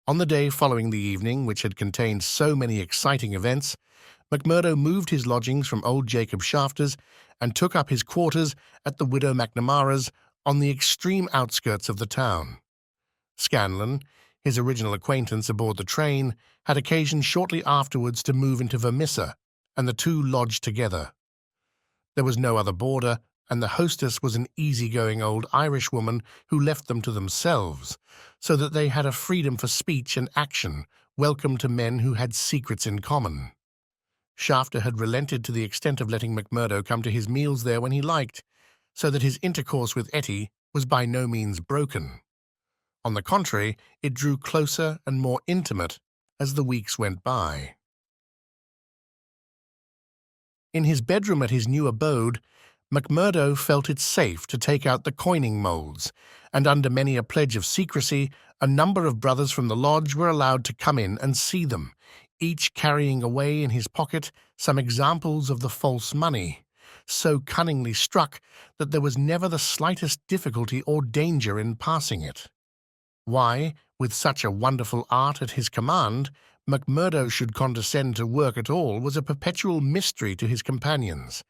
On the day following the evening, which had contained so many exciting events, McMurdo moved his lodgings from old Jacob Shafter's and took up his quarters at the widow McNamara's on the extreme outskirts of the town. Scanlon, his original acquaintance aboard the train, had occasion shortly afterwards to move into Vermissa, and the two lodged together. There was no other boarder, and the hostess was an easy-going old Irish woman who left them to themselves, so that they had a freedom for speech and action welcome to men who had secrets in common. Shafter had relented to the extent of letting McMurdo come to his meals there when he liked, so that his intercourse with Etty was by no means broken. On the contrary, it drew closer and more intimate as the weeks went by. In his bedroom at his new abode, McMurdo felt it safe to take out the coining moulds, and under many a pledge of secrecy, a number of brothers from the lodge were allowed to come in and see them, each carrying away in his pocket some examples of the false money, so cunningly struck that there was never the slightest difficulty or danger in passing it. Why, with such a wonderful art at his command, McMurdo should condescend to work at all was a perpetual mystery to his companions,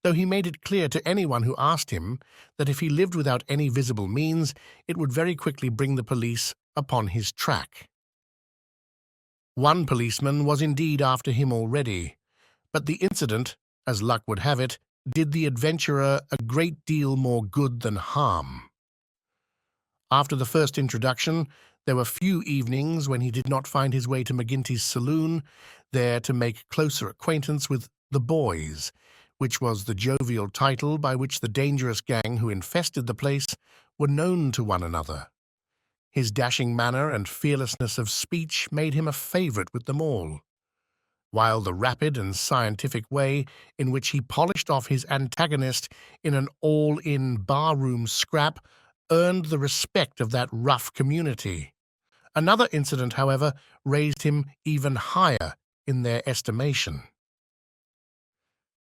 though he made it clear to anyone who asked him that if he lived without any visible means, it would very quickly bring the police upon his track. One policeman was indeed after him already, but the incident, as luck would have it, did the adventurer a great deal more good than harm. After the first introduction, there were few evenings when he did not find his way to McGinty's saloon, there to make closer acquaintance with the boys, which was the jovial title by which the dangerous gang who infested the place were known to one another. His dashing manner and fearlessness of speech made him a favorite with them all, while the rapid and scientific way in which he polished off his antagonist in an all-in barroom scrap earned the respect of that rough community. Another incident, however, raised him even higher in their estimation.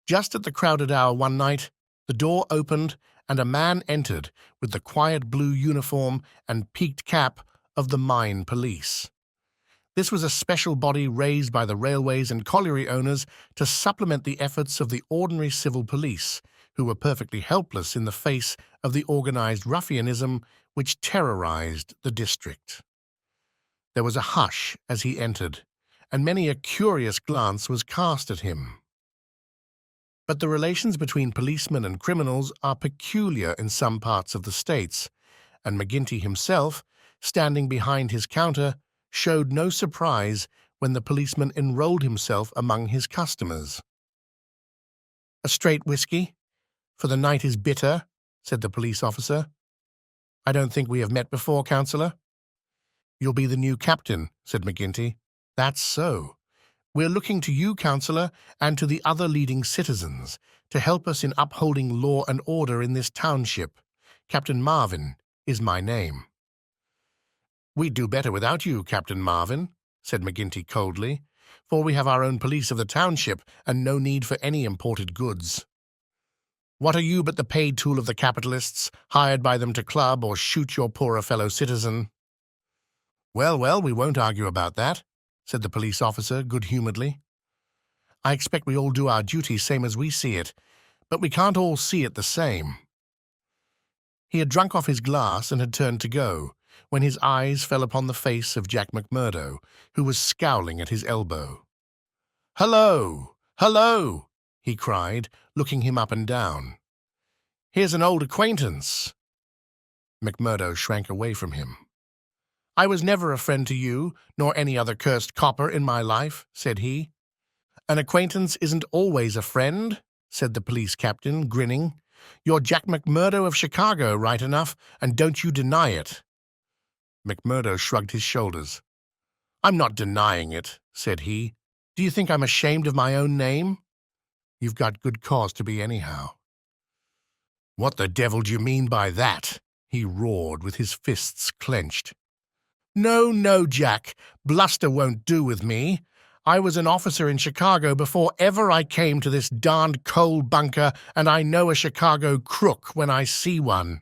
Just at the crowded hour one night, the door opened and a man entered with the quiet blue uniform and peaked cap of the mine police. This was a special body raised by the railways and colliery owners to supplement the efforts of the ordinary civil police, who were perfectly helpless in the face of the organized ruffianism which terrorized the district. There was a hush as he entered, and many a curious glance was cast at him. But the relations between policemen and criminals are peculiar in some parts of the States, and McGinty himself, standing behind his counter, showed no surprise when the policeman enrolled himself among his customers. "A straight whiskey, for the night is bitter," said the police officer. "I don't think we have met before, councillor." "You'll be the new captain," said McGinty. "That's so. We're looking to you, councillor, and to the other leading citizens, to help us in upholding law and order in this township. Captain Marvin is my name." "We'd do better without you, Captain Marvin," said McGinty coldly, "for we have our own police of the township and no need for any imported goods. What are you but the paid tool of the capitalists, hired by them to club or shoot your poorer fellow citizen?" "Well, well, we won't argue about that," said the police officer good-humouredly. "I expect we all do our duty same as we see it, but we can't all see it the same." He had drunk off his glass and had turned to go, when his eyes fell upon the face of Jack McMurdo, who was scowling at his elbow. "Hello! Hello!" he cried, looking him up and down. "Here's an old acquaintance." McMurdo shrank away from him. "I was never a friend to you, nor any other cursed copper in my life," said he. "An acquaintance isn't always a friend," said the police captain, grinning. "You're Jack McMurdo of Chicago, right enough, and don't you deny it." McMurdo shrugged his shoulders. "I'm not denying it," said he. "Do you think I'm ashamed of my own name?" "You've got good cause to be anyhow." "What the devil do you mean by that?" he roared, with his fists clenched. "No, no, Jack, bluster won't do with me. I was an officer in Chicago before ever I came to this darned coal bunker, and I know a Chicago crook when I see one."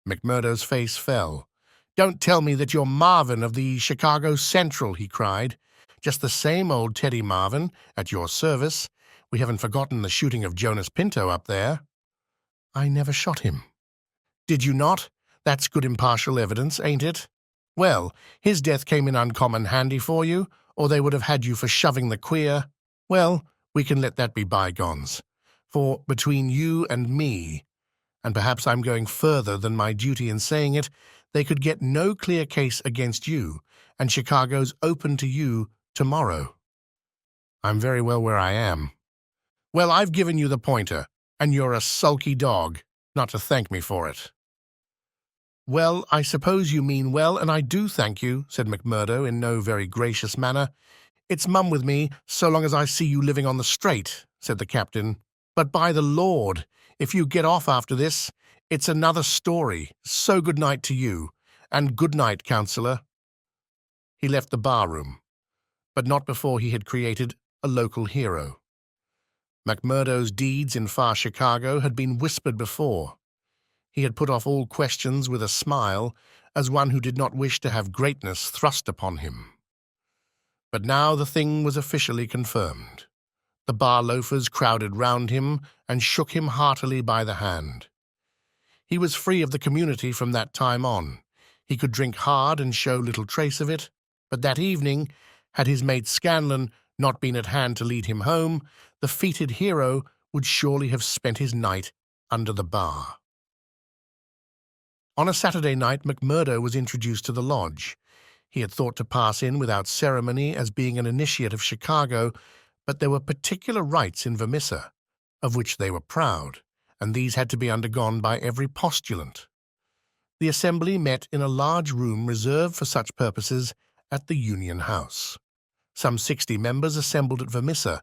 McMurdo's face fell. "Don't tell me that you're Marvin of the Chicago Central," he cried. "Just the same old Teddy Marvin, at your service. We haven't forgotten the shooting of Jonas Pinto up there." "I never shot him." "Did you not? That's good impartial evidence, ain't it? Well, his death came in uncommon handy for you, or they would have had you for shoving the queer. Well, we can let that be bygones. For between you and me, and perhaps I'm going further than my duty in saying it, they could get no clear case against you, and Chicago's open to you tomorrow." "I'm very well where I am." "Well, I've given you the pointer, and you're a sulky dog, not to thank me for it." "Well, I suppose you mean well, and I do thank you," said McMurdo in no very gracious manner. "It's mum with me, so long as I see you living on the straight," said the captain. "But by the Lord, if you get off after this, it's another story. So good night to you, and good night, councillor." He left the bar-room, but not before he had created a local hero. McMurdo's deeds in far Chicago had been whispered before. He had put off all questions with a smile, as one who did not wish to have greatness thrust upon him. But now the thing was officially confirmed. The bar loafers crowded round him and shook him heartily by the hand. He was free of the community from that time on. He could drink hard and show little trace of it, but that evening, had his mate Scanlan not been at hand to lead him home, the feated hero would surely have spent his night under the bar. On a Saturday night, McMurdo was introduced to the lodge. He had thought to pass in without ceremony as being an initiate of Chicago, but there were particular rites in Vermissa, of which they were proud, and these had to be undergone by every postulant. The assembly met in a large room reserved for such purposes at the Union House. Some 60 members assembled at Vermissa,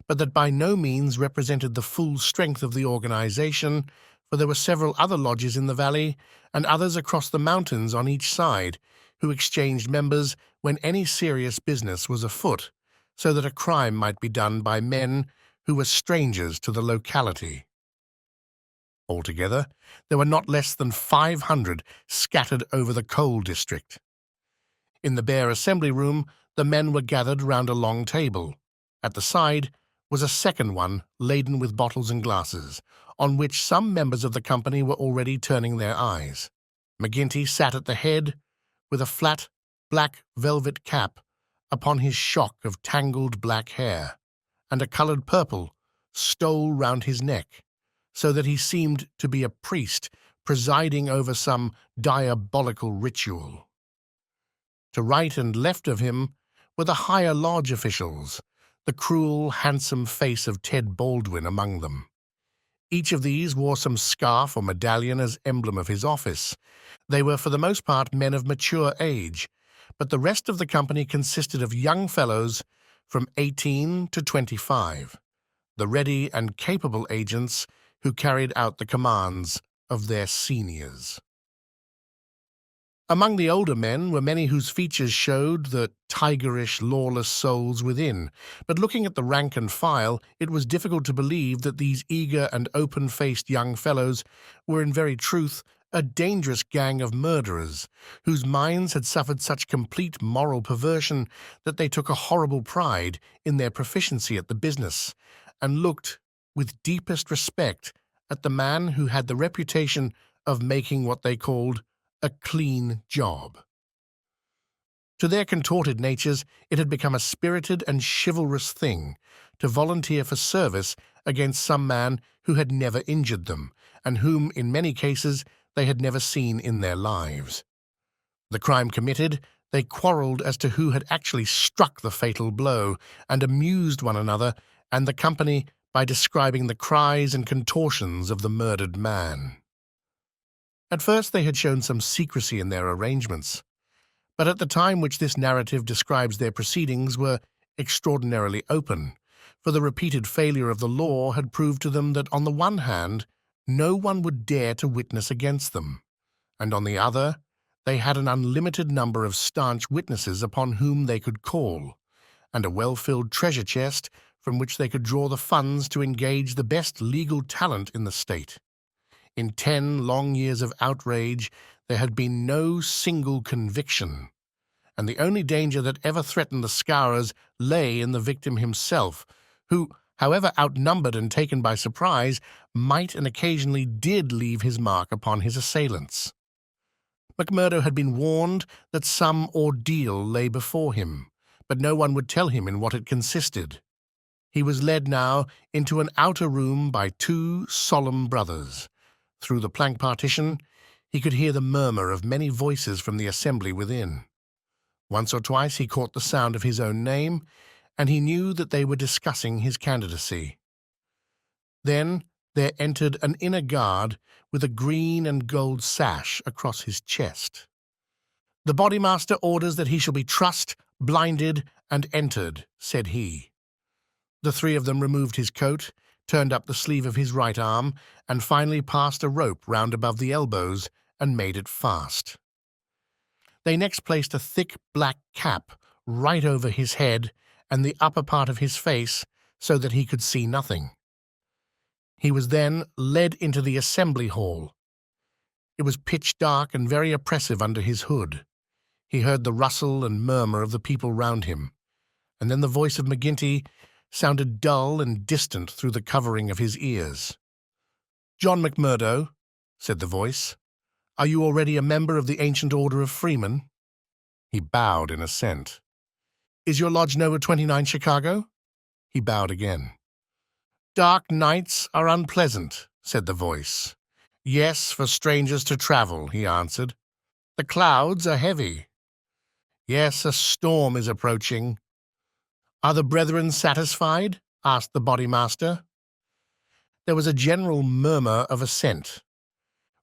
but that by no means represented the full strength of the organization, for there were several other lodges in the valley and others across the mountains on each side who exchanged members when any serious business was afoot, so that a crime might be done by men who were strangers to the locality. Altogether, there were not less than 500 scattered over the coal district. In the bare assembly room, the men were gathered round a long table. At the side was a second one laden with bottles and glasses, on which some members of the company were already turning their eyes. McGinty sat at the head, with a flat, black velvet cap upon his shock of tangled black hair, and a coloured purple stole round his neck, so that he seemed to be a priest presiding over some diabolical ritual. To right and left of him were the higher lodge officials, the cruel, handsome face of Ted Baldwin among them. Each of these wore some scarf or medallion as emblem of his office. They were for the most part men of mature age, but the rest of the company consisted of young fellows from 18 to 25, the ready and capable agents who carried out the commands of their seniors. Among the older men were many whose features showed the tigerish, lawless souls within, but looking at the rank and file, it was difficult to believe that these eager and open-faced young fellows were in very truth a dangerous gang of murderers, whose minds had suffered such complete moral perversion that they took a horrible pride in their proficiency at the business, and looked with deepest respect at the man who had the reputation of making what they called a clean job. To their contorted natures, it had become a spirited and chivalrous thing to volunteer for service against some man who had never injured them, and whom, in many cases, they had never seen in their lives. The crime committed, they quarrelled as to who had actually struck the fatal blow, and amused one another and the company by describing the cries and contortions of the murdered man. At first they had shown some secrecy in their arrangements, but at the time which this narrative describes their proceedings were extraordinarily open, for the repeated failure of the law had proved to them that on the one hand no one would dare to witness against them, and on the other they had an unlimited number of staunch witnesses upon whom they could call, and a well-filled treasure chest from which they could draw the funds to engage the best legal talent in the state. In 10 long years of outrage, there had been no single conviction, and the only danger that ever threatened the Scourers lay in the victim himself, who, however outnumbered and taken by surprise, might and occasionally did leave his mark upon his assailants. McMurdo had been warned that some ordeal lay before him, but no one would tell him in what it consisted. He was led now into an outer room by 2 solemn brothers. Through the plank partition, he could hear the murmur of many voices from the assembly within. Once or twice he caught the sound of his own name, and he knew that they were discussing his candidacy. Then there entered an inner guard with a green and gold sash across his chest. "The bodymaster orders that he shall be trussed, blinded, and entered," said he. The 3 of them removed his coat, turned up the sleeve of his right arm, and finally passed a rope round above the elbows and made it fast. They next placed a thick black cap right over his head and the upper part of his face so that he could see nothing. He was then led into the assembly hall. It was pitch dark and very oppressive under his hood. He heard the rustle and murmur of the people round him. and then the voice of McGinty sounded dull and distant through the covering of his ears. "John McMurdo," said the voice, "are you already a member of the Ancient Order of Freemen?" He bowed in assent. "Is your lodge number 29 Chicago?" He bowed again. "Dark nights are unpleasant," said the voice. "Yes, for strangers to travel," he answered. "The clouds are heavy." "Yes, a storm is approaching." "Are the brethren satisfied?" asked the bodymaster. There was a general murmur of assent.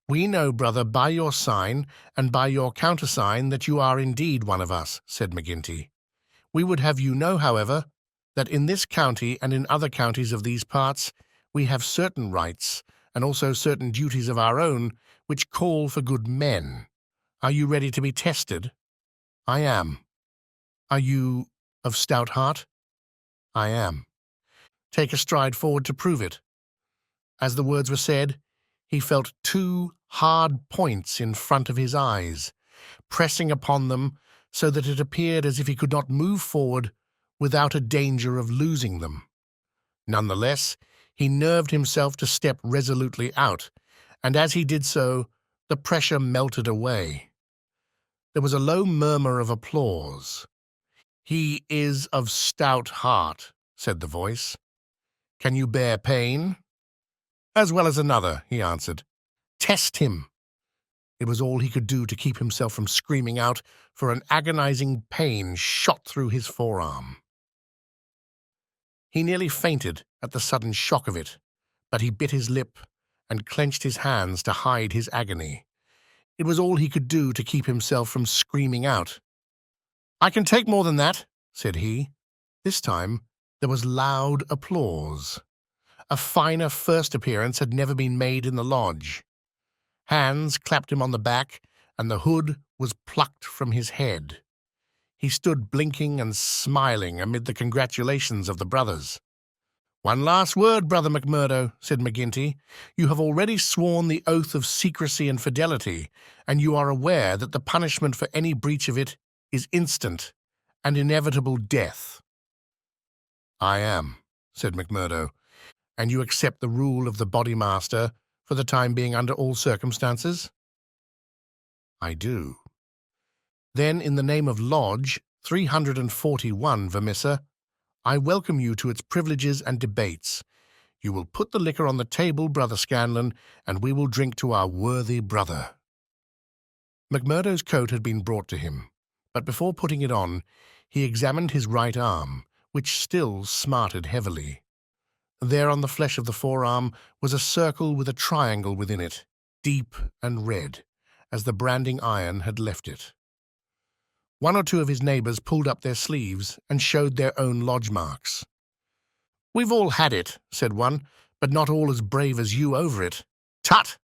"We know, brother, by your sign and by your countersign that you are indeed one of us," said McGinty. "We would have you know, however, that in this county and in other counties of these parts we have certain rights and also certain duties of our own which call for good men. Are you ready to be tested?" "I am." "Are you of stout heart?" "I am." "Take a stride forward to prove it." As the words were said, he felt two hard points in front of his eyes, pressing upon them so that it appeared as if he could not move forward without a danger of losing them. Nonetheless, he nerved himself to step resolutely out, and as he did so, the pressure melted away. There was a low murmur of applause. "He is of stout heart," said the voice. "Can you bear pain?" "As well as another," he answered. "Test him." It was all he could do to keep himself from screaming out, for an agonizing pain shot through his forearm. He nearly fainted at the sudden shock of it, but he bit his lip and clenched his hands to hide his agony. It was all he could do to keep himself from screaming out. "I can take more than that," said he. This time there was loud applause. A finer first appearance had never been made in the lodge. Hands clapped him on the back, and the hood was plucked from his head. He stood blinking and smiling amid the congratulations of the brothers. "One last word, Brother McMurdo," said McGinty. "You have already sworn the oath of secrecy and fidelity, and you are aware that the punishment for any breach of it is instant and inevitable death." "I am," said McMurdo. "And you accept the rule of the bodymaster for the time being under all circumstances?" "I do." "Then, in the name of Lodge 341, Vermissa, I welcome you to its privileges and debates. You will put the liquor on the table, Brother Scanlon, and we will drink to our worthy brother." McMurdo's coat had been brought to him, but before putting it on, he examined his right arm, which still smarted heavily. There on the flesh of the forearm was a circle with a triangle within it, deep and red, as the branding iron had left it. One or two of his neighbors pulled up their sleeves and showed their own lodge marks. "We've all had it," said one, "but not all as brave as you over it." "Tut!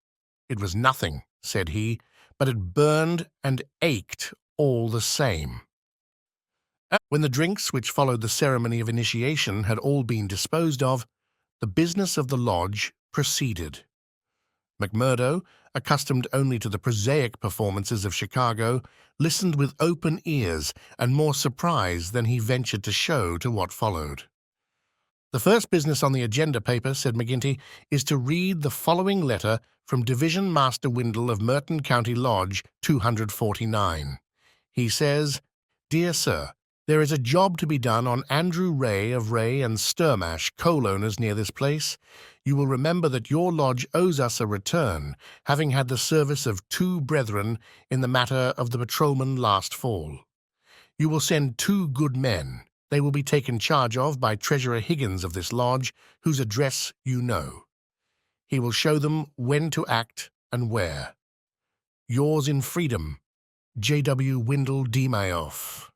It was nothing," said he, "but it burned and ached all the same." When the drinks which followed the ceremony of initiation had all been disposed of, the business of the lodge proceeded. McMurdo, accustomed only to the prosaic performances of Chicago, listened with open ears and more surprise than he ventured to show to what followed. "The first business on the agenda paper," said McGinty, "is to read the following letter from Division Master Windle of Merton County Lodge 249. He says, 'Dear Sir, there is a job to be done on Andrew Ray of Ray and Sturmash, coal owners near this place. You will remember that your lodge owes us a return, having had the service of 2 brethren in the matter of the patrolman last fall. You will send 2 good men. They will be taken charge of by Treasurer Higgins of this lodge, whose address you know. He will show them when to act and where. Yours in freedom, J.W. Windle Demayoff.'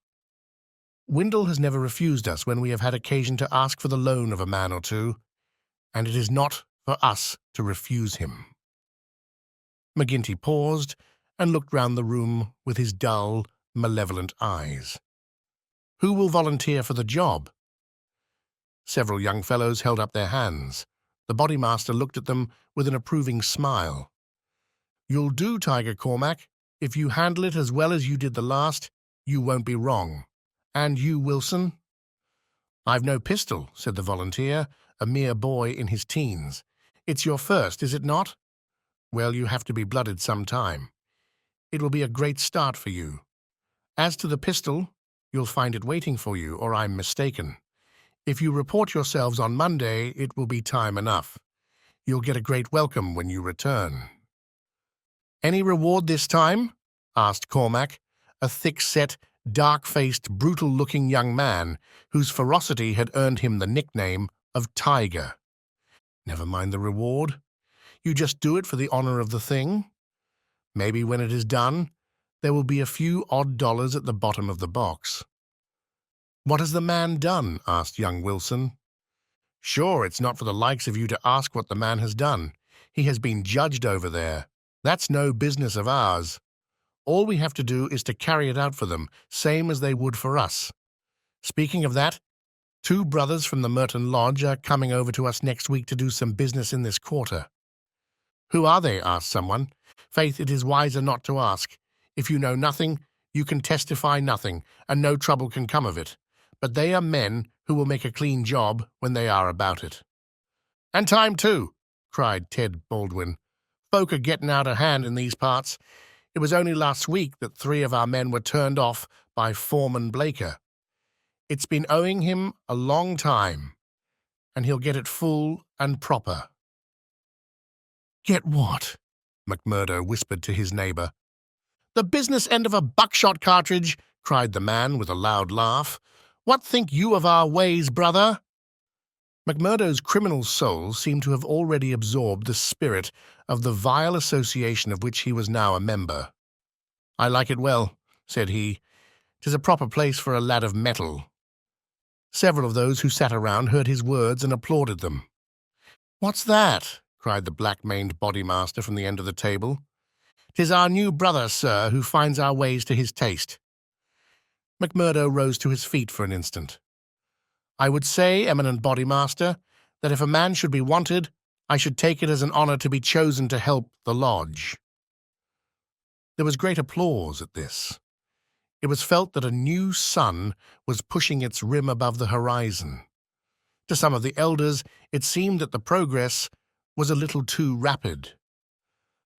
Windle has never refused us when we have had occasion to ask for the loan of a man or two, and it is not for us to refuse him." McGinty paused and looked round the room with his dull, malevolent eyes. "Who will volunteer for the job?" Several young fellows held up their hands. The bodymaster looked at them with an approving smile. "You'll do, Tiger Cormac. If you handle it as well as you did the last, you won't be wrong. And you, Wilson?" "I've no pistol," said the volunteer, a mere boy in his teens. "It's your first, is it not? Well, you have to be blooded some time. It will be a great start for you. As to the pistol, you'll find it waiting for you, or I'm mistaken. If you report yourselves on Monday, it will be time enough. You'll get a great welcome when you return." "Any reward this time?" asked Cormac, a thick-set, dark-faced, brutal-looking young man whose ferocity had earned him the nickname of Tiger. "Never mind the reward. You just do it for the honor of the thing. Maybe when it is done, there will be a few odd dollars at the bottom of the box." "What has the man done?" asked young Wilson. "Sure, it's not for the likes of you to ask what the man has done. He has been judged over there. That's no business of ours. All we have to do is to carry it out for them, same as they would for us. Speaking of that, 2 brothers from the Merton Lodge are coming over to us next week to do some business in this quarter." "Who are they?" asked someone. "Faith, it is wiser not to ask. If you know nothing, you can testify nothing, and no trouble can come of it. But they are men who will make a clean job when they are about it." "And time too," cried Ted Baldwin. "Folk are getting out of hand in these parts. It was only last week that 3 of our men were turned off by Foreman Blaker. It's been owing him a long time, and he'll get it full and proper." "Get what?" McMurdo whispered to his neighbor. "The business end of a buckshot cartridge," cried the man with a loud laugh. "What think you of our ways, brother?" McMurdo's criminal soul seemed to have already absorbed the spirit of the vile association of which he was now a member. "I like it well," said he. "'Tis a proper place for a lad of metal." Several of those who sat around heard his words and applauded them. "What's that?" cried the black-maned bodymaster from the end of the table. "'Tis our new brother, sir, who finds our ways to his taste." McMurdo rose to his feet for an instant. "I would say, eminent bodymaster, that if a man should be wanted, I should take it as an honor to be chosen to help the lodge." There was great applause at this. It was felt that a new sun was pushing its rim above the horizon. To some of the elders, it seemed that the progress was a little too rapid.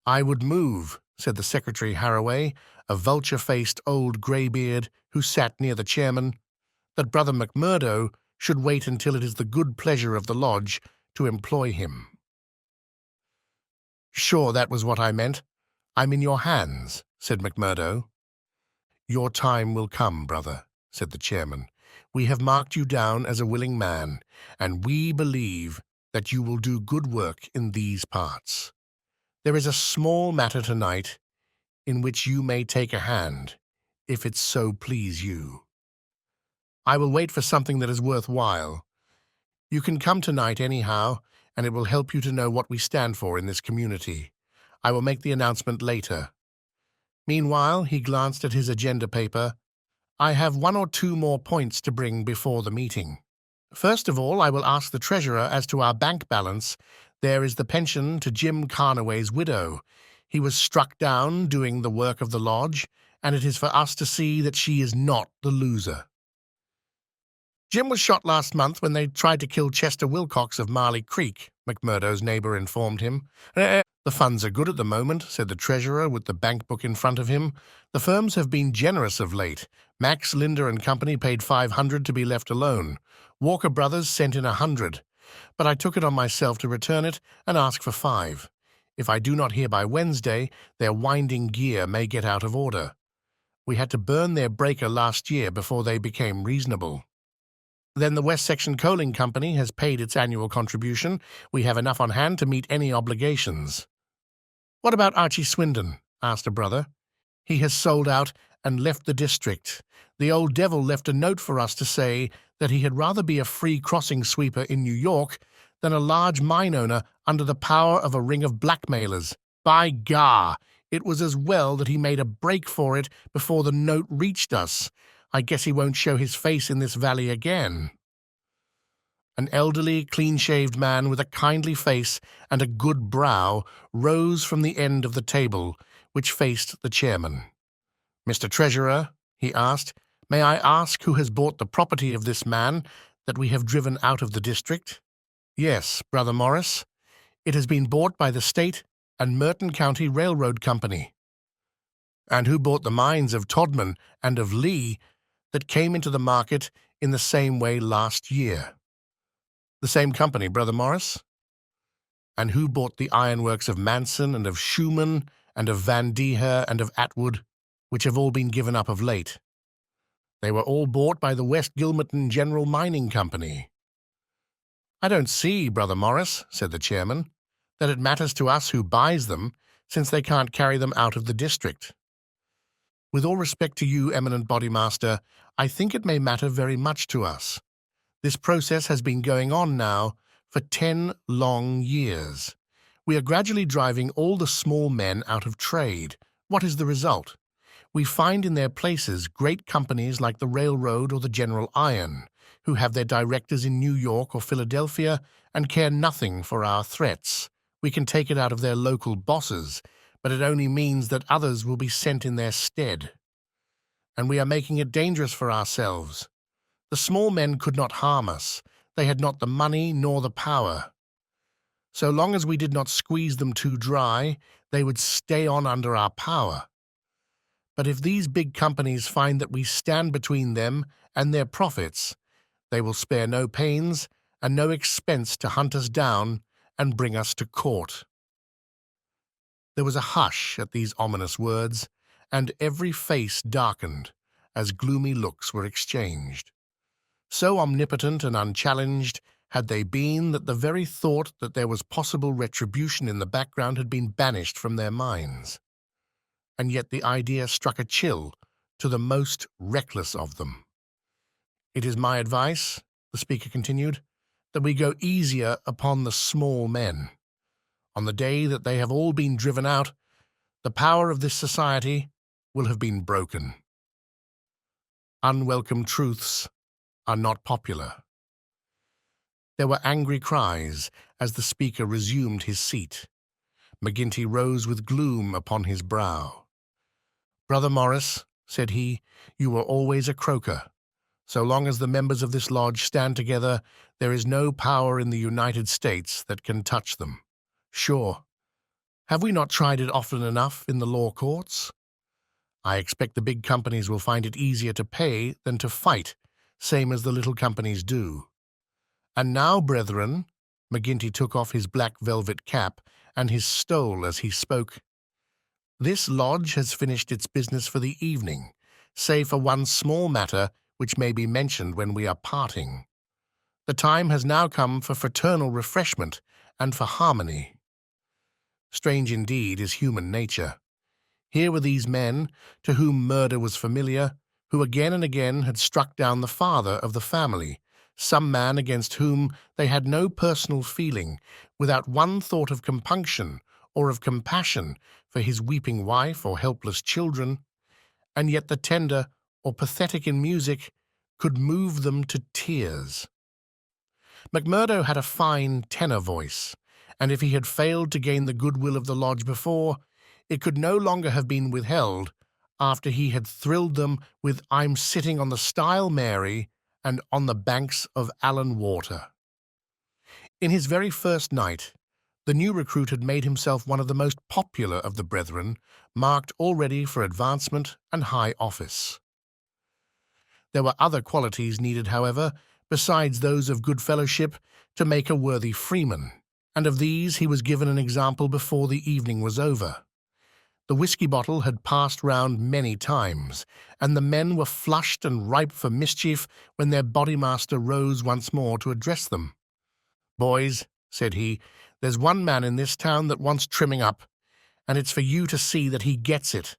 "I would move," said the Secretary Harraway, a vulture-faced old greybeard who sat near the chairman, "that Brother McMurdo should wait until it is the good pleasure of the lodge to employ him." "Sure, that was what I meant. I'm in your hands," said McMurdo. "Your time will come, brother," said the chairman. "We have marked you down as a willing man, and we believe that you will do good work in these parts. There is a small matter tonight in which you may take a hand, if it so please you. I will wait for something that is worthwhile. You can come tonight anyhow, and it will help you to know what we stand for in this community. I will make the announcement later. Meanwhile," he glanced at his agenda paper, "I have 1 or 2 more points to bring before the meeting. First of all, I will ask the treasurer as to our bank balance. There is the pension to Jim Carnaway's widow. He was struck down doing the work of the lodge, and it is for us to see that she is not the loser. Jim was shot last month when they tried to kill Chester Wilcox of Marley Creek," McMurdo's neighbor informed him. "The funds are good at the moment," said the treasurer with the bank book in front of him. "The firms have been generous of late. Max, Linder and Company paid $500 to be left alone. Walker Brothers sent in $100. But I took it on myself to return it and ask for $5. If I do not hear by Wednesday, their winding gear may get out of order. We had to burn their breaker last year before they became reasonable. Then the West Section Coaling Company has paid its annual contribution. We have enough on hand to meet any obligations." "What about Archie Swindon?" asked a brother. "He has sold out and left the district. The old devil left a note for us to say that he had rather be a free crossing sweeper in New York than a large mine owner under the power of a ring of blackmailers. By gar, it was as well that he made a break for it before the note reached us. I guess he won't show his face in this valley again." An elderly, clean-shaved man with a kindly face and a good brow rose from the end of the table, which faced the chairman. "Mr. Treasurer," he asked, "may I ask who has bought the property of this man that we have driven out of the district? Yes, Brother Morris. It has been bought by the State and Merton County Railroad Company. And who bought the mines of Todman and of Lee that came into the market in the same way last year? The same company, Brother Morris. And who bought the ironworks of Manson and of Schumann and of Van Deher and of Atwood, which have all been given up of late? They were all bought by the West Gilmerton General Mining Company. I don't see, Brother Morris, said the chairman, that it matters to us who buys them, since they can't carry them out of the district. With all respect to you, eminent bodymaster, I think it may matter very much to us. This process has been going on now for 10 long years. We are gradually driving all the small men out of trade. What is the result? We find in their places great companies like the Railroad or the General Iron, who have their directors in New York or Philadelphia and care nothing for our threats. We can take it out of their local bosses, but it only means that others will be sent in their stead. And we are making it dangerous for ourselves. The small men could not harm us. They had not the money nor the power. So long as we did not squeeze them too dry, they would stay on under our power. But if these big companies find that we stand between them and their profits, they will spare no pains and no expense to hunt us down and bring us to court. There was a hush at these ominous words, and every face darkened as gloomy looks were exchanged. So omnipotent and unchallenged had they been that the very thought that there was possible retribution in the background had been banished from their minds. And yet the idea struck a chill to the most reckless of them. It is my advice, the speaker continued, that we go easier upon the small men. On the day that they have all been driven out, the power of this society will have been broken. Unwelcome truths are not popular. There were angry cries as the speaker resumed his seat. McGinty rose with gloom upon his brow. Brother Morris, said he, you were always a croaker. So long as the members of this lodge stand together, there is no power in the United States that can touch them. Sure. Have we not tried it often enough in the law courts? I expect the big companies will find it easier to pay than to fight, same as the little companies do. And now, brethren, McGinty took off his black velvet cap and his stole as he spoke. This lodge has finished its business for the evening, save for one small matter which may be mentioned when we are parting. The time has now come for fraternal refreshment and for harmony. Strange indeed is human nature. Here were these men, to whom murder was familiar, who again and again had struck down the father of the family, some man against whom they had no personal feeling, without one thought of compunction or of compassion for his weeping wife or helpless children, and yet the tender or pathetic in music could move them to tears. McMurdo had a fine tenor voice, and if he had failed to gain the goodwill of the lodge before, it could no longer have been withheld after he had thrilled them with I'm Sitting on the Stile Mary and On the Banks of Allan Water. In his very first night, the new recruit had made himself one of the most popular of the brethren, marked already for advancement and high office. There were other qualities needed, however, besides those of good fellowship, to make a worthy freeman, and of these he was given an example before the evening was over. The whiskey bottle had passed round many times, and the men were flushed and ripe for mischief when their bodymaster rose once more to address them. "Boys," said he, "there's one man in this town that wants trimming up, and it's for you to see that he gets it.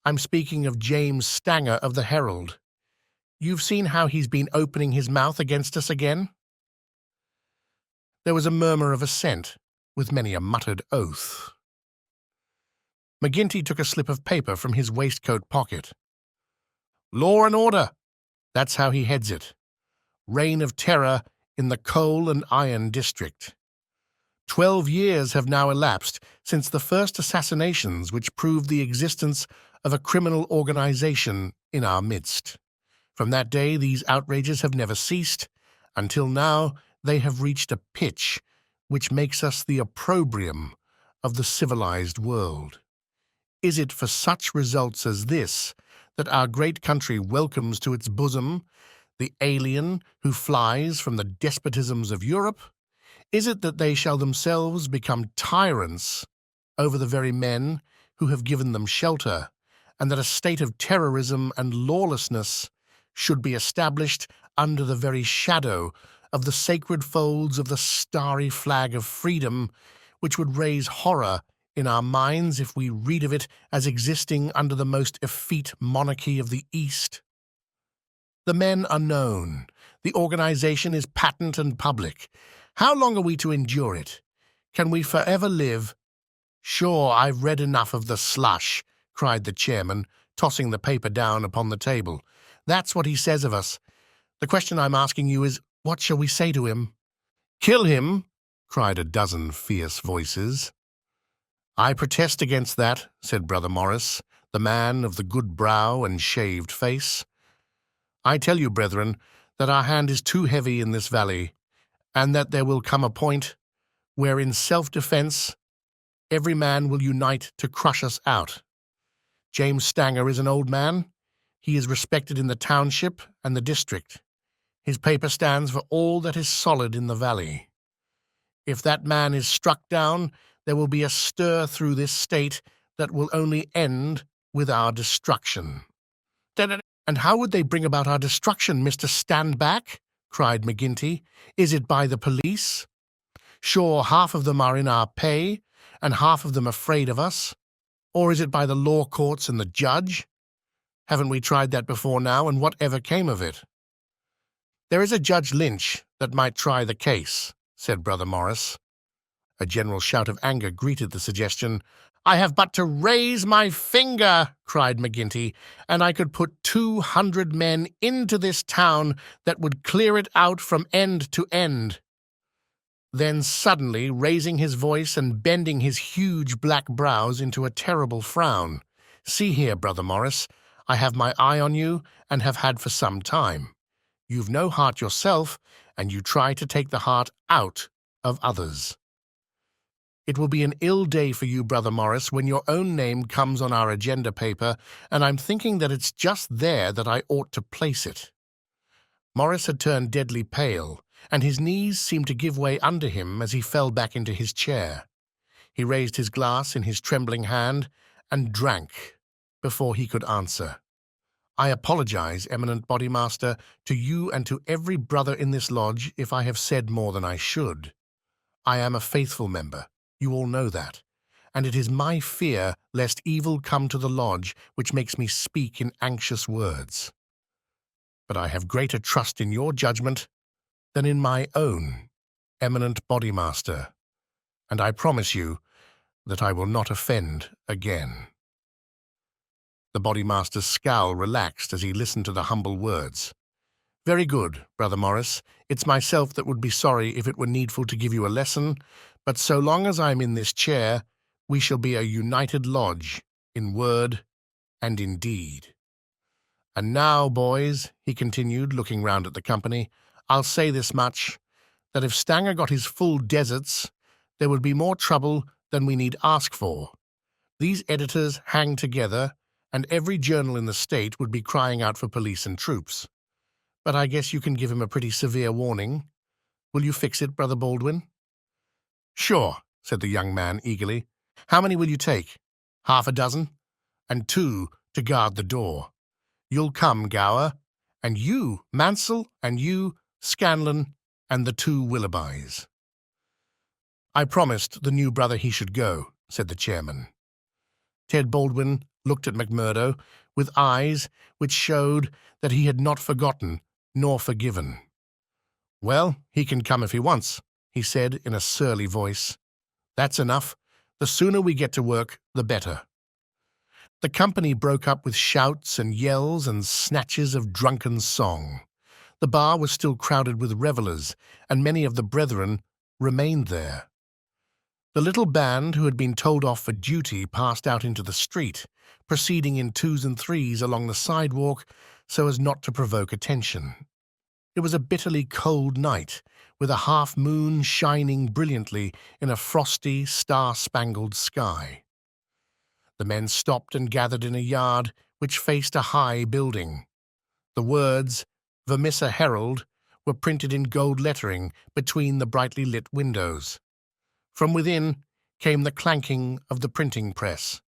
I'm speaking of James Stanger of the Herald. You've seen how he's been opening his mouth against us again?" There was a murmur of assent, with many a muttered oath. McGinty took a slip of paper from his waistcoat pocket. "Law and order," that's how he heads it. "Reign of terror in the coal and iron district. 12 years have now elapsed since the first assassinations which proved the existence of a criminal organization in our midst. From that day these outrages have never ceased, Until now, they have reached a pitch which makes us the opprobrium of the civilized world. Is it for such results as this that our great country welcomes to its bosom the alien who flies from the despotisms of Europe? Is it that they shall themselves become tyrants over the very men who have given them shelter, and that a state of terrorism and lawlessness should be established under the very shadow of the sacred folds of the starry flag of freedom, which would raise horror in our minds if we read of it as existing under the most effete monarchy of the East? The men are known. The organization is patent and public. How long are we to endure it? Can we forever live? Sure, I've read enough of the slush, cried the chairman, tossing the paper down upon the table. That's what he says of us. The question I'm asking you is, what shall we say to him? Kill him, cried a dozen fierce voices. I protest against that, said Brother Morris, the man of the good brow and shaved face. I tell you, brethren, that our hand is too heavy in this valley, and that there will come a point where in self-defense every man will unite to crush us out. James Stanger is an old man. He is respected in the township and the district. His paper stands for all that is solid in the valley. If that man is struck down, there will be a stir through this state that will only end with our destruction. And how would they bring about our destruction, Mr. Standback? Cried McGinty. Is it by the police? Sure, half of them are in our pay, and half of them afraid of us. Or is it by the law courts and the judge? Haven't we tried that before now, and whatever came of it? There is a Judge Lynch that might try the case, said Brother Morris. A general shout of anger greeted the suggestion. I have but to raise my finger, cried McGinty, and I could put 200 men into this town that would clear it out from end to end. Then suddenly, raising his voice and bending his huge black brows into a terrible frown, See here, Brother Morris, I have my eye on you and have had for some time. You've no heart yourself, and you try to take the heart out of others. It will be an ill day for you, Brother Morris, when your own name comes on our agenda paper, and I'm thinking that it's just there that I ought to place it. Morris had turned deadly pale, and his knees seemed to give way under him as he fell back into his chair. He raised his glass in his trembling hand and drank before he could answer. I apologize, eminent bodymaster, to you and to every brother in this lodge if I have said more than I should. I am a faithful member. You all know that, and it is my fear lest evil come to the lodge which makes me speak in anxious words. But I have greater trust in your judgment than in my own, eminent bodymaster, and I promise you that I will not offend again. The bodymaster's scowl relaxed as he listened to the humble words. Very good, Brother Morris. It's myself that would be sorry if it were needful to give you a lesson, but so long as I am in this chair, we shall be a united lodge, in word and in deed. And now, boys, he continued, looking round at the company, I'll say this much, that if Stanger got his full deserts, there would be more trouble than we need ask for. These editors hang together, and every journal in the state would be crying out for police and troops. But I guess you can give him a pretty severe warning. Will you fix it, Brother Baldwin? Sure, said the young man eagerly. How many will you take? Half a dozen? And 2 to guard the door. You'll come, Gower, and you, Mansell, and you, Scanlon, and the 2 Willoughbys. I promised the new brother he should go, said the chairman. Ted Baldwin looked at McMurdo with eyes which showed that he had not forgotten nor forgiven. Well, he can come if he wants, he said in a surly voice. That's enough. The sooner we get to work, the better. The company broke up with shouts and yells and snatches of drunken song. The bar was still crowded with revellers, and many of the brethren remained there. The little band who had been told off for duty passed out into the street, proceeding in 2s and 3s along the sidewalk so as not to provoke attention. It was a bitterly cold night, with a half-moon shining brilliantly in a frosty, star-spangled sky. The men stopped and gathered in a yard which faced a high building. The words, "Vermissa Herald," were printed in gold lettering between the brightly lit windows. From within came the clanking of the printing press.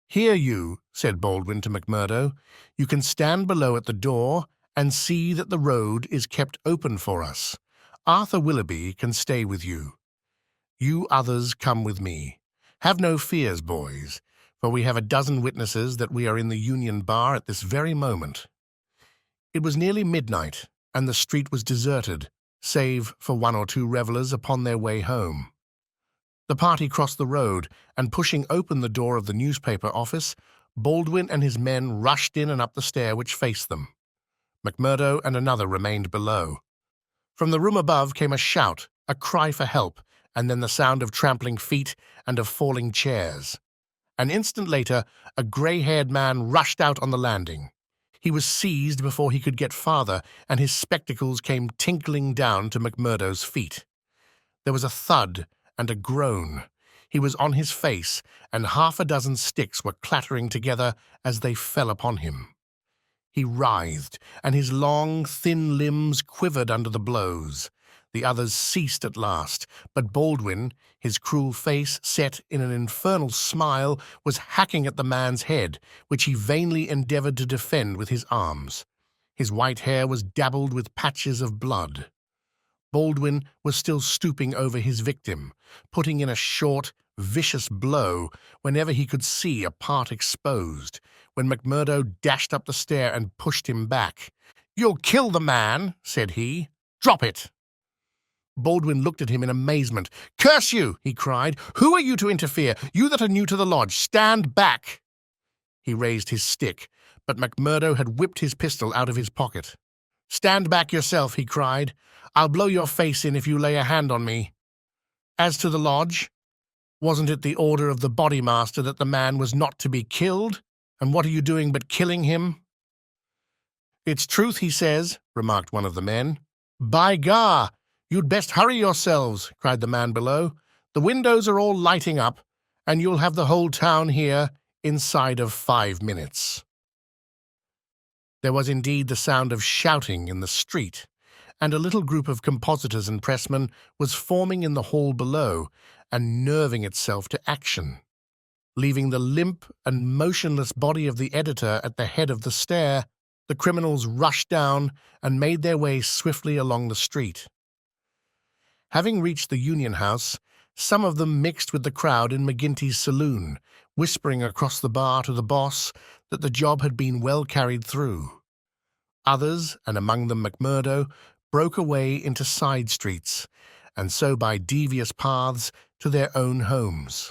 "Here you," said Baldwin to McMurdo. "You can stand below at the door and see that the road is kept open for us. Arthur Willoughby can stay with you. You others come with me. Have no fears, boys, for we have a dozen witnesses that we are in the Union Bar at this very moment." It was nearly midnight, and the street was deserted, save for one or two revellers upon their way home. The party crossed the road, and pushing open the door of the newspaper office, Baldwin and his men rushed in and up the stair which faced them. McMurdo and another remained below. From the room above came a shout, a cry for help, and then the sound of trampling feet and of falling chairs. An instant later, a grey-haired man rushed out on the landing. He was seized before he could get farther, and his spectacles came tinkling down to McMurdo's feet. There was a thud and a groan. He was on his face, and half a dozen sticks were clattering together as they fell upon him. He writhed, and his long, thin limbs quivered under the blows. The others ceased at last, but Baldwin, his cruel face set in an infernal smile, was hacking at the man's head, which he vainly endeavoured to defend with his arms. His white hair was dabbled with patches of blood. Baldwin was still stooping over his victim, putting in a short, vicious blow whenever he could see a part exposed, when McMurdo dashed up the stair and pushed him back. "You'll kill the man," said he. "Drop it." Baldwin looked at him in amazement. "Curse you!" he cried. "Who are you to interfere? You that are new to the lodge, stand back!" He raised his stick, but McMurdo had whipped his pistol out of his pocket. "Stand back yourself," he cried. "I'll blow your face in if you lay a hand on me. As to the lodge, wasn't it the order of the bodymaster that the man was not to be killed? And what are you doing but killing him?" "It's truth he says," remarked one of the men. "By gar! You'd best hurry yourselves," cried the man below. "The windows are all lighting up, and you'll have the whole town here inside of 5 minutes." There was indeed the sound of shouting in the street, and a little group of compositors and pressmen was forming in the hall below and nerving itself to action. Leaving the limp and motionless body of the editor at the head of the stair, the criminals rushed down and made their way swiftly along the street. Having reached the Union House, some of them mixed with the crowd in McGinty's saloon, whispering across the bar to the boss that the job had been well carried through. Others, and among them McMurdo, broke away into side streets, and so by devious paths to their own homes.